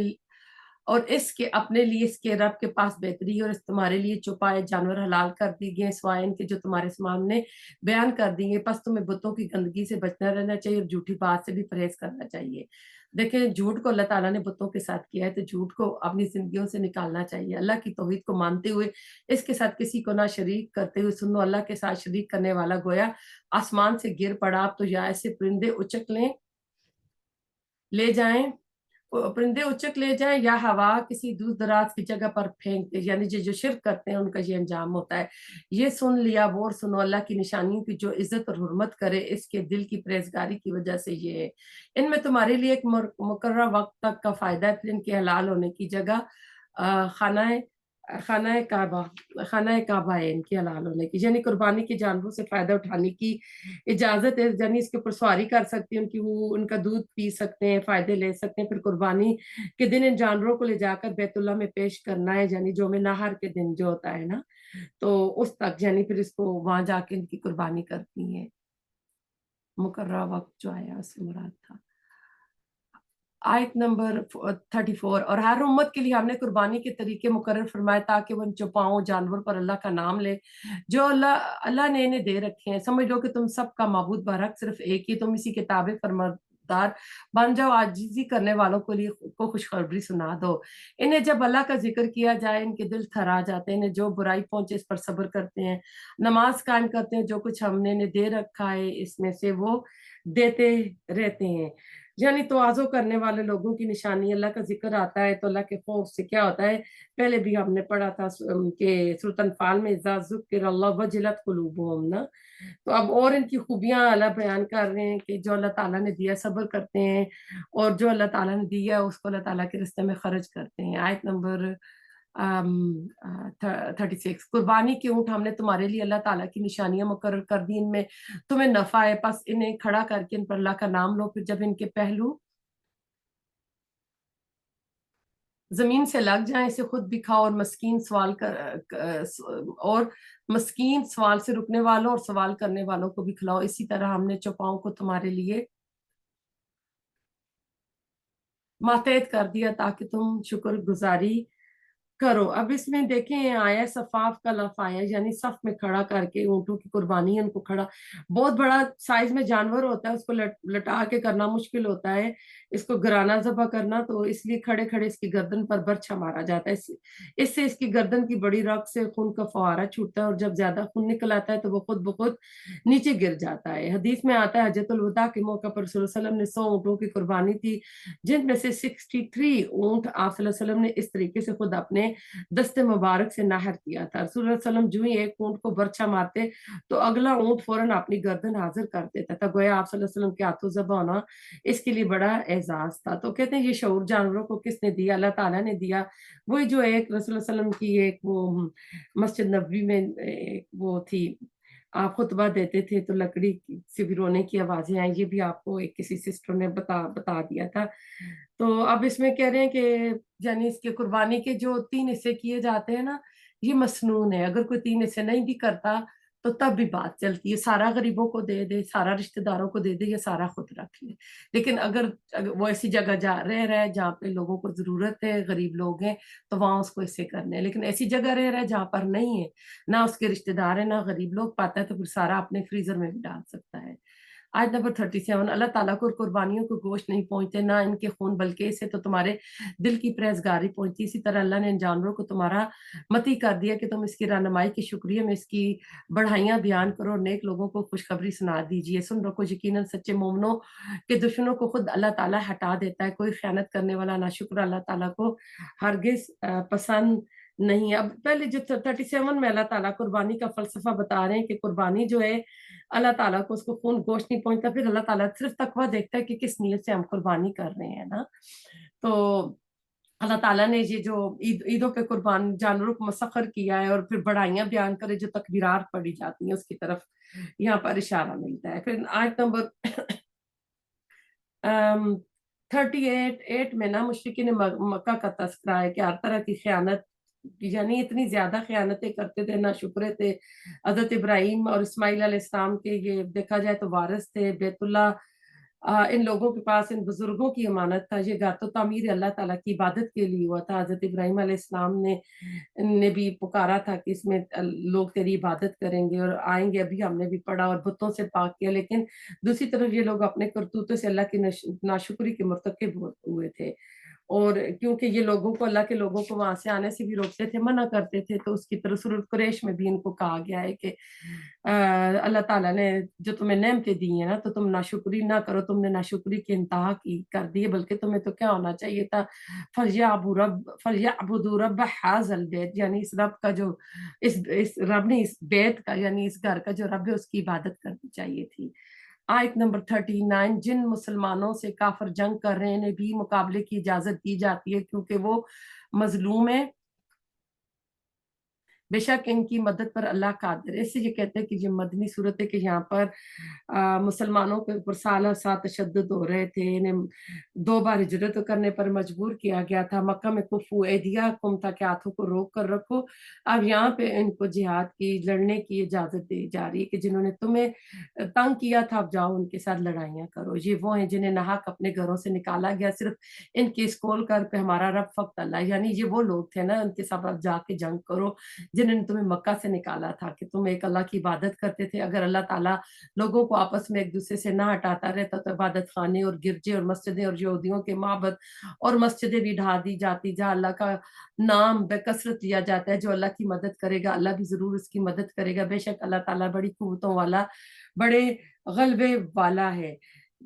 लिए इसके रब के पास बेहतरी है, और इस तुम्हारे लिए छुपाए जानवर हलाल कर दी गए सिवाय इनके जो तुम्हारे सामने बयान कर दिए। बस तुम्हें बुतों की गंदगी से बचना रहना चाहिए और झूठी बात से भी परहेज करना चाहिए। देखें, झूठ को अल्लाह ताला ने बुतों के साथ किया है, तो झूठ को अपनी जिंदगियों से निकालना चाहिए। अल्लाह की तौहीद को मानते हुए, इसके साथ किसी को ना शरीक करते हुए सुनो, अल्लाह के साथ शरीक करने वाला गोया आसमान से गिर पड़ा। अब तो या ऐसे परिंदे उचक ले जाएं, परिंदे उचक ले जाएं, या हवा किसी दूर दराज की जगह पर फेंक दे। यानी जो शिर्क करते हैं उनका ये अंजाम होता है। ये सुन लिया वो, और सुनो अल्लाह की निशानियों की जो इज्जत और हुर्मत करे, इसके दिल की परहेजगारी की वजह से ये है। इनमें तुम्हारे लिए एक मुकर्रर वक्त तक का फायदा है, फिर इनके हलाल होने की जगह खाना खाना काबा खाना काबा है इनके हलाल होने की, यानी कुर्बानी के जानवरों से फायदा उठाने की इजाजत है। यानी इसके ऊपर सवारी कर सकती हैं, उनकी वो उनका दूध पी सकते हैं, फायदे ले सकते हैं। फिर कुर्बानी के दिन इन जानवरों को ले जाकर बैतुल्लाह में पेश करना है, यानी जो में नहर के दिन जो होता है ना, तो उस तक यानी फिर इसको वहां जाके इनकी कुर्बानी करती है। मुकर्रर वक्त जो आया उससे मुराद था आयत नंबर 34। और हर उम्मत के लिए हमने कुर्बानी के तरीके मुकर्रर फरमाए, ताकि वो इन चौपाओं जानवर पर अल्लाह का नाम ले जो अल्लाह अल्लाह ने इन्हें दे रखे हैं। समझ लो कि तुम सबका माबूद बरहक सिर्फ एक ही, तुम इसी किताबे फरमादार बन जाओ, आजिजी करने वालों के लिए को खुशखबरी सुना दो। इन्हें जब अल्लाह का जिक्र किया जाए, इनके दिल थरा जाते हैं। इन्हें जो बुराई पहुंचे इस पर सब्र करते हैं, नमाज कायम करते हैं, जो कुछ हमने इन्हें दे रखा है इसमें से वो देते रहते हैं। यानी तवाज़ो करने वाले लोगों की निशानी, अल्लाह का जिक्र आता है तो अल्लाह के खौफ से क्या होता है, पहले भी हमने पढ़ा था कि सूरत अनफाल में इज़ा ज़ुकिरल्लाह वजिलत कुलूबुहुम ना। तो अब और इनकी खूबियां अल्लाह बयान कर रहे हैं कि जो अल्लाह ताला ने दिया सब्र करते हैं, और जो अल्लाह ताला ने दिया उसको अल्लाह ताला के रास्ते में खर्च करते हैं। आयत नंबर 36। कुर्बानी के ऊंट हमने तुम्हारे लिए अल्लाह ताला की निशानियां मुकर्रर कर दी, इनमें तुम्हें नफा है, बस इन्हें खड़ा करके इन पर अल्लाह का नाम लो। फिर जब इनके पहलू जमीन से लग जाए, इसे खुद भी खाओ, और मस्कीन सवाल से रुकने वालों और सवाल करने वालों को भी खिलाओ। इसी तरह हमने चौपाओं को तुम्हारे लिए मातहत कर दिया, ताकि तुम शुक्र गुजारी करो। अब इसमें देखें आया सफाफ का लफ आया, यानी सफ में खड़ा करके ऊंटों की कुर्बानी, उनको खड़ा, बहुत बड़ा साइज में जानवर होता है, उसको लटा के करना मुश्किल होता है, इसको गिराना ज़बह करना, तो इसलिए खड़े खड़े इसकी गर्दन पर बर्छा मारा जाता है। इससे इसकी गर्दन की बड़ी रग से खून का फुहारा छूटता है, और जब ज्यादा खून निकल आता है तो वो खुद ब खुद नीचे गिर जाता है। हदीस में आता है हजरतुल वदा के मौका पर रसूल सल्लल्लाहु अलैहि वसल्लम ने 100 ऊंटों की कुर्बानी थी, जिनमें से 63 ऊंट आप सल्लल्लाहु अलैहि वसल्लम ने इस तरीके से खुद अपने दस्ते मुबारक से नाहर किया था। रसूल सल्लल्लाहु अलैहि वसल्लम जो ही एक ऊंट को बर्छा मारते, तो अगला ऊंट फौरन अपनी गर्दन हाजिर कर देता था, गोया आप सल्लल्लाहु अलैहि वसल्लम के हाथों ज़बह होना इसके लिए बड़ा एजाज था। तो कहते हैं ये शऊर जानवरों को किसने दिया? अल्लाह ताला ने दिया। वही जो एक रसूल सल्लल्लाहु अलैहि वसल्लम की एक वो मस्जिद नबवी में एक वो थी, आप खुतबा देते थे तो लकड़ी से भी रोने की आवाजें आई, ये भी आपको एक किसी सिस्टर ने बता बता दिया था। तो अब इसमें कह रहे हैं कि यानी इसके कुर्बानी के जो 3 हिस्से किए जाते हैं ना, ये मसनून है। अगर कोई 3 हिस्से नहीं भी करता تو तब भी बात चलती है, सारा गरीबों को दे दे, सारा रिश्तेदारों को दे दे, या सारा खुद रख ले। लेकिन अगर वो ऐसी जगह जा रह रहा है जहाँ पे लोगों को जरूरत है, गरीब लोग हैं, तो वहां उसको ऐसे करने हैं। लेकिन ऐसी जगह रह रहा है जहाँ पर नहीं है, ना उसके रिश्तेदार है ना गरीब लोग पाता है, तो फिर सारा अपने फ्रीजर में भी डाल सकता है। आज नंबर 37, अल्लाह ताला को कुर्बानियों को गोश्त नहीं पहुंचते, ना इनके खून, बल्कि इससे तो तुम्हारे दिल की परहेजगारी पहुंचती। इसी तरह अल्लाह ने इन जानवरों को तुम्हारा मती कर दिया कि तुम इसकी रहनुमाई के शुक्रिया में इसकी बढ़ाइयां बयान करो और नेक लोगों को खुशखबरी सुना दीजिए। सुन रखो, यकीनन सच्चे मोमनों के दुश्मनों को खुद अल्लाह ताला हटा देता है। कोई खयानत करने वाला ना शुक्र अल्लाह ताला को हरगिज पसंद नहीं है। अब पहले जो 37 में अल्लाह ताला कुर्बानी का फलसफा बता रहे हैं कि कुर्बानी जो है अल्लाह ताला को उसको खून गोश्त नहीं पहुंचता, फिर अल्लाह ताला सिर्फ तकवा देखता है कि किस नीयत से हम कुर्बानी कर रहे हैं ना। तो अल्लाह ताला ने ये जो ईदों पे कुर्बान जानवरों को मसखर किया है और फिर बढ़ाइयां बयान करे जो तकबीरात पढ़ी जाती हैं, उसकी तरफ यहाँ पर इशारा मिलता है। फिर आयत नंबर 38 में ना मुशरिकीन मक्का का तस्करा है कि हर तरह की खयानत, यानी इतनी ज्यादा खयानतें करते थे, ना शुक्र थे। हजरत इब्राहिम और इस्माइल अलैहिस्सलाम के ये देखा जाए तो वारिस थे बैतुल्ला। इन लोगों के पास इन बुजुर्गों की अमानत था। ये गातो तामीर अल्लाह ताला की इबादत के लिए हुआ था। हजरत इब्राहिम अलैहिस्सलाम ने भी पुकारा था कि इसमें लोग तेरी इबादत करेंगे और आएंगे, अभी हमने भी पढ़ा, और बुतों से पाक किया। लेकिन दूसरी तरफ ये लोग अपने करतूतों से अल्लाह की नाशुक्री के मुर्तकिब हुए थे। और क्योंकि ये लोगों को, अल्लाह के लोगों को वहां से आने से भी रोकते थे, मना करते थे, तो उसकी तरफ सूरत कुरैश में भी इनको कहा गया है कि अल्लाह ताला ने जो तुम्हें नेमतें दी है ना, तो तुम नाशुक्री ना करो। तुमने नाशुक्री की इंतहा की कर दी है, बल्कि तुम्हें तो क्या होना चाहिए था, फलयअबुदू रब्ब हाज़ल बैत, यानी इस रब का जो इस रब ने इस बैत का, यानी इस घर का जो रब है, उसकी इबादत करनी चाहिए थी। आयत नंबर 39, जिन मुसलमानों से काफिर जंग कर रहे हैं भी मुकाबले की इजाजत दी जाती है क्योंकि वो मजलूम है, बेशक इनकी मदद पर अल्लाह कादिर है। इससे ये कहते हैं कि ये मदनी सूरत है कि यहाँ पर मुसलमानों के ऊपर साल साल तशद्दुद हो रहे थे। इन्हें 2 बार हिजरत करने पर मजबूर किया गया था। मक्का में कुफू एदिया कुम था कि हाथों को रोक कर रखो। अब यहाँ पे इनको जिहाद की, लड़ने की इजाजत दी जा रही है कि जिन्होंने तुम्हें तंग किया था, अब जाओ उनके साथ लड़ाइयाँ करो। ये वो हैं जिन्हें नाहक अपने घरों से निकाला गया सिर्फ इनके स्कोल कर पे हमारा रब फक्त अल्लाह, यानी ये वो लोग थे ना, उनके साथ अब जाके जंग करो जिन्होंने तुम्हें मक्का से निकाला था कि तुम एक अल्लाह की इबादत करते थे। अगर अल्लाह ताला लोगों को आपस में एक दूसरे से ना हटाता रहता तो इबादत खाने और गिरजे और मस्जिदें और यहूदियों के माबद और मस्जिदें भी ढा दी जाती, जहाँ अल्लाह का नाम बेकसरत लिया जाता है। जो अल्लाह की मदद करेगा अल्लाह भी जरूर उसकी मदद करेगा। बेशक अल्लाह ताला बड़ी कुव्वतों वाला, बड़े गलबे वाला है।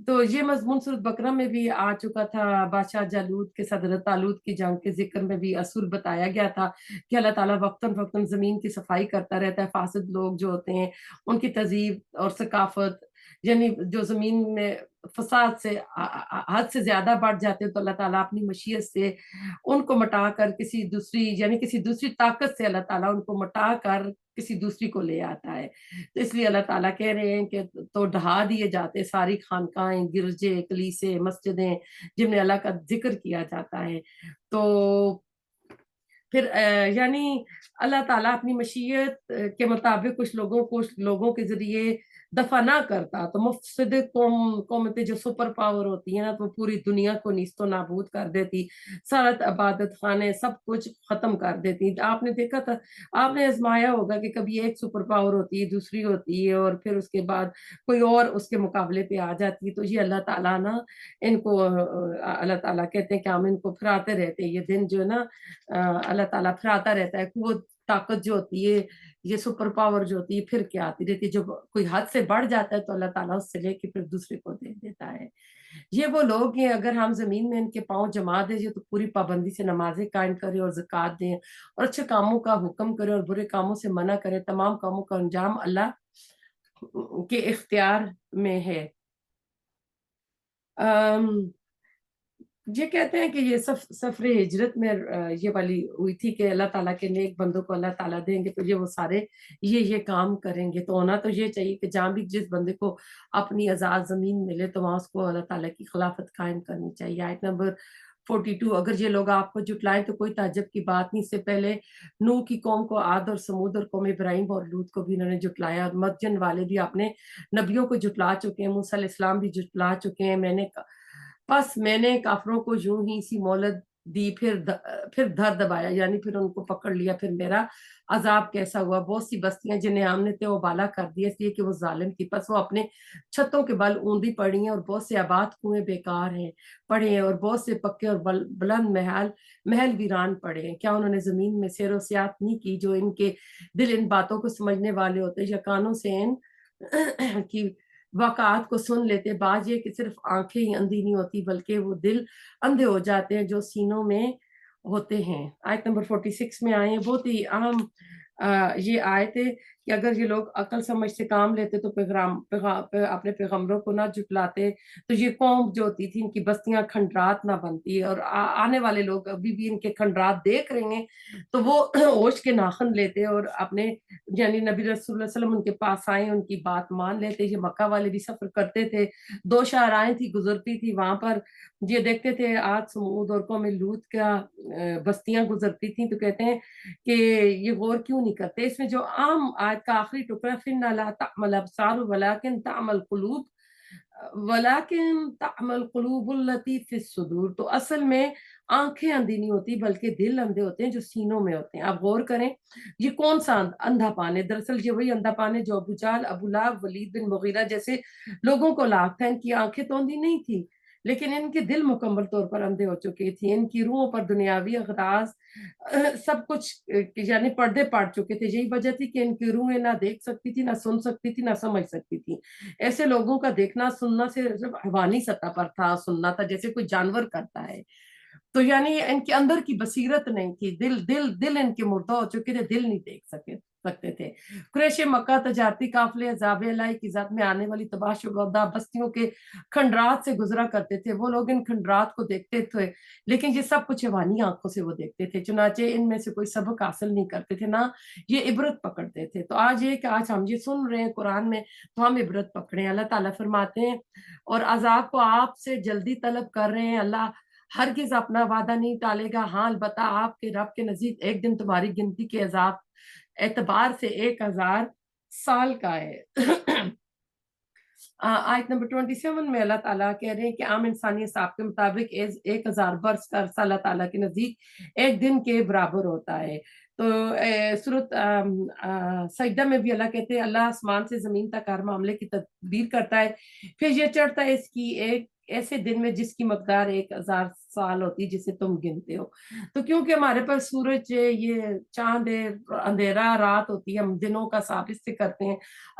तो ये मजमून सूरत बकरा में भी आ चुका था। बादशाह जालूत के सदर तालूत की जंग के जिक्र में भी असूल बताया गया था कि अल्लाह ताला वक्तन फक्तन जमीन की सफाई करता रहता है। फासिद लोग जो होते हैं उनकी तहजीब और सकाफत, यानी जो जमीन में फसाद से हद से ज्यादा बढ़ जाते हैं, तो अल्लाह ताला अपनी मशीयत से उनको मटा कर किसी दूसरी, यानी किसी दूसरी ताकत से अल्लाह ताला उनको मटा कर किसी दूसरी को ले आता है। तो इसलिए अल्लाह ताला कह रहे हैं कि तो ढहा दिए जाते सारी खानकाएं, गिरजे, कलीसे, मस्जिदें जिनमें अल्लाह का जिक्र किया जाता है। तो फिर यानी अल्लाह ताला अपनी मशीयत के मुताबिक कुछ लोगों के जरिए दफा ना करता तो मुफसिद कौमतें जो सुपर पावर होती है ना, तो पूरी दुनिया को नीस्तो नाबूद कर देती, सारा इबादत खाने सब कुछ खत्म कर देती। आपने देखा था, आपने आजमाया होगा कि कभी एक सुपर पावर होती है, दूसरी होती है, और फिर उसके बाद कोई और उसके मुकाबले पे आ जाती है। तो ये अल्लाह ताला ना इनको अल्लाह ताला कहते हैं कि हम इनको फिराते रहते हैं। ये दिन जो है ना, अल्लाह ताला फिराता रहता है। वो ताकत जो होती है, ये सुपर पावर जो होती है, फिर क्या आती रहती है। जब कोई हद से बढ़ जाता है तो अल्लाह ताला उससे लेके फिर दूसरे को दे देता है। ये वो लोग हैं, अगर हम जमीन में इनके पांव जमा दें तो पूरी पाबंदी से नमाजें कायम करें और ज़कात दें और अच्छे कामों का हुक्म करें और बुरे कामों से मना करें, तमाम कामों का अंजाम अल्लाह के इख्तियार में है। अम, ये कहते हैं कि ये सफरे हिजरत में ये वाली हुई थी कि अल्लाह ताला के नेक बंदों को अल्लाह ताला देंगे, तो ये वो सारे ये काम करेंगे। तो होना तो ये चाहिए कि जहाँ भी जिस बंदे को अपनी आजाद जमीन मिले तो वहां उसको अल्लाह ताला की खिलाफत कायम करनी चाहिए। आयत नंबर 42 اگر یہ لوگ آپ کو جھٹلائیں تو کوئی تعجب کی بات نہیں، اس سے پہلے نوح کی قوم کو، عاد اور سمود اور قوم ابراہیم اور لوط کو بھی انہوں نے جھٹلایا، اور مدین والے بھی اپنے نبیوں کو جھٹلا چکے ہیں، موسیٰ علیہ السلام بھی جھٹلا چکے ہیں۔ میں نے کافروں کو یوں ہی سی مہلت دی، پھر دھر دبایا، یعنی پھر ان کو پکڑ لیا، پھر میرا عذاب کیسا ہوا۔ بہت سی بستیاں جنہیں ہم نے وہ بالا کر دیا اس لیے کہ وہ ظالم تھی، پس وہ اپنے چھتوں کے بل اوندی پڑی ہیں، اور بہت سے آباد کنویں بیکار ہیں پڑے ہیں، اور بہت سے پکے اور بلند محل ویران پڑے ہیں۔ کیا انہوں نے زمین میں سیر و سیاحت نہیں کی؟ جو ان کے دل ان باتوں کو سمجھنے والے ہوتے یا کانوں سے ان کی واقعات کو سن لیتے۔ بعض یہ کہ صرف آنکھیں ہی اندھی نہیں ہوتی بلکہ وہ دل اندھے ہو جاتے ہیں جو سینوں میں ہوتے ہیں۔ آیت نمبر 46 میں آئے ہیں، بہت ہی اہم یہ آیت ہے کہ اگر یہ لوگ عقل سمجھ سے کام لیتے تو اپنے پیغمبروں کو نہ جھٹلاتے تو یہ قوم جو ہوتی تھی ان کی بستیاں کھنڈرات نہ بنتی، اور آنے والے لوگ ابھی بھی ان کے کھنڈرات دیکھ رہے ہیں تو وہ ہوش کے ناخن لیتے اور اپنے یعنی نبی رسول اللہ علیہ وسلم ان کے پاس آئے، ان کی بات مان لیتے۔ یہ مکہ والے بھی سفر کرتے تھے، 2 شاہراہیں تھی گزرتی تھی وہاں پر، یہ دیکھتے تھے عاد سمود اور قوم لوط کا بستیاں گزرتی تھیں، تو کہتے ہیں کہ یہ غور کیوں نہیں کرتے۔ اس میں جو عام آیت کا آخری ٹکڑا فِإِنَّهَا لَا تَعْمَى الْأَبْصَارُ وَلَٰكِن تَعْمَى الْقُلُوبُ الَّتِي فِي الصُّدُورِ، تو اصل میں آنکھیں اندھی نہیں ہوتی بلکہ دل اندھے ہوتے ہیں جو سینوں میں ہوتے ہیں۔ آپ غور کریں یہ کون سا اندھا پان ہے؟ دراصل یہ وہی اندھا پان ہے جو ابو جہل، ابو لہب، ولید بن مغیرہ جیسے لوگوں کو لاحق تھا۔ ان کی آنکھیں تو اندھی نہیں تھی لیکن ان کے دل مکمل طور پر اندھے ہو چکے تھے، ان کی روحوں پر دنیاوی اغراض سب کچھ یعنی پردے پڑ چکے تھے۔ یہی وجہ تھی کہ ان کی روحیں نہ دیکھ سکتی تھی، نہ سن سکتی تھی، نہ سمجھ سکتی تھی۔ ایسے لوگوں کا دیکھنا سننا سے حیوانی سطح پر تھا، سننا تھا جیسے کوئی جانور کرتا ہے، تو یعنی ان کے اندر کی بصیرت نہیں تھی، دل ان کے مردہ ہو چکے تھے، دل نہیں دیکھ سکتے تھے۔ قریش مکہ تجارتی قافلے عذاب الہی کی ذات میں آنے والی تباہ شدہ بستیوں کے کھنڈرات سے گزرا کرتے تھے، وہ لوگ ان کھنڈرات کو دیکھتے تھے لیکن یہ سب کچھ حیوانی آنکھوں سے وہ دیکھتے تھے، چنانچہ ان میں سے کوئی سبق حاصل نہیں کرتے تھے، نہ یہ عبرت پکڑتے تھے۔ تو آج یہ کہ آج ہم یہ سن رہے ہیں قرآن میں تو ہم عبرت پکڑیں۔ اللہ تعالیٰ فرماتے ہیں اور عذاب کو آپ سے جلدی طلب کر رہے ہیں، اللہ ہرگز اپنا وعدہ نہیں ٹالے گا، ہاں البتہ آپ کے رب کے نزدیک ایک دن تمہاری گنتی کے عذاب اعتبار سے 1000 سال کا ہے۔ آیت نمبر 27 میں اللہ تعالیٰ کہہ رہے ہیں کہ عام انسانی حساب کے مطابق 1000 برس کا عرصہ اللہ تعالیٰ کے نزدیک ایک دن کے برابر ہوتا ہے۔ تو سورۃ سجدہ میں بھی اللہ کہتے ہیں اللہ آسمان سے زمین تک ہر معاملے کی تدبیر کرتا ہے، پھر یہ چڑھتا ہے اس کی ایک ایسے دن میں جس کی مقدار 1000 سال ہوتی جسے تم گنتے ہو۔ تو کیونکہ ہمارے پاس سورج یہ چاند اندھیرا رات ہوتی ہے، ہم دنوں کا حساب اس سے کرتے ہیں،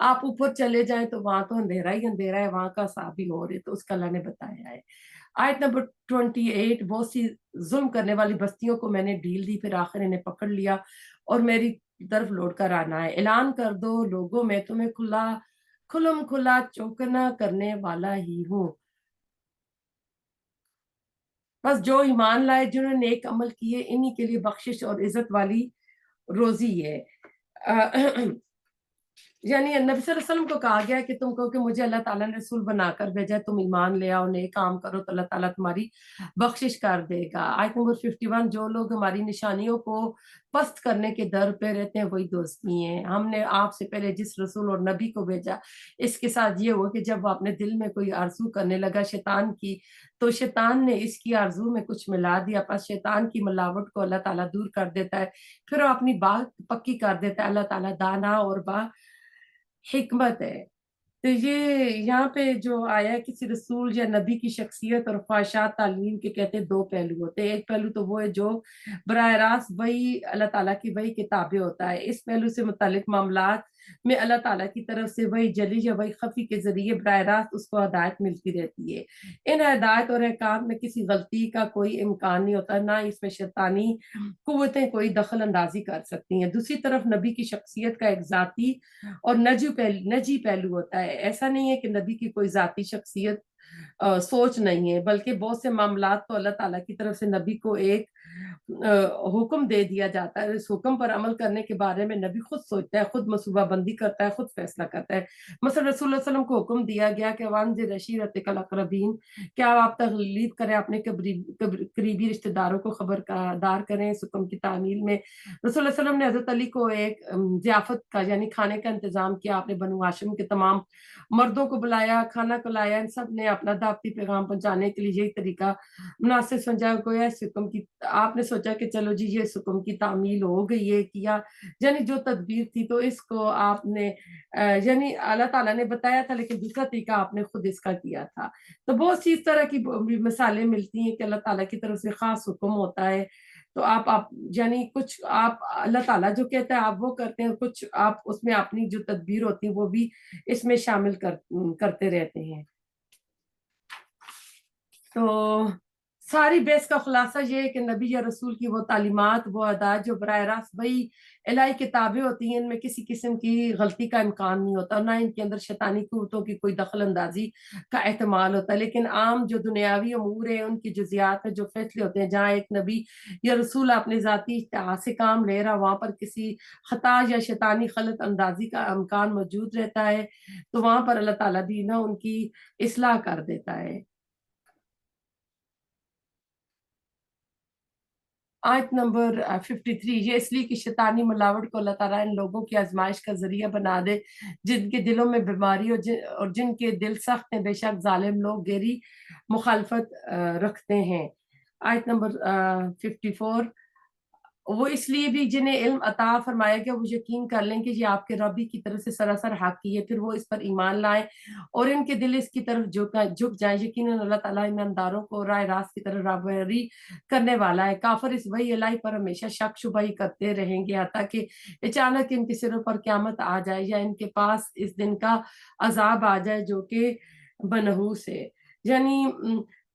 آپ اوپر چلے جائیں تو وہاں تو اندھیرا ہی اندھیرا ہے، وہاں کا حساب بھی ہو رہے، تو اس کا اللہ نے بتایا ہے۔ آیت نمبر 28 بہت سی ظلم کرنے والی بستیوں کو میں نے ڈھیل دی، پھر آخر انہیں پکڑ لیا اور میری طرف لوٹ کر آنا ہے۔ اعلان کر دو لوگوں میں تمہیں کھلم کھلا چوکنا کرنے والا ہی ہوں، بس جو ایمان لائے جنہوں نے نیک عمل کیے انہی کے لیے بخشش اور عزت والی روزی ہے۔ یعنی نبی صلی اللہ علیہ وسلم کو کہا گیا ہے کہ تم کہو کہ مجھے اللہ تعالیٰ نے رسول بنا کر بھیجا ہے، تم ایمان لے آؤ نیک کام کرو تو اللہ تعالیٰ تمہاری بخشش کر دے گا۔ آیت نمبر 51 جو لوگ ہماری نشانیوں کو پست کرنے کے در پہ رہتے ہیں وہی دوست نہیں ہیں۔ ہم نے آپ سے پہلے جس رسول اور نبی کو بھیجا اس کے ساتھ یہ ہوا کہ جب وہ اپنے دل میں کوئی آرزو کرنے لگا شیطان کی تو شیطان نے اس کی آرزو میں کچھ ملا دیا، پس شیطان کی ملاوٹ کو اللہ تعالیٰ دور کر دیتا ہے، پھر وہ اپنی بات پکی کر دیتا ہے۔ اللہ تعالیٰ دانا اور با حکمت ہے۔ تو یہ یہاں پہ جو آیا ہے کسی رسول یا نبی کی شخصیت اور خواہشات تعلیم کے کہتے ہیں 2 پہلو ہوتے ہیں۔ ایک پہلو تو وہ ہے جو براہ راست وہی اللہ تعالیٰ کی وہی کتابیں ہوتا ہے، اس پہلو سے متعلق معاملات میں اللہ تعالیٰ کی طرف سے وہی جلی یا وہی خفی کے ذریعے براہ راست اس کو ہدایت ملتی رہتی ہے۔ ان ہدایت اور احکام میں کسی غلطی کا کوئی امکان نہیں ہوتا، نہ اس میں شیطانی قوتیں کوئی دخل اندازی کر سکتی ہیں۔ دوسری طرف نبی کی شخصیت کا ایک ذاتی اور نجی پہلو ہوتا ہے، ایسا نہیں ہے کہ نبی کی کوئی ذاتی شخصیت سوچ نہیں ہے، بلکہ بہت سے معاملات تو اللہ تعالیٰ کی طرف سے نبی کو ایک हुक्म दे दिया जाता है, इस हुक्म पर अमल करने के बारे में नबी खुद सोचता है, खुद मनसूबा बंदी करता है, खुद फैसला करता है। मसलन रसूल वसल्लम को हुक्म दिया गया कि वानज़िर अशीरतकल अक़रबीन, क्या आप तग़लीब करें, अपने करीबी रिश्तेदारों को खबरदार करें। इस हुक्म की तामील में रसूल वसल्लम ने हज़रत अली को एक ज़ियाफ़त का यानी खाने का इंतज़ाम किया। आपने बनु हाशिम के तमाम मर्दों को बुलाया, खाना खिलाया, इन सब ने अपना दावती पैगाम पहुँचाने के लिए यही तरीका मुनासिब समझा। गोया इस हुक्म की आपने सोचा कि चलो जी ये इस हुक्म की तामील हो गई, ये किया, यानी जो तदबीर थी तो इसको आपने यानी अल्लाह ताला ने बताया था, लेकिन दूसरा तरीका आपने खुद इसका किया था। तो बहुत सी इस तरह की मिसालें मिलती हैं कि अल्लाह ताला की तरफ से खास हुक्म होता है। तो आप यानी कुछ आप अल्लाह ताला जो कहता है आप वो करते हैं, कुछ आप उसमें अपनी जो तदबीर होती है वो भी इसमें शामिल करते रहते हैं। तो सारी बहस का खुलासा ये है कि नबी या रसूल की वो तालीमात, वो अदात जो बराह रास्त वही इलाही किताबें होती हैं, इनमें किसी किस्म की गलती का इम्कान नहीं होता, ना इनके अंदर शैतानी कुव्वतों की कोई दखल अंदाजी का एहतमाल होता है। लेकिन आम जो दुनियावी अमूर हैं, उनकी जुज़ियात में जो फैसले होते हैं, जहाँ एक नबी या रसूल अपने ज़ाती इज्तिहाद से काम ले रहा, वहाँ पर किसी खता या शैतानी गलत अंदाजी का इम्कान मौजूद रहता है, तो वहाँ पर अल्लाह ताला भी ना उनकी इस्लाह कर देता है। आयत नंबर 53, ये इसलिए कि शैतानी मिलावट को अल्लाह ताला इन लोगों की आजमाइश का जरिया बना दे जिनके दिलों में बीमारी और जिनके दिल सख्त हैं, बेशक जालिम लोग गहरी मुखालफत रखते हैं। आयत नंबर 54, वो इसलिए भी जिन्हें इल्म अता फरमाया गया वो यकीन कर लें कि ये आपके रब ही की तरफ से सरासर हक की है, फिर वो इस पर ईमान लाएं और इनके दिल इसकी तरफ झुक जाएं। यकीनन अल्लाह ताला ईमानदारों को राह रास्त की तरफ राहबरी करने वाला है। काफिर इस वही इलाही पर हमेशा शक शुबा ही करते रहेंगे यहाँ कि अचानक इनके सिरों पर क़यामत आ जाए या इनके पास इस दिन का अजाब आ जाए जो कि मनहूस है। यानी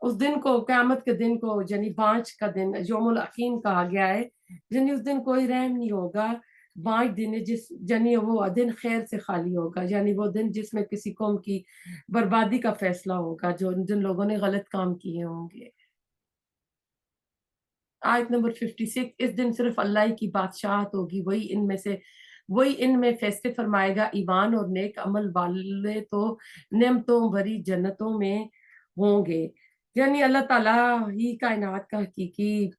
उस दिन को, क़यामत के दिन को, यानी बाँझ का दिन यौमुल अक़ीम कहा गया है। यानी उस दिन कोई रहम नहीं होगा। 5 दिन है जिस यानी वो दिन खैर से खाली होगा, यानी वो दिन जिसमें किसी कौम की बर्बादी का फैसला होगा, जो जिन लोगों ने गलत काम किए होंगे। आयत नंबर 56, इस दिन सिर्फ अल्लाह ही की बादशाहत होगी, वही इनमें फैसले फरमाएगा। ईमान और नेक अमल वाले तो नेमतों भरी जन्नतों में होंगे। यानी अल्लाह ताला ही कायनात का हकीकी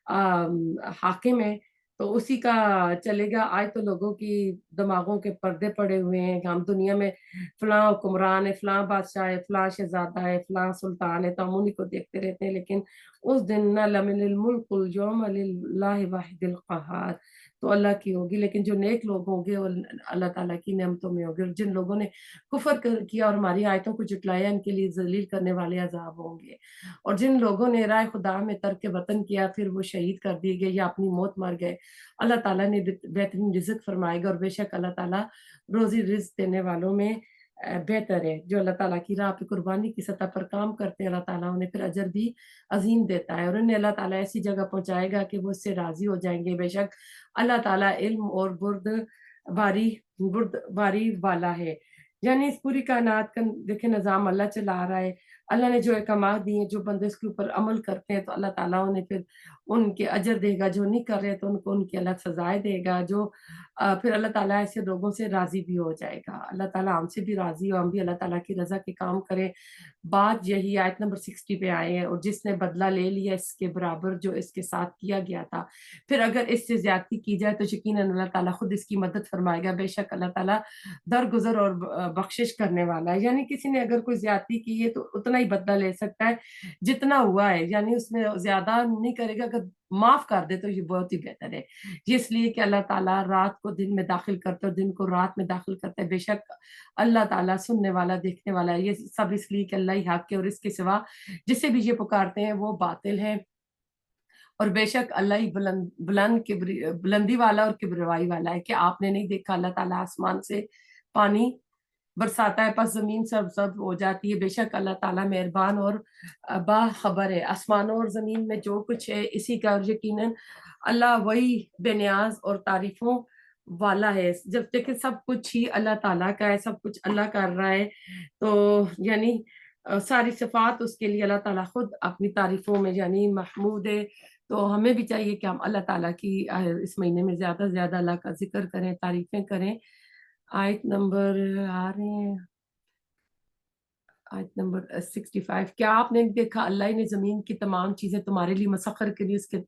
हाकिम है, तो उसी का चलेगा। आज तो लोगों की दिमागों के पर्दे पड़े हुए हैं कि हम दुनिया में फलां हुक्मरान है, फलां बादशाह है, फलां शहजादा है, फलां सुल्तान है, तो हम उन्हीं को देखते रहते हैं। लेकिन उस दिन ना लमिनल मुल्कुल यौम लिल्लाहि वाहिदिल क़हार, तो अल्लाह की होगी। लेकिन जो नेक लोग होंगे वो अल्लाह ताला की नेमतों में होंगे, और जिन लोगों ने कुफर किया और हमारी आयतों को झुटलाया, इनके लिए जलील करने वाले अजाब होंगे। और जिन लोगों ने राह खुदा में तर्क वतन किया, फिर वो शहीद कर दिए गए या अपनी मौत मर गए, अल्लाह ताला ने बेहतरीन रिज़्क फरमाएगा। और बेशक अल्लाह ताला रोज़ी रिज़्क देने वालों में बेहतर है। जो अल्लाह ताला की राह पे कुर्बानी की सतह पर काम करते हैं, अल्लाह ताला उन्हें फिर अजर भी अज़ीम देता है और उन्हें अल्लाह ताला ऐसी जगह पहुँचाएगा कि वो उससे राज़ी हो जाएँगे। बेशक अल्लाह ताला इल्म और बुर्दबारी वाला है। यानी इस पूरी कायनात का देखिए निज़ाम अल्लाह चला रहा है। अल्लाह ने जो अहकामात दिए हैं, जो बंदे उसके ऊपर अमल करते हैं, तो अल्लाह ताला उन्हें फिर उनके अजर देगा। जो नहीं कर रहे तो उनको उनकी अलग सज़ाएँ देगा। जो फिर अल्लाह ताला ऐसे लोगों से राज़ी भी हो जाएगा। अल्लाह ताला हमसे भी राज़ी हो, हम भी अल्लाह ताला की रज़ा के काम करें। बात यही आयत नंबर 60 पे आए हैं, और जिसने बदला ले लिया इसके बराबर जो इसके साथ किया गया था, फिर अगर इससे ज़्यादती की जाए तो यकीनन अल्लाह ताला खुद इसकी मदद फरमाएगा। बेशक अल्लाह ताला दरगुज़र और बख्शिश करने वाला है। यानी किसी ने अगर कोई ज़्यादती की है तो उतना ही बदला ले सकता है जितना हुआ है, यानी उसमें ज़्यादा नहीं करेगा। अगर माफ़ कर दे तो ये बहुत ही बेहतर है। ये इसलिए कि अल्लाह ताला रात को दिन में दाखिल करता है और दिन को रात में दाखिल करता है। बेशक अल्लाह ताला सुनने वाला, देखने वाला है। ये सब इसलिए कि अल्लाह ही हक है और इसके सिवा जिसे भी ये पुकारते हैं वो बातिल है। और बेशक अल्लाह ही बुलंदी वाला और किब्रियाई वाला है। कि आपने नहीं देखा अल्लाह ताला आसमान से पानी बरसाता है, बस ज़मीन सरसब्ज़ हो जाती है। बेशक अल्लाह ताला मेहरबान और बाखबर है। आसमानों और ज़मीन में जो कुछ है इसी का, और यकीनन अल्लाह वही बेनियाज़ और तारीफ़ों वाला है। जब देखिए सब कुछ ही अल्लाह ताला का है, सब कुछ अल्लाह कर रहा है। तो यानी सारी सिफात उसके लिए अल्लाह ताला खुद अपनी तारीफों में यानी महमूद है। तो हमें भी चाहिए कि हम अल्लाह ताला की इस महीने में ज्यादा से ज्यादा अल्लाह का जिक्र करें, तारीफें करें। आयत नंबर आ रहे हैं, आयत नंबर 65। क्या आपने देखा अल्लाह ने जमीन की तमाम चीजें तुम्हारे लिए मसखर करी, उसके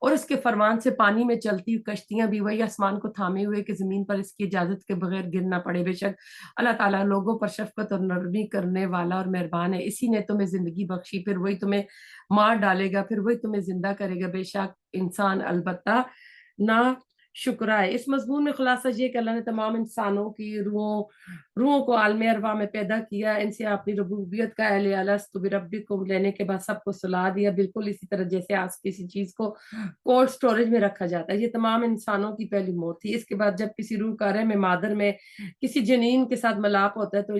और उसके फरमान से पानी में चलती हुई कश्तियां भी, वही आसमान को थामे हुए कि जमीन पर इसकी इजाजत के बगैर गिर ना पड़े। बेशक अल्लाह ताला लोगों पर शफकत और नरमी करने वाला और मेहरबान है। इसी ने तुम्हें जिंदगी बख्शी, फिर वही तुम्हें मार डालेगा, फिर वही तुम्हें जिंदा करेगा। बेशक इंसान अलबत्ता ना शुक्राए। इस मजमून में खुलासा ये कि अल्लाह ने तमाम इंसानों की रूहों को आलम अरवा में पैदा किया, इनसे अपनी रबूबियत का अलस्तु बिरब्बिकुम लेने के बाद सबको सुला दिया, बिल्कुल इसी तरह जैसे आज किसी चीज को कोल्ड स्टोरेज में रखा जाता है। ये तमाम इंसानों की पहली मौत थी। इसके बाद जब किसी रूह का रहम मादर में किसी जनीन के साथ मिलाप होता है तो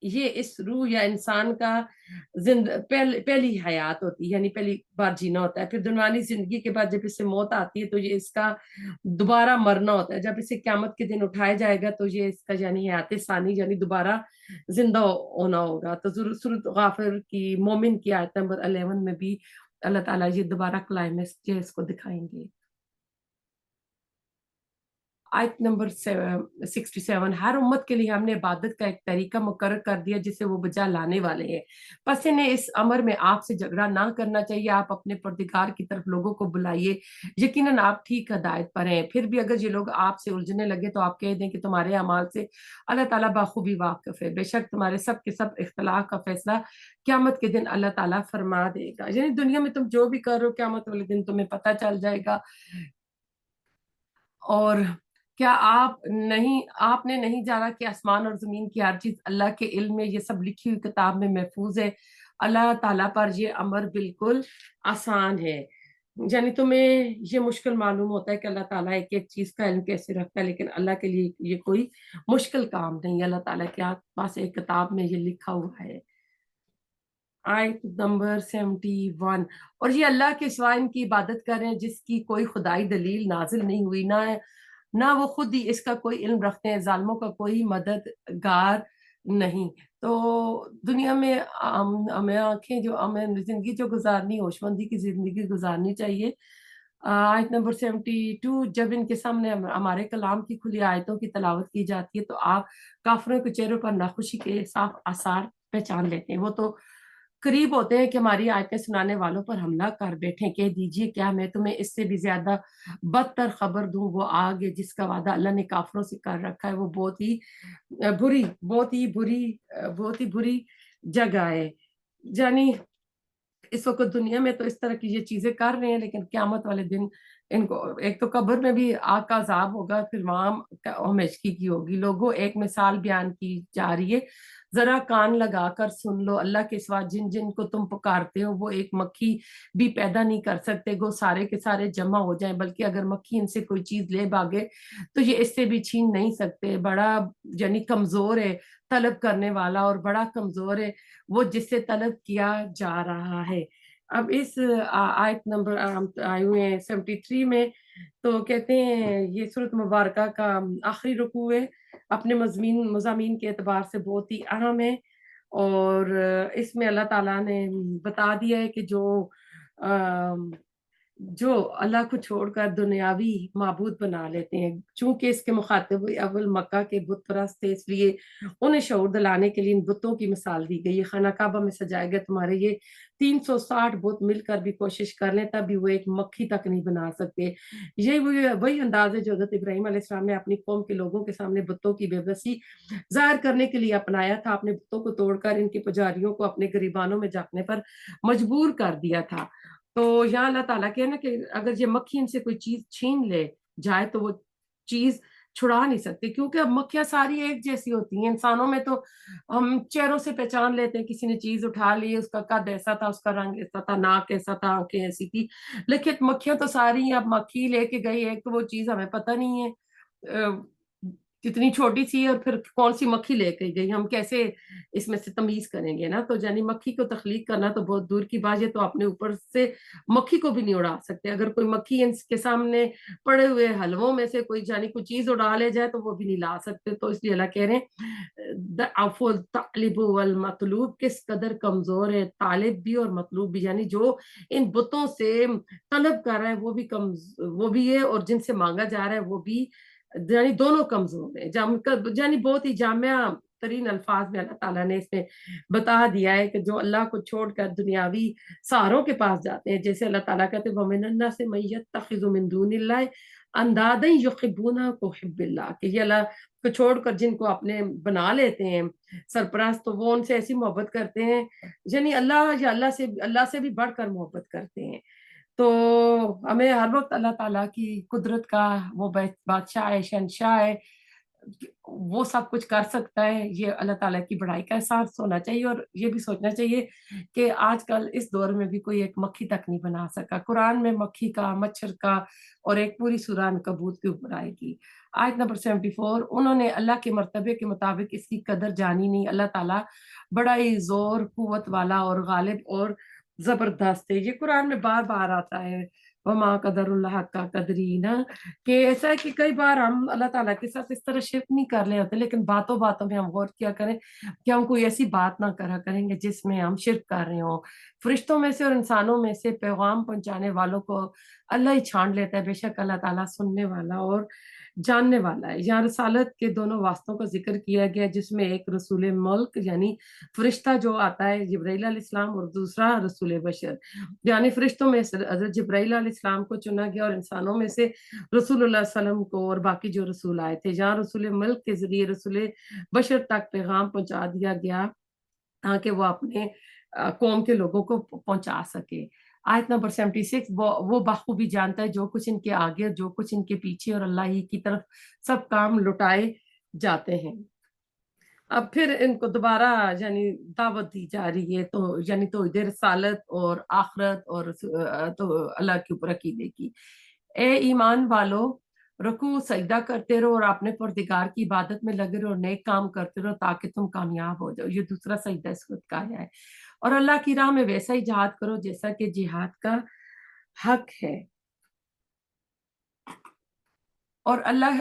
ये इस रूह या इंसान का पहली हयात होती है, यानी पहली बार जीना होता है। फिर दुनियावी जिंदगी के बाद जब इसे मौत आती है तो ये इसका दोबारा मरना होता है। जब इसे क्यामत के दिन उठाया जाएगा तो ये इसका यानी हयात सानी यानी दोबारा जिंदा होना होगा। तो सूरत गाफिर की मोमिन की आयत नंबर 11 में भी अल्लाह ताला ये दोबारा क्लाइमेक्स जो है इसको दिखाएंगे। आयत नंबर 67। हर उम्मत के लिए हमने इबादत का एक तरीका मुकर्रर कर दिया जिसे वो बजा लाने वाले हैं। बस इन्हें इस अमर में आपसे झगड़ा ना करना चाहिए। आप अपने परदिगार की तरफ लोगों को बुलाइए, यकीनन आप ठीक हदायत पर हैं। फिर भी अगर ये लोग आपसे उलझने लगे तो आप कह दें कि तुम्हारे अमाल से अल्लाह ताला बाखूबी वाकिफ है। बेशक तुम्हारे सब के सब इख्तलाफ का फैसला क्यामत के दिन अल्लाह ताला फरमा देगा। यानी दुनिया में तुम जो भी कर रहे हो क्यामत वाले दिन तुम्हें पता चल जाएगा। और क्या आपने नहीं जाना कि आसमान और जमीन की हर चीज अल्लाह के इल्म में, ये सब लिखी हुई किताब में महफूज है। अल्लाह ताला पर ये अमर बिल्कुल आसान है। यानी तुम्हें ये मुश्किल मालूम होता है कि अल्लाह ताला एक एक चीज का इल्म कैसे रखता है, लेकिन अल्लाह के लिए ये कोई मुश्किल काम नहीं है। अल्लाह ताला के पास एक किताब में ये लिखा हुआ है। आयत नंबर 71। और ये अल्लाह के सिवा इनकी इबादत करें जिसकी कोई खुदाई दलील नाजिल नहीं हुई, ना वो खुद ही इसका कोई इल्म रखते हैं, जालिमों का कोई मददगार नहीं। तो दुनिया में हमें आंखें जो हमें जिंदगी जो गुजारनी, होशमंदी की जिंदगी गुजारनी चाहिए। आयत नंबर 72। जब इनके सामने हमारे कलाम की खुली आयतों की तलावत की जाती है तो आप काफिरों के चेहरों पर नाखुशी के साफ आसार पहचान लेते हैं। वो तो करीब होते हैं कि हमारी आयतें सुनाने वालों पर हमला कर बैठे। कह दीजिए क्या मैं तुम्हें इससे भी ज्यादा बदतर खबर दूं? वो आग है जिसका वादा अल्लाह ने काफिरों से कर रखा है, वो बहुत ही बुरी जगह है। यानी इस वक्त दुनिया में तो इस तरह की ये चीजें कर रहे हैं, लेकिन क्यामत वाले दिन इनको एक तो कब्र में भी आग का अजाब होगा, फिर वहां हमेशगी की होगी। लोगों, एक मिसाल बयान की जा रही है, जरा कान लगाकर सुन लो। अल्लाह के सिवा जिन जिन को तुम पुकारते हो वो एक मक्खी भी पैदा नहीं कर सकते, गो सारे के सारे जमा हो जाएं। बल्कि अगर मक्खी इनसे कोई चीज ले भागे तो ये इससे भी छीन नहीं सकते। बड़ा यानी कमजोर है तलब करने वाला, और बड़ा कमजोर है वो जिससे तलब किया जा रहा है। अब इस आयत नंबर आए हुए हैं 73 में, तो कहते हैं ये सूरत मुबारक का आखिरी रुकू है, अपने मज़ामीन के एतबार से बहुत ही अहम है। और इसमें अल्लाह ताला ने बता दिया है कि जो अल्लाह को छोड़कर दुनियावी माबूद बना लेते हैं, चूंकि इसके मुखातिब अव्वल मक्का के बुत परस्त थे, इसलिए उन्हें शऊर दिलाने के लिए इन बुतों की मिसाल दी गई है। खाना काबा में सजाए गए तुम्हारे ये 360 बुत मिलकर भी कोशिश कर लें तब भी वो एक मक्खी तक नहीं बना सकते। ये वही अंदाज है जो हज़रत इब्राहीम अलैहिस्सलाम ने अपनी कौम के लोगों के सामने बुतों की बेबसी जाहिर करने के लिए अपनाया था। अपने बुतों को तोड़कर इनके पुजारियों को अपने गरीबानों में जाने पर मजबूर कर दिया था। तो यहाँ अल्लाह ताला के ना कि अगर ये मक्खी इनसे कोई चीज छीन ले जाए तो वो चीज छुड़ा नहीं सकती, क्योंकि अब मक्खियां सारी एक जैसी होती हैं। इंसानों में तो हम चेहरों से पहचान लेते हैं, किसी ने चीज उठा ली, उसका कद ऐसा था, उसका रंग ऐसा था, नाक ऐसा था, आंखें ऐसी थी। लेकिन मक्खियां तो सारी हैं। अब मक्खी लेके गई एक तो वो चीज हमें पता नहीं है कितनी छोटी सी और फिर कौन सी मक्खी लेके गई, हम कैसे इसमें से तमीज करेंगे ना। तो यानी मक्खी को तख्लीक करना तो बहुत दूर की बात है, तो अपने ऊपर से मक्खी को भी नहीं उड़ा सकते। अगर कोई मक्खी इनके सामने पड़े हुए हलवों में से कोई यानी कोई चीज उड़ा ले जाए तो वो भी नहीं ला सकते। तो इसलिए अल्लाह कह रहे हैं दअफुल तालिब वल मतलूब, किस कदर कमजोर है तालिब भी और मतलूब भी, यानी जो इन बुतों से तलब कर रहा है वो भी कम, वो भी है, और जिनसे मांगा जा रहा है वो भी, यानी दोनों कमजोर है। यानी बहुत ही जामिया तरीन अल्फाज में अल्लाह ताला ने इसमें बता दिया है कि जो अल्लाह को छोड़कर दुनियावी सहारों के पास जाते हैं, जैसे अल्लाह ताला कहते हैं वमिन अन्नास मन यत्तखिज़ु मिन दूनिल्लाहि अंदादन युहिब्बूनहुम कहुब्बिल्लाह, कि ये अल्लाह को छोड़कर जिनको अपने बना लेते हैं सरपरस्त, तो वो उनसे ऐसी मोहब्बत करते हैं यानी अल्लाह या अल्लाह से भी बढ़कर मोहब्बत करते हैं। तो हमें हर वक्त अल्लाह ताला की कुदरत का, वो बादशाह है, शहंशाह है, वो सब कुछ कर सकता है, ये अल्लाह ताला की बड़ाई का एहसास होना चाहिए। और ये भी सोचना चाहिए कि आजकल इस दौर में भी कोई एक मक्खी तक नहीं बना सका। कुरान में मक्खी का, मच्छर का और एक पूरी सूरह अनकबूत के ऊपर आएगी। आयत नंबर 74, उन्होंने अल्लाह के मर्तबे के मुताबिक इसकी कदर जानी नहीं। अल्लाह ताला बड़ा ही जोर कुव्वत वाला और गालिब और जबरदस्त है। ये कुरान में बार बार आता है, वमा कदरुल्लाह का कदरी ना, कि ऐसा है कि कई बार हम अल्लाह ताला के साथ इस तरह शिरक नहीं कर रहे होते, लेकिन बातों बातों में हम गौर किया करें कि हम कोई ऐसी बात ना करा करेंगे जिसमें हम शिरक कर रहे हो। फरिश्तों में से और इंसानों में से पैगाम पहुंचाने वालों को अल्लाह ही छान लेता है। बेशक अल्लाह ताला सुनने वाला और जानने वाला है। यहाँ रसालत के दोनों वास्तों का जिक्र किया गया, जिसमें एक रसूल मुल्क यानी फरिश्ता जो आता है जिब्राइल अलैहिस्सलाम, और दूसरा रसूल बशर, यानी फरिश्तों में से हजरत जिब्राइल अलैहिस्सलाम को चुना गया और इंसानों में से रसूलुल्लाह सल्लम को और बाकी जो रसूल आए थे। जहाँ रसूल मुल्क के जरिए रसूल बशर तक पैगाम पहुंचा दिया गया ताकि वो अपने कौम के लोगों को पहुंचा सके। आयत नंबर 76, वो बखूबी जानता है जो कुछ इनके आगे और जो कुछ इनके पीछे, और अल्लाह ही की तरफ सब काम लुटाए जाते हैं। अब फिर इनको दोबारा यानी दावत दी जा रही है, तो यानी तो इधर रसालत और आखरत और तो अल्लाह के ऊपर अकीदे की। ए ईमान वालो, रुकू सजदा करते रहो और अपने परदिगार की इबादत में लगे रहो और नेक काम करते रहो ताकि तुम कामयाब हो जाओ। ये दूसरा सजदा इस वक्त का आया है। और अल्लाह की राह में वैसा ही जिहाद करो जैसा कि जिहाद का हक है। और अल्लाह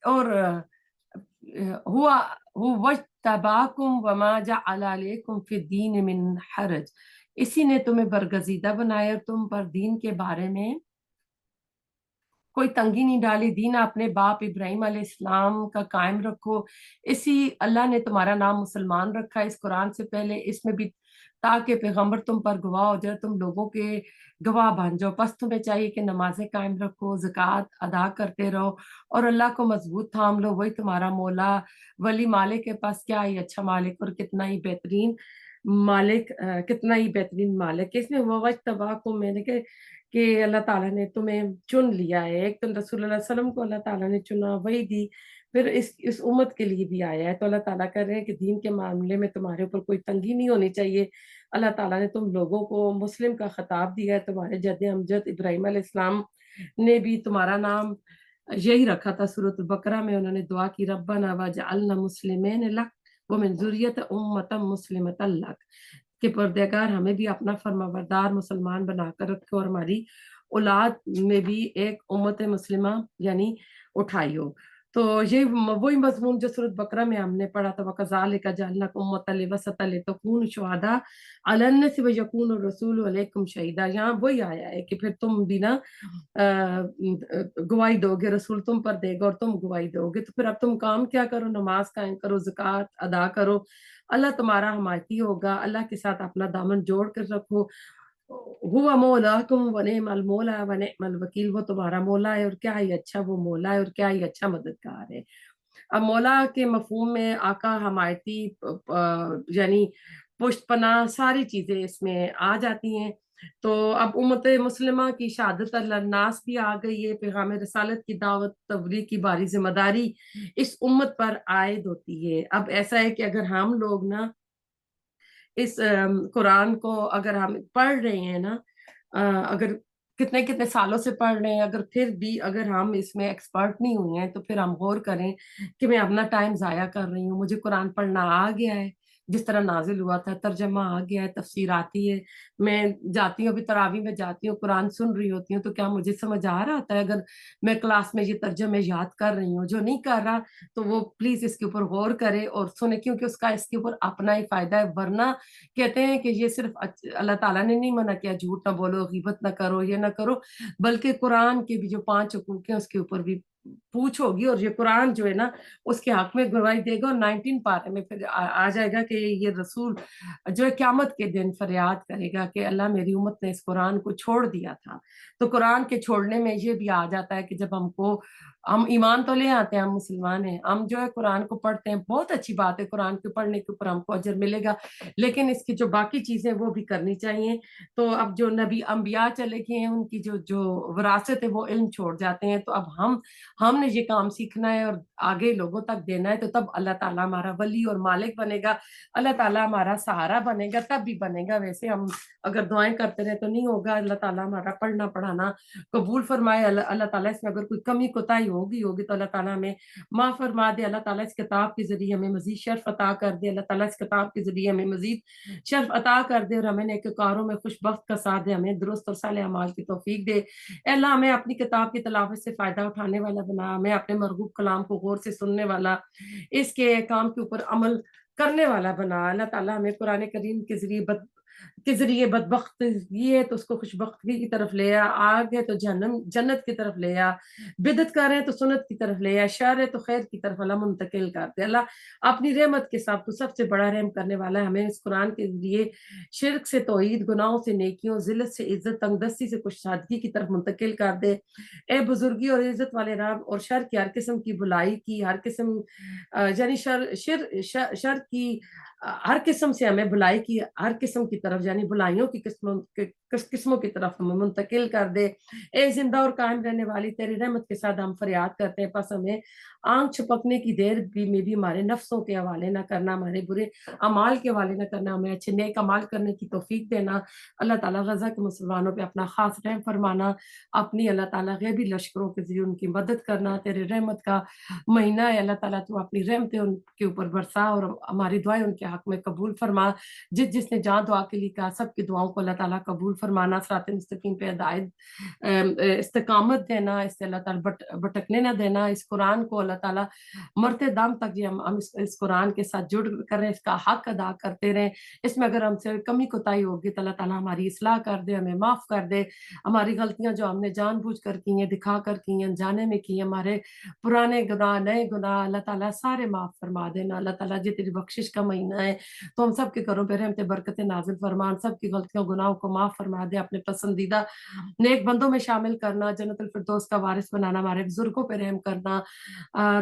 और हुआ हुवज्तबाकुम वमा जअला अलैकुम फिद्दीन मिन हरज, इसी ने तुम्हें बरगजीदा बनाया और तुम पर दीन के बारे में कोई तंगी नहीं डाली। दीन अपने बाप इब्राहिम अलैहिस्सलाम का कायम रखो। इसी अल्लाह ने तुम्हारा नाम मुसलमान रखा इस कुरान से पहले, इसमें भी, ताकि पैगंबर तुम पर गवाह हो जाए, तुम लोगों के गवाह बन जाओ। बस तुम्हें चाहिए कि नमाजें कायम रखो, ज़कात अदा करते रहो और अल्लाह को मजबूत थाम लो। वही तुम्हारा मौला वली मालिक के पास, क्या ही अच्छा मालिक और कितना ही बेहतरीन मालिक, कितना ही बेहतरीन मालिक। इसमें वज तबाह को मैंने कि अल्लाह ताला ने तुम्हें चुन लिया है। एक तो रसूलुल्लाह सल्लम को अल्लाह ताला ने चुना, वही दी, फिर इस उम्मत के लिए भी आया है। तो अल्लाह ताला कह रहे हैं कि दीन के मामले में तुम्हारे ऊपर कोई तंगी नहीं होनी चाहिए। अल्लाह ताला ने तुम लोगों को मुस्लिम का खिताब दिया है। तुम्हारे जद अमजद इब्राहिम अलैहिस्सलाम ने भी तुम्हारा नाम यही रखा था। सूरत बकरा में उन्होंने दुआ की, रब्बना वजअलना मुस्लिमीन लक व मिन ज़ुर्रिय्यति उम्मतन मुस्लिमतन लक, कि परदेगार हमें भी अपना फरमाबरदार मुसलमान बनाकर रखे और हमारी औलाद में भी एक उम्मत मुस्लिमा यानी उठाइयो। तो ये वही मजमून जो सूरत बकरा में हमने पढ़ा था, वकज़ालिका जअलनाकुम उम्मतन वसतन लितकूनु शुहदा अलन नास व यकून रसूल अलैकुम शहीदा। यहाँ वही आया है कि फिर तुम भी ना गवाही दोगे, रसूल तुम पर देगा और तुम गवाही दोगे। तो फिर अब तुम काम क्या करो, नमाज कायम करो, ज़कात अदा करो, अल्लाह तुम्हारा हमायती होगा। अल्लाह के साथ अपना दामन जोड़ कर रखो। हुआ मौलाकुम व निअमल मौला व निअमल वकील, वो तुम्हारा मौला है और क्या ही अच्छा वो मौला है और क्या ही अच्छा मददगार है। अब मौला के मफहूम में आका, हमायती, यानी पुष्टपना, सारी चीजें इसमें आ जाती हैं। तो अब उम्मत मुस्लिमा की शहादत नास भी आ गई है। पैगाम रसालत की दावत तबलीग की बारी जिम्मेदारी इस उम्मत पर आयद होती है। अब ऐसा है कि अगर हम लोग ना इस कुरान को अगर हम पढ़ रहे हैं ना, अगर कितने कितने सालों से पढ़ रहे हैं, अगर फिर भी अगर हम इसमें एक्सपर्ट नहीं हुए हैं तो फिर हम गौर करें कि मैं अपना टाइम जाया कर रही हूँ। मुझे कुरान पढ़ना आ गया है, जिस तरह नाजिल हुआ था, तर्जमा आ गया है, तफसीर आती है, मैं जाती हूँ, अभी तरावी में जाती हूँ, कुरान सुन रही होती हूँ, तो क्या मुझे समझ आ रहा होता है अगर मैं क्लास में ये तर्जमे याद कर रही हूँ? जो नहीं कर रहा तो वो प्लीज इसके ऊपर गौर करे और सुने, क्योंकि उसका इसके ऊपर अपना ही फायदा है। वरना कहते हैं कि ये सिर्फ अल्लाह ताला ने नहीं मना किया, झूठ ना बोलो, गीबत ना करो, ये ना करो, बल्कि कुरान के भी जो 5 हकूक हैं उसके ऊपर भी पूछ होगी, और ये कुरान जो है ना उसके हक में गवाही देगा, और 19 पारे में फिर आ जाएगा कि ये रसूल जो है क़यामत के दिन फरियाद करेगा कि अल्लाह मेरी उम्मत ने इस कुरान को छोड़ दिया था। तो कुरान के छोड़ने में ये भी आ जाता है कि जब हम ईमान तो ले आते हैं, हम मुसलमान हैं, हम जो है कुरान को पढ़ते हैं, बहुत अच्छी बात है, कुरान के पढ़ने के ऊपर हमको अजर मिलेगा, लेकिन इसकी जो बाकी चीजें वो भी करनी चाहिए। तो अब जो नबी अंबिया चले गए हैं, उनकी जो जो विरासत है वो इल्म छोड़ जाते हैं, तो अब हमने ये काम सीखना है और आगे लोगों तक देना है, तो तब अल्लाह ताला हमारा वली और मालिक बनेगा, अल्लाह ताला हमारा सहारा बनेगा, तब भी बनेगा। वैसे हम अगर दुआएं करते रहे तो नहीं होगा। अल्लाह ताला हमारा पढ़ना पढ़ाना कबूल फरमाए। अल्लाह ताला इसमें अगर कोई कमी कोताही होगी तो अल्लाह ताला हमें माफ फरमा दे। अल्लाह ताला इस किताब के जरिए हमें मजीद शर्फ अता कर दे। अल्लाह ताला इस किताब के जरिए हमें मजीद शर्फ अता कर दे और हमें नेककारों में खुशबख्त का साथ दे, हमें दुरुस्त और साले अमाल की तौफीक दे। ए अल्लाह हमें अपनी किताब की तलावत से फायदा उठाने वाला बना, हमें अपने मरगूब कलाम को गौर से सुनने वाला, इसके काम के ऊपर अमल करने वाला बना। अल्लाह ताला हमें कुरान करीम के जरिए बदबख्त ये है तो उसको खुशबख्ती की तरफ ले आ, आग है तो जहन्नम जन्नत की तरफ ले आ, बिदत कर रहे हैं तो सुन्नत की तरफ ले आ, शर है तो खैर की तरफ अल्लाह मुंतकिल कर दे। अल्लाह अपनी रहमत के साथ तो सबसे बड़ा रहम करने वाला है, हमें इस कुरान के जरिए शिर्क से तौहीद, गुनाहों से नेकियों, जिल्लत से इज्जत, तंगदस्ती से कुशादगी की तरफ मुंतकिल कर दे। ए बुजुर्गी और इज्जत वाले रब, और शर की हर किस्म की बुलाई की हर किस्म यानी शर की हर किस्म से हमें बुलाई की हर किस्म की तरफ, यानी बुलाइयों की किस्मों की तरफ हमें मुंतकिल कर दे। ए जिंदा और कायम रहने वाली तेरी रहमत के साथ हम फरियाद करते हैं, बस हमें आंख छपकने की देर भी में भी हमारे नफ्सों के हवाले ना करना, हमारे बुरे अमाल के हवाले ना करना, हमें अच्छे नेक अमाल करने की तौफीक देना। अल्लाह ताला गजा के मुसलमानों पे अपना खास रहम फरमाना, अपनी अल्लाह ताला गैबी लश्करों के जरिए उनकी मदद करना। तेरे रहमत का महीना है अल्लाह ताला, तू अपनी रहमतें उनके ऊपर बरसा और हमारी दुआएं उनके हक में कबूल फरमा। जिसने जहाँ दुआ के लिए कहा सबकी दुआओं को अल्लाह ताला कबूल फरमाना, सिरात मुस्तकीम पे हिदायत इस्तिकामत देना, इससे अल्लाह ताला भटकने ना देना। इस कुरान को अल्लाह ताला मरते दम तक ये हम इस कुरान के साथ जुड़ कर रहे, इसका हक अदा करते रहें। इसमें अगर हमसे कमी कोताही होगी तो अल्लाह ताला हमारी इस्लाह कर दे, हमें माफ कर दे। हमारी गलतियां जो हमने जानबूझ कर की हैं, दिखा कर की हैं, अनजाने में की हैं, हमारे पुराने गुनाह नए गुनाह अल्लाह ताला सारे माफ फरमा देना। अल्लाह ताला जी तेरी बख्शिश का महीना है, तो हम सब के घरों पे रहमत बरकत नाजिल फरमा, हम सब की गलतियों गुनाहों को माफ फरमा दे, अपने पसंदीदा नेक बंदों में शामिल करना, जन्नतुल फिरदौस का वारिस बनाना, हमारे बुजुर्गों पे रहम करना।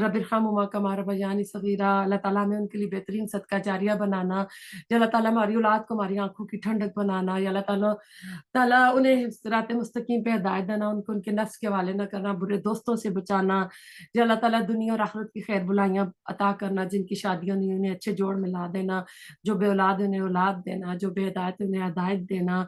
रबिरहमुमा कमा रब्बयानी सगीरा, अल्लाह ताला हमें उनके लिए बेहतरीन सदका जारिया बनाना। या अल्लाह ताला हमारी औलाद को हमारी आंखों की ठंडक बनाना। या अल्लाह ताला ताला उन्हें सिरात मुस्तकीम पे हिदायत देना, उनको उनके नफ्स के हवाले न करना, बुरे दोस्तों से बचाना। या अल्लाह ताला दुनिया और आखिरत की खैर बुलाइयां अता करना, जिनकी शादियां नहीं उन्हें अच्छे जोड़ मिला देना, जो बे औलाद उन्हें औलाद देना, जो बेहिदायत उन्हें हिदायत देना।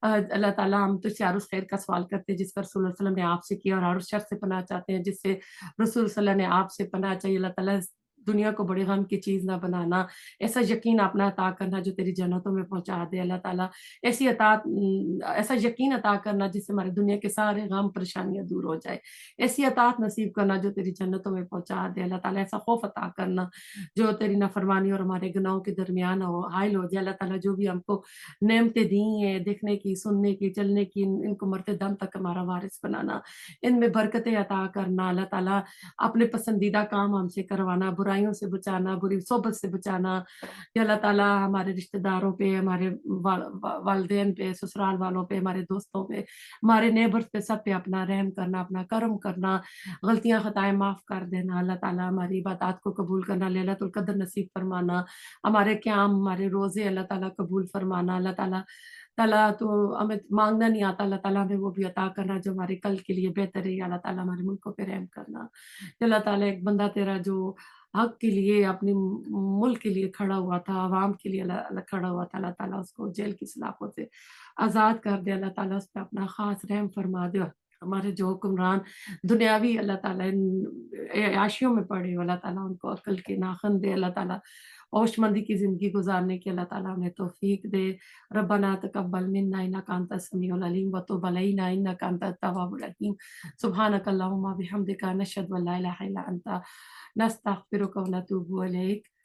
अल्लाह ताला हम तो यार उस खैर का सवाल करते हैं जिस पर रसूल सल्लल्लाहु अलैहि वसल्लम ने आपसे किया, और उस शर से पनाह चाहते हैं जिससे रसूल सल्लल्लाहु अलैहि वसल्लम ने आपसे पनाह चाहिए। अल्लाह ताला दुनिया को बड़े गम की चीज ना बनाना, ऐसा यकीन अपना अता करना जो तेरी जन्नतों में पहुंचा दे। अल्लाह ताला ऐसा यकीन अता करना जिससे हमारी दुनिया के सारे गम परेशानियां दूर हो जाए। ऐसी अतात नसीब करना जो तेरी जन्नतों में पहुंचा दे। अल्लाह ताला ऐसा खौफ अता करना जो तेरी नाफरमानी और हमारे गुनाहों के दरमियान हो हायल हो जाए। अल्लाह ताला जो भी हमको नेमतें दी हैं, देखने की, सुनने की, चलने की, इनको मरते दम तक हमारा वारिस बनाना, इनमें बरकतें अता करना। अल्लाह ताला अपने पसंदीदा काम हमसे करवाना, बुराइयों से बचाना, बुरी सोबत से बचाना। या अल्लाह ताला हमारे रिश्तेदारों पे, हमारे वालदेन पे, ससुराल वालों पे, हमारे दोस्तों पे, हमारे नेबर्स पे, सब पे अपना रहम करना, अपना करम करना, गलतियां खताएं माफ कर देना। अल्लाह ताला हमारी इबादत को कबूल करना, लैलतुल कद्र नसीब फरमाना, हमारे क़याम, हमारे रोजे अल्लाह ताला कबूल फरमाना। अल्लाह ताला ताला तो हमें मांगना नहीं आता, अल्लाह ताला हमें वो भी अता करना जो हमारे कल के लिए बेहतर है। या अल्लाह ताला हमारे मुल्कों पे रहम करना। या अल्लाह ताला एक बंदा तेरा जो हक के लिए अपने मुल्क के लिए खड़ा हुआ था, अवाम के लिए अल्लाह अल्लाह खड़ा हुआ था, अल्लाह ताला उसको जेल की सलाखों से آزاد کر دے اللہ تعالیٰ، اس پہ اپنا خاص رحم فرما دے، ہمارے جو حکمران دنیاوی اللہ تعالیٰ عیاشیوں میں پڑے ہو اللہ تعالیٰ ان کو عقل کے ناخن دے، اللہ تعالیٰ ہوش مندی کی زندگی گزارنے کی اللہ تعالیٰ انہیں توفیق دے۔ ربنا تقبل منا انک انت السمیع العلیم وتب علینا انک انت التواب الرحیم۔ سبحانک اللہم وبحمدک نشہد ان لا الہ الا انت نستغفرک ونتوب الیک۔